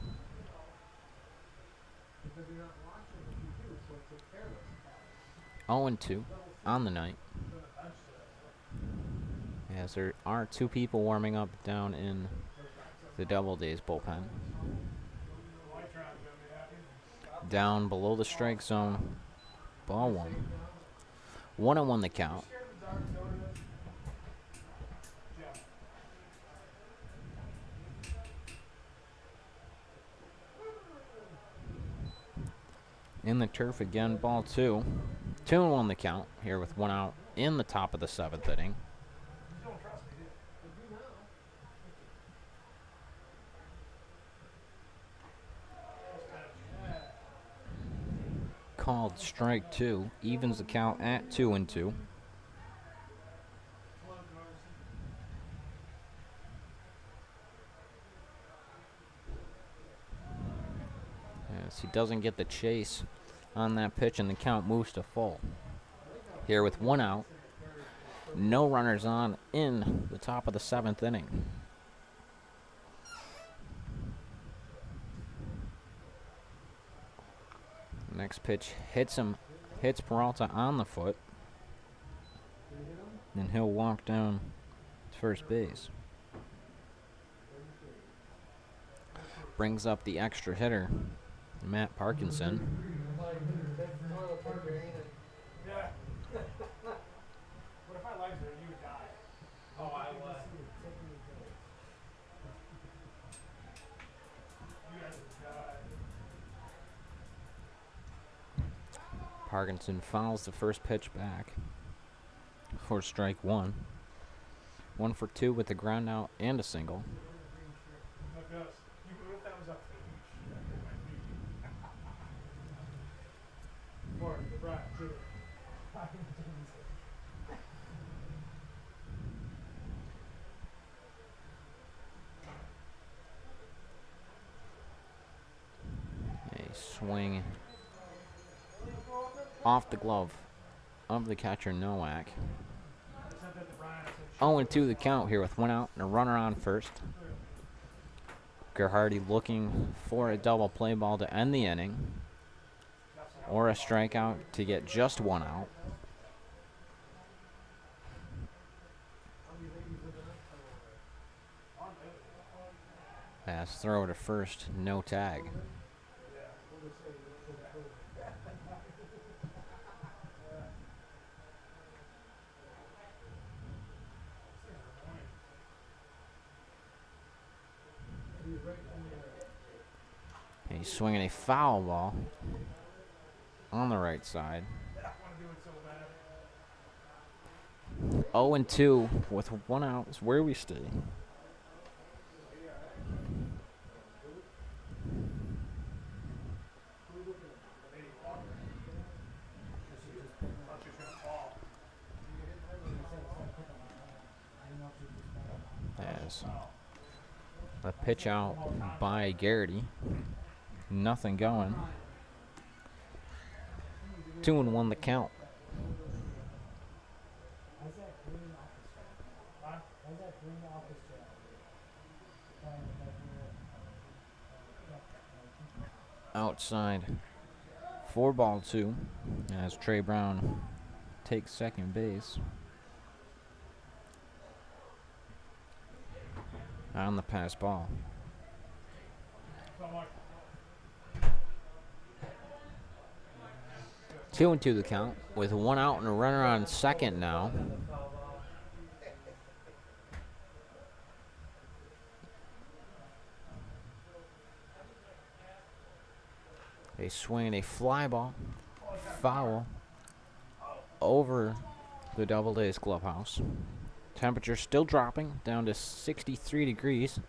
[SPEAKER 6] 0-2 on the night. As there are 2 people warming up down in the Doubledays bullpen. Down below the strike zone. Ball 1. 1-1 the count. In the turf again, ball 2. 2-1 the count here with 1 out in the top of the 7th inning. Called strike 2, evens the count at 2-2. As he doesn't get the chase on that pitch, and the count moves to full. Here with 1 out, no runners on in the top of the 7th inning. Next pitch hits Peralta on the foot, and he'll walk down to first base. Brings up the extra hitter, Matt Parkinson.
[SPEAKER 5] Yeah. What if I lived there? You would die. Oh, I would. You guys would die.
[SPEAKER 6] Parkinson fouls the first pitch back for strike 1. 1 for 2 with a ground out and a single.
[SPEAKER 5] Look us. What if that was up to the beach? Or the Brad, too.
[SPEAKER 6] A swing off the glove of the catcher Nowak. 0-2 the count here with 1 out and a runner on first. Gerhardy looking for a double play ball to end the inning, or a strikeout to get just 1 out. Pass throw to first, no tag. He's swinging a foul ball on the right side. 0-2 with 1 out is where we stay. As a pitch out by Garrity. Nothing going. 2-1 the count. Outside 4-2 as Trey Brown takes second base. On the pass ball. Two and 2 the count with 1 out and a runner on second now. A swing and a fly ball foul over the Doubledays clubhouse. Temperature still dropping down to 63 degrees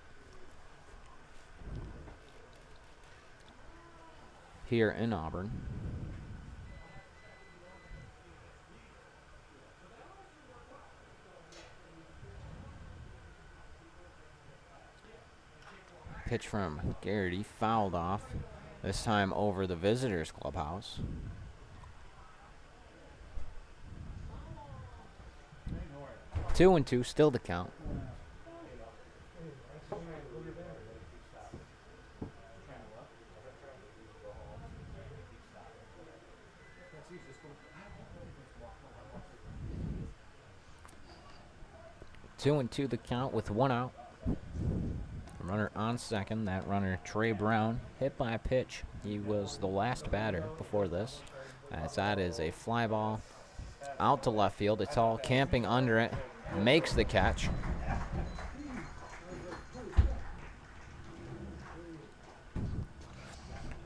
[SPEAKER 6] here in Auburn. Pitch from Garrity, fouled off, this time over the visitors' clubhouse. Two and two, still to count. Two and two the count with one out. Runner on second. That runner, Trey Brown, hit by a pitch. He was the last batter before this. As that is a fly ball out to left field. It's all camping under it. Makes the catch.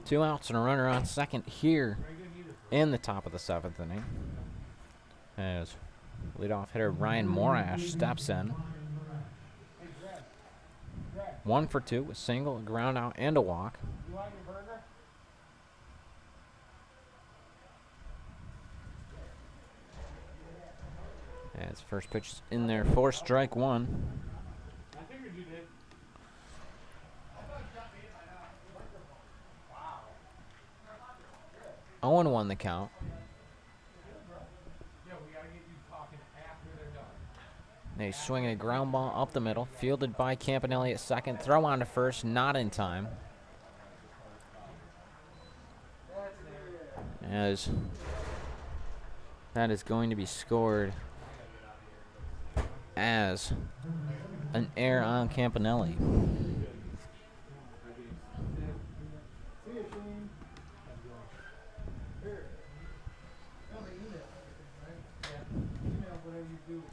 [SPEAKER 6] Two outs and a runner on second here in the top of the seventh inning. As leadoff hitter Ryan Morash steps in. 1 for 2, a single, a ground out, and a walk.
[SPEAKER 5] You want your burger?
[SPEAKER 6] As first pitch is in there for strike one.
[SPEAKER 5] I figured you did.
[SPEAKER 6] 0-1 the count.
[SPEAKER 5] Yeah, we gotta get you talking after they're done.
[SPEAKER 6] They swing a ground ball up the middle, fielded by Campanelli at second. Throw on to first, not in time. As that is going to be scored as an error on Campanelli.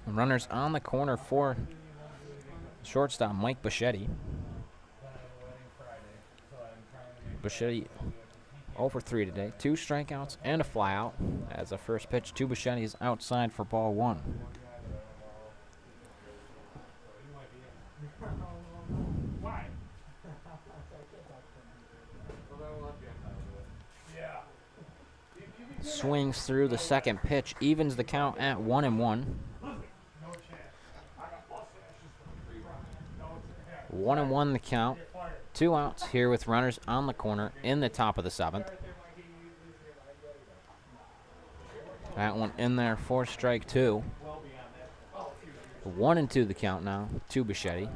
[SPEAKER 6] Runners on the corner for shortstop Mike Bichetti. Bichetti 0 for 3 today. 2 strikeouts and a flyout. As the first pitch to Bichetti is outside for ball one. Swings through the second pitch, evens the count at 1-1. 1-1 the count. 2 outs here with runners on the corner in the top of the seventh. That one in there for strike two. 1-2 the count now to Bichetti.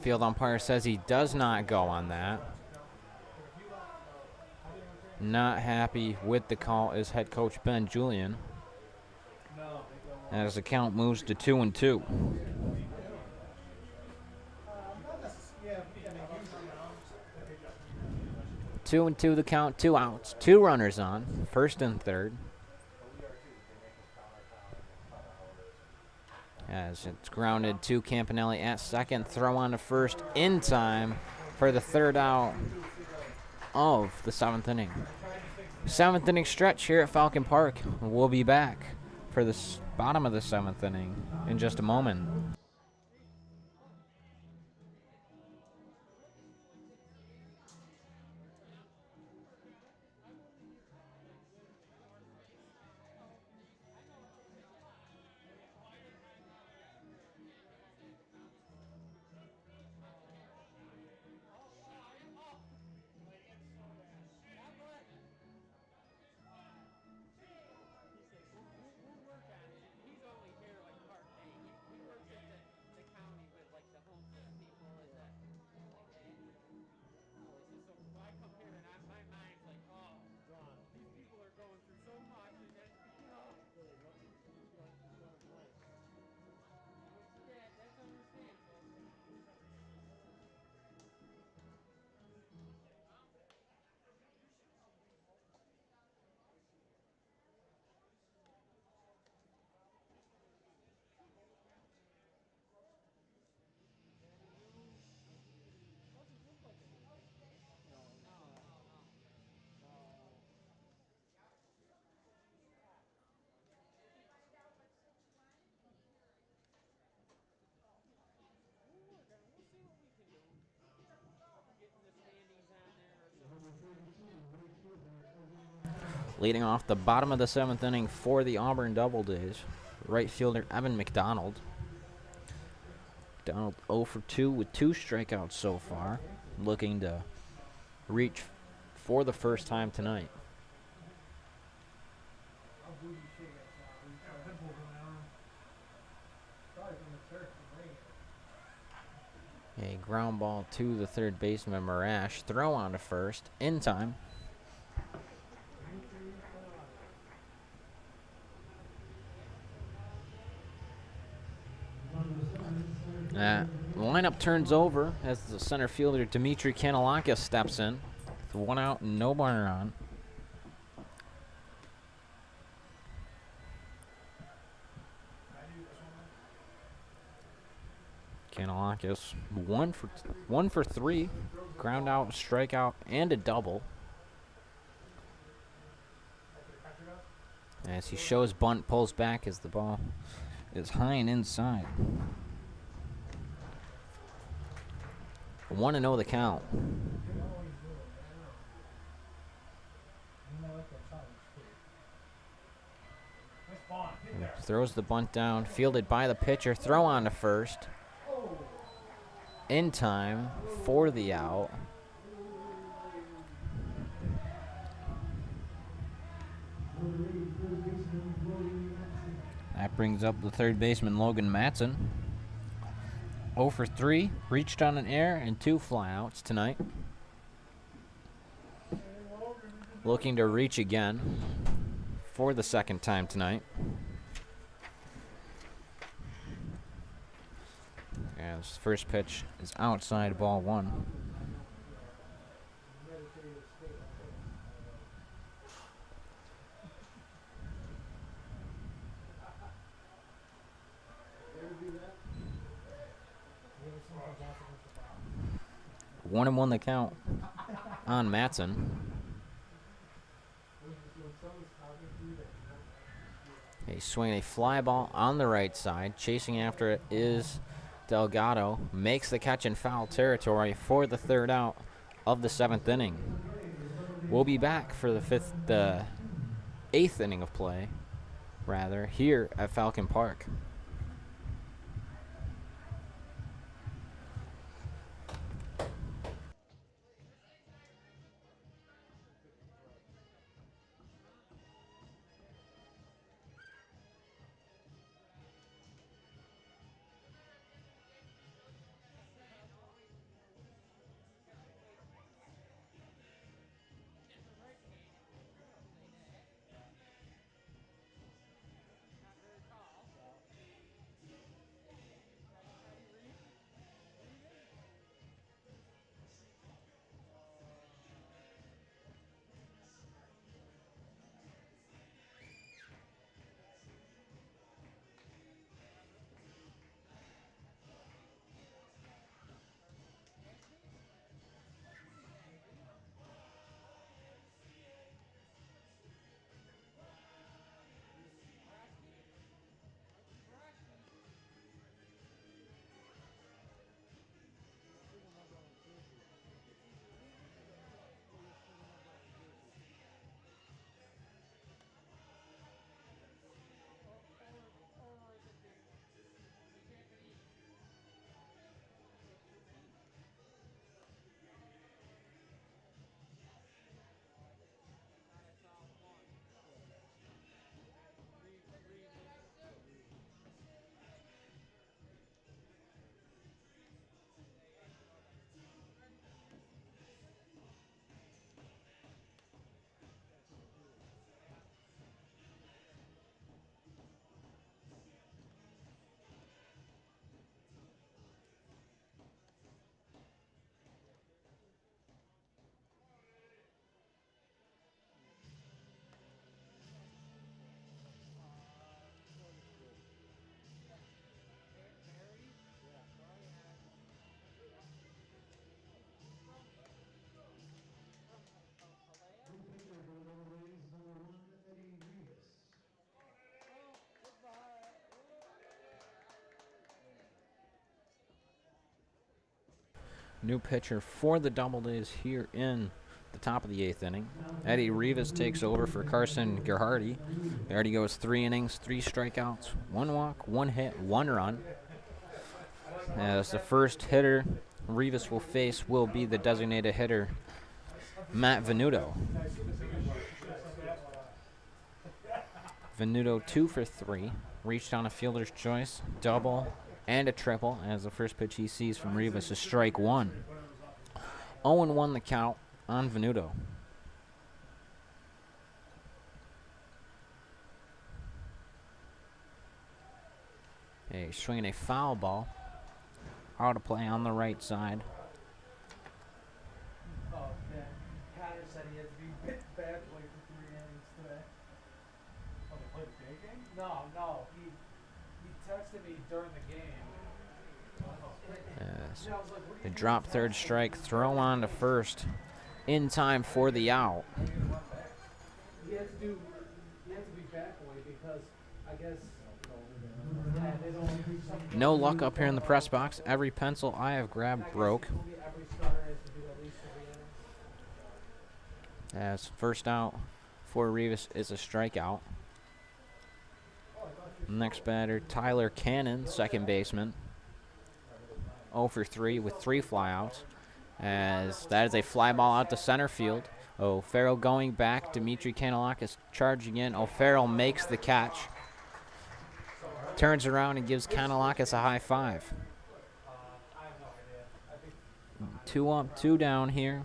[SPEAKER 6] Field umpire says he does not go on that. Not happy with the call is head coach Ben Julian. As the count moves to 2-2. 2-2 the count, 2 outs, 2 runners on, first and third. As it's grounded to Campanelli at second. Throw on to first in time for the third out of the seventh inning. Seventh inning stretch here at Falcon Park. We'll be back for the bottom of the seventh inning in just a moment. Leading off the bottom of the 7th inning for the Auburn Doubledays, right fielder Evan McDonald. McDonald 0 for 2 with 2 strikeouts so far, looking to reach for the first time tonight. A ground ball to the third baseman, Marash. Throw on to first, in time. Lineup turns over as the center fielder, Dimitri Kanalakis, steps in. With 1 out and no runner on. Kanalakis, 1 for 3, ground out, strikeout, and a double. As he shows bunt, pulls back as the ball is high and inside. 1-0 the count. Throws the bunt down, fielded by the pitcher. Throw on to first. In time for the out. That brings up the third baseman, Logan Matson. 0 for 3, reached on an error and 2 flyouts tonight. Looking to reach again for the second time tonight. As first pitch is outside, ball 1. One and 1 the count on Matson. He's swinging a fly ball on the right side. Chasing after it is Delgado. Makes the catch in foul territory for the 3rd out of the 7th inning. We'll be back for the 8th inning of play, rather, here at Falcon Park. New pitcher for the Doubledays here in the top of the 8th inning. Eddie Rivas takes over for Carson Gerhardy. Gerhardy goes 3 innings, 3 strikeouts, 1 walk, 1 hit, 1 run. As the first hitter Rivas will face will be the designated hitter, Matt Venuto. Venuto 2 for 3. Reached on a fielder's choice, double, and a triple as the first pitch he sees from Rivas is strike 1. 0-1 the count on Venuto. Hey, swinging a foul ball. Out of play on the right side.
[SPEAKER 5] Oh, yeah. Connor said he had to be bit bad boy for 3 innings today.
[SPEAKER 3] Oh, they played the day game?
[SPEAKER 5] No. He texted me during the game.
[SPEAKER 6] Yes.
[SPEAKER 5] And I was like, what are
[SPEAKER 6] They
[SPEAKER 5] you
[SPEAKER 6] drop
[SPEAKER 5] doing
[SPEAKER 6] third
[SPEAKER 5] texting me?
[SPEAKER 6] strike, throw on to first. In time for the out.
[SPEAKER 5] He had to be bad boy because I guess yeah, they don't do something.
[SPEAKER 6] No luck up here in the press box. Every pencil I have grabbed broke.
[SPEAKER 5] Every starter has to do at least 3 innings.
[SPEAKER 6] As first out for Rivas is a strikeout. Next batter, Tyler Cannon, second baseman. 0 for 3 with 3 flyouts. As that is a fly ball out to center field. O'Farrell going back. Dimitri Kanalakis charging in. O'Farrell makes the catch. Turns around and gives Kanalakis a high five. 2 up, 2 down here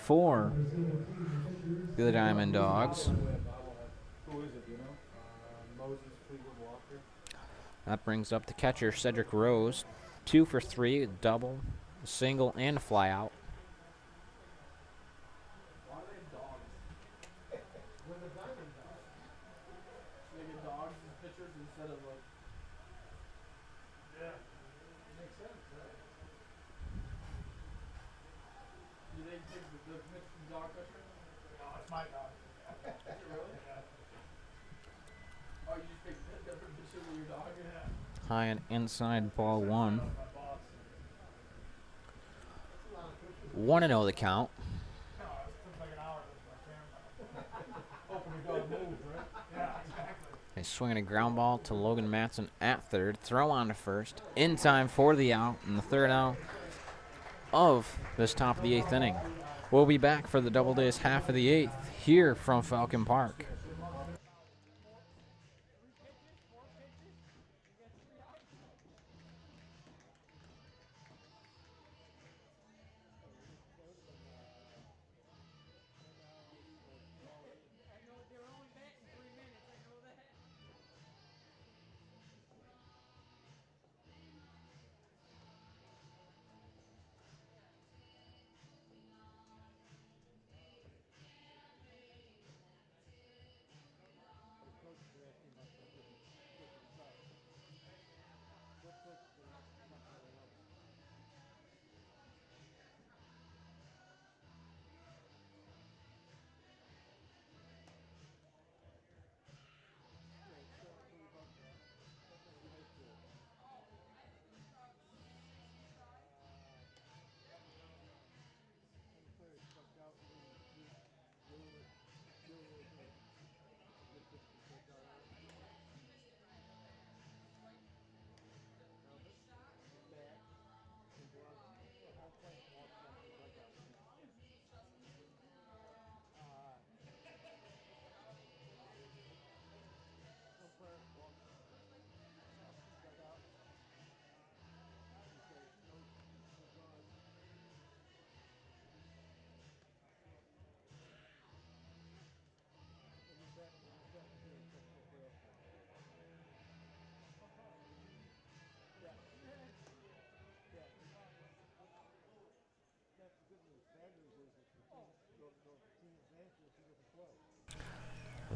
[SPEAKER 6] for the Diamond Dogs.
[SPEAKER 1] Who is it, you know? Moses Fleetwood Walker.
[SPEAKER 6] That brings up the catcher, Cedric Rose. 2 for 3, double, single, and a fly out.
[SPEAKER 5] Why are they dogs? When the Diamond Dogs. They get dogs as pitchers instead of like. Yeah. Makes sense, right? Do they pick the dog pitcher? No, it's my dog. Is it really? Yeah. Oh, you just pick the different pitcher with your dog? Yeah.
[SPEAKER 6] High and inside, ball 1. 1-0 the count. They swing a ground ball to Logan Matson at third. Throw on to first. In time for the out, and the third out of this top of the 8th inning. We'll be back for the Doubledays half of the 8th here from Falcon Park.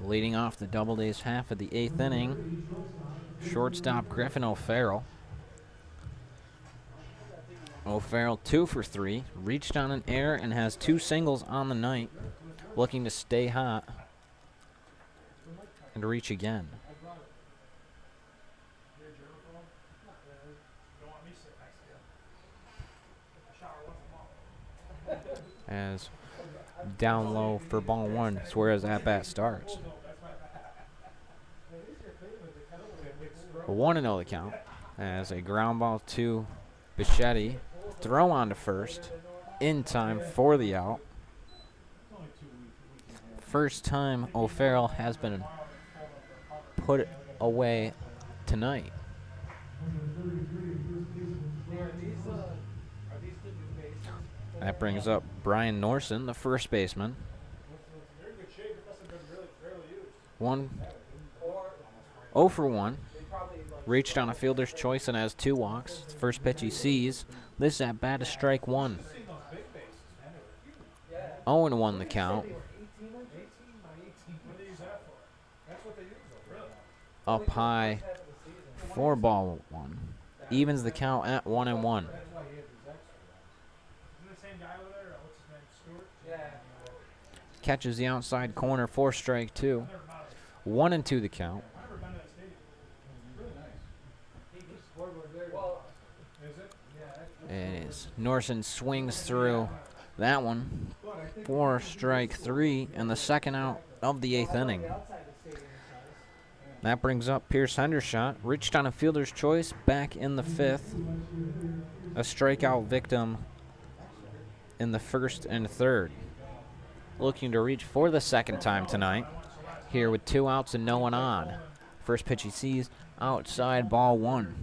[SPEAKER 6] Leading off the Doubledays half of the 8th inning, shortstop Griffin O'Farrell. O'Farrell 2 for 3, reached on an error and has 2 singles on the night, looking to stay hot and reach again. As down low for ball one. It's where his at-bat starts. 1-0 the count as a ground ball to Bichetti. Throw on to first in time for the out. First time O'Farrell has been put away tonight. That brings up Brian Norson, the first baseman. 0 for 1. Reached on a fielder's choice and has 2 walks. First pitch he sees. This at bat is strike 1. 0-1 the count. Up high for ball 1. Evens the count at 1-1. Catches the outside corner for strike 2. 1-2 the count. And Norson swings through that one for strike 3 and the second out of the 8th inning. That brings up Pierce Hendershot. Reached on a fielder's choice back in the 5th. A strikeout victim in the 1st and 3rd. Looking to reach for the 2nd time tonight. Here with 2 outs and no one on. First pitch he sees outside, ball 1.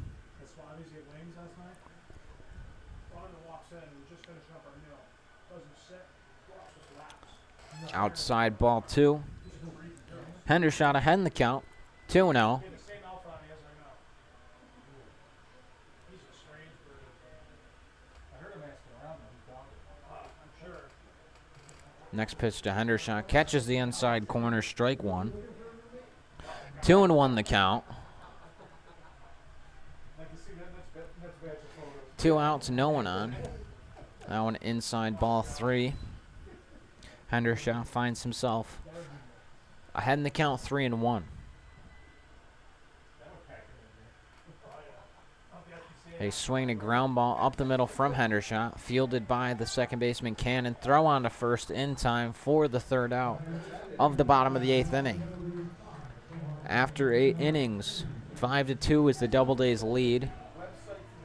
[SPEAKER 6] Outside, ball 2. Hendershot ahead in the count. 2-0. Next pitch to Hendershot. Catches the inside corner, strike 1. 2-1 the count. 2 outs, no one on. That one inside, ball 3. Hendershot finds himself ahead in the count, 3-1. A swing and ground ball up the middle from Hendershot, fielded by the second baseman Cannon. Throw on to first in time for the 3rd out of the bottom of the 8th inning. After 8 innings, 5-2 is the Doubledays lead.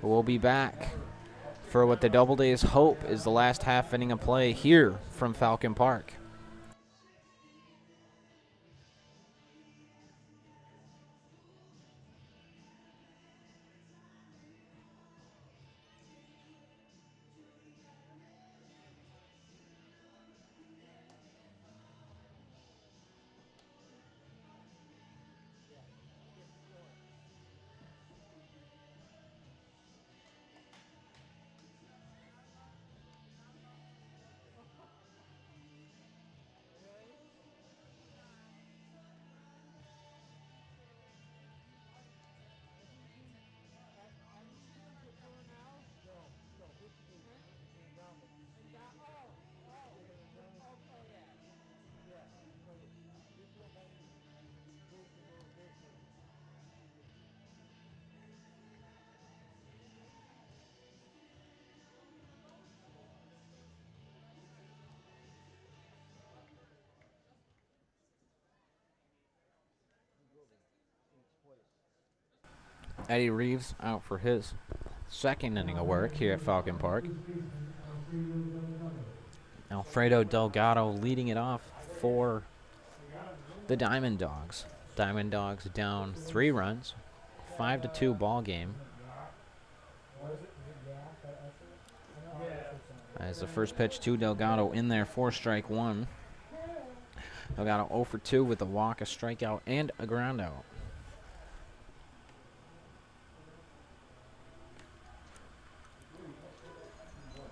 [SPEAKER 6] We'll be back for what the Doubledays hope is the last half inning of play here from Falcon Park. Eddie Reeves out for his 2nd inning of work here at Falcon Park. Alfredo Delgado leading it off for the Diamond Dogs. Diamond Dogs down 3 runs, 5-2 ball game. As the first pitch to Delgado in there for strike 1. Delgado 0 for 2 with a walk, a strikeout, and a ground out.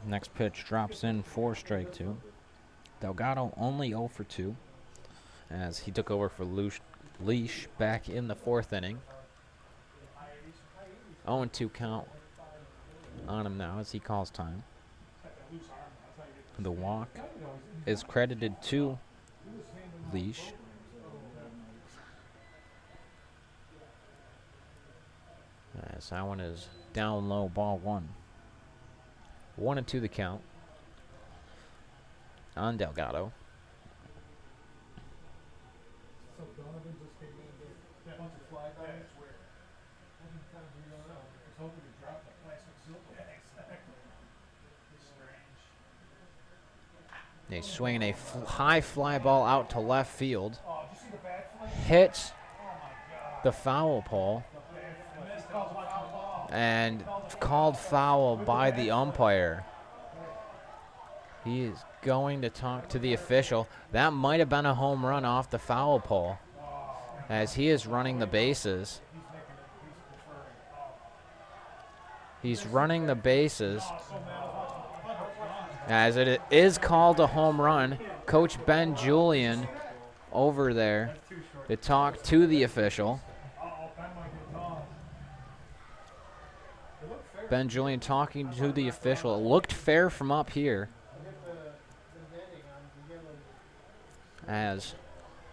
[SPEAKER 6] Next pitch drops in for strike 2. Delgado only 0 for 2 as he took over for Leash back in the 4th inning. 0-2 count on him now as he calls time. The walk is credited to Leash. As that one is down low, ball 1. 1-2 the count. on Delgado.
[SPEAKER 5] So Donovan just came in and did a bunch of fly dives. I think time we don't know. I was hoping to drop the plastic silver. Yeah, exactly. It's strange.
[SPEAKER 6] They swing a high fly ball out to left field.
[SPEAKER 5] Oh, did you see the bat flip?
[SPEAKER 6] Hits
[SPEAKER 5] Oh my God.
[SPEAKER 6] the foul pole.
[SPEAKER 5] Missed foul ball.
[SPEAKER 6] And called foul by the umpire. He is going to talk to the official. That might have been a home run off the foul pole, as he is running the bases. He's running the bases, as it is called a home run. Coach Ben Julian over there to talk to the official. Ben Julian talking to the official. It looked fair from up here, as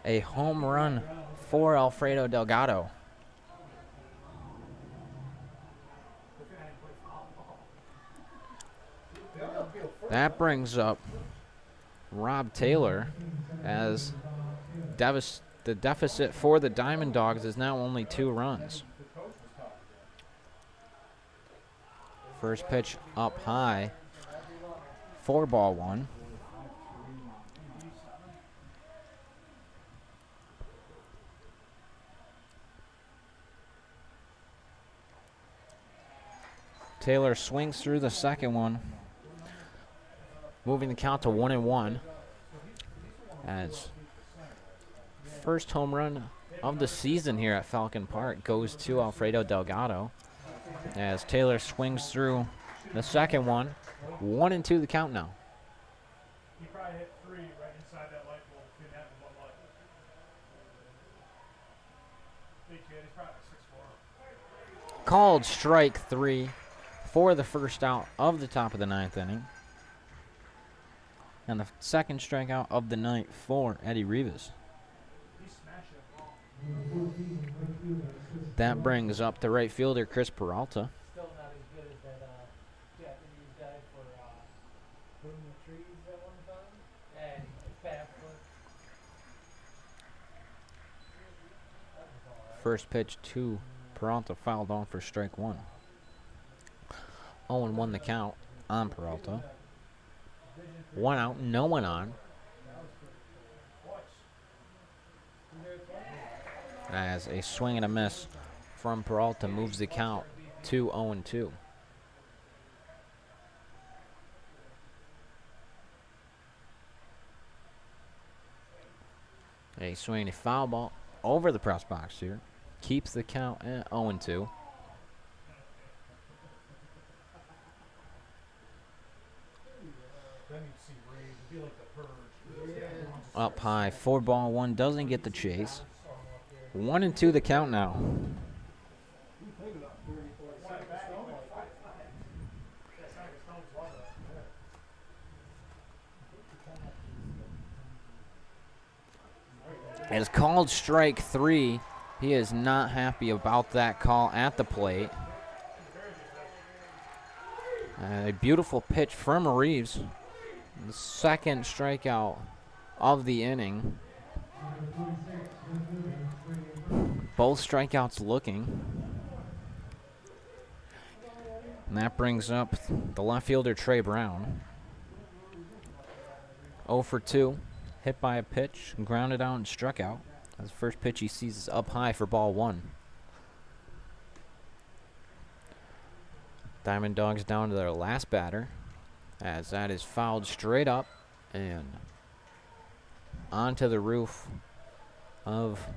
[SPEAKER 6] a home run for Alfredo Delgado. That brings up Rob Taylor, as the deficit for the Diamond Dogs is now only 2 runs. First pitch up high for ball 1. Taylor swings through the second one, moving the count to 1-1, as first home run of the season here at Falcon Park goes to Alfredo Delgado, as Taylor swings through the second one. 1-2 the count now.
[SPEAKER 5] He probably hit 3 right inside that light bulb between that and 1 light. Big kid, he's probably 6'4".
[SPEAKER 6] Called strike 3 for the first out of the top of the 9th inning, and the second strikeout of the night for Eddie Rivas. That brings up the right fielder, Chris Peralta.
[SPEAKER 5] Still not as good as that Japanese guy for putting the trees at one time. And bat flip.
[SPEAKER 6] First pitch to Peralta, fouled on for strike 1. 0-1 the count on Peralta. 1 out, no one on. As a swing and a miss from Peralta moves the count to 0-2. A swing, a foul ball over the press box here. Keeps the count at 0-2. Up high, 4-1, doesn't get the chase. 1-2 the count now. It is called strike 3. He is not happy about that call at the plate. A beautiful pitch from Reeves. The second strikeout of the inning. Both strikeouts looking. And that brings up the left fielder, Trey Brown. 0 for 2. Hit by a pitch, grounded out and struck out. As the first pitch he sees is up high for ball 1. Diamond Dogs down to their last batter, as that is fouled straight up and onto the roof of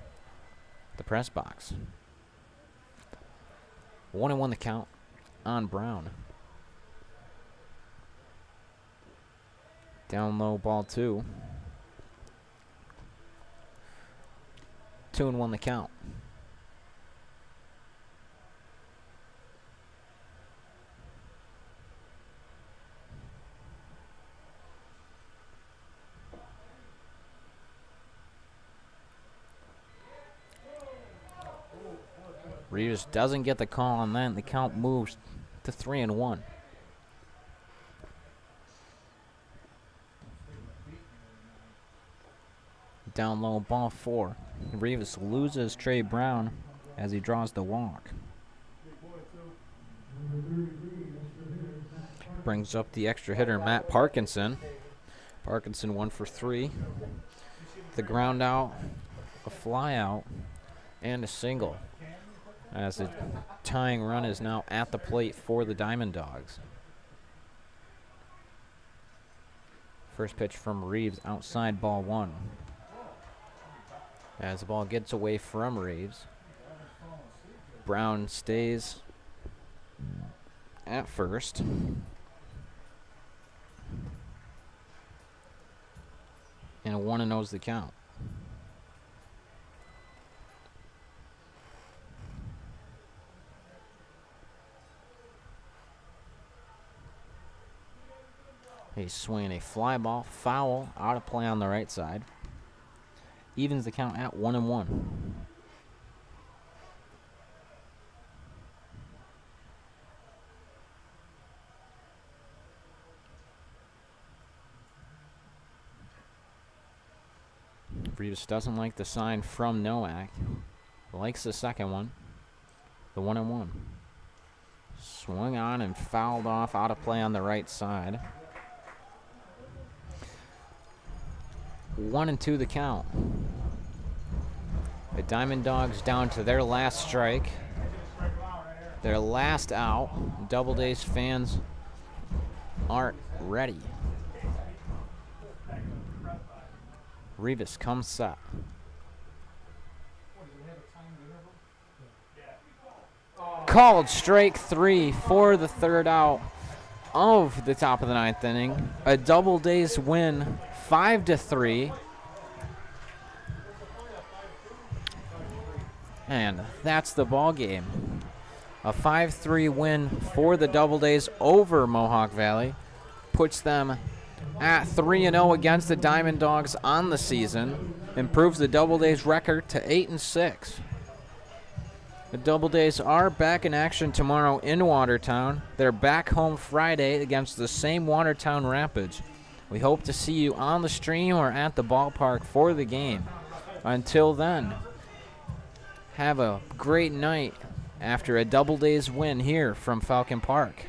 [SPEAKER 6] the press box. 1-1 the count on Brown. Down low, ball 2. 2-1 the count. Reeves doesn't get the call on that, and the count moves to 3-1. Down low, ball 4. Rivas loses Trey Brown as he draws the walk. Brings up the extra hitter, Matt Parkinson. Parkinson 1 for 3. The ground out, a fly out, and a single. As the tying run is now at the plate for the Diamond Dogs. First pitch from Reeves, outside, ball 1. As the ball gets away from Reeves, Brown stays at first. And a 1-0's the count. He's swinging a fly ball, foul, out of play on the right side. Evens the count at 1-1. Rivas doesn't like the sign from Nowak. Likes the second one. The 1-1. Swung on and fouled off, out of play on the right side. 1-2 the count. The Diamond Dogs down to their last strike. Their last out. Doubledays fans aren't ready. Rivas comes set. Called strike 3 for the third out of the top of the 9th inning. A Doubledays win 5-3. And that's the ball game. A 5-3 win for the Doubledays over Mohawk Valley puts them at 3-0 against the Diamond Dogs on the season. Improves the Doubledays record to 8-6. The Doubledays are back in action tomorrow in Watertown. They're back home Friday against the same Watertown Rapids. We hope to see you on the stream or at the ballpark for the game. Until then, have a great night after a Doubledays win here from Falcon Park.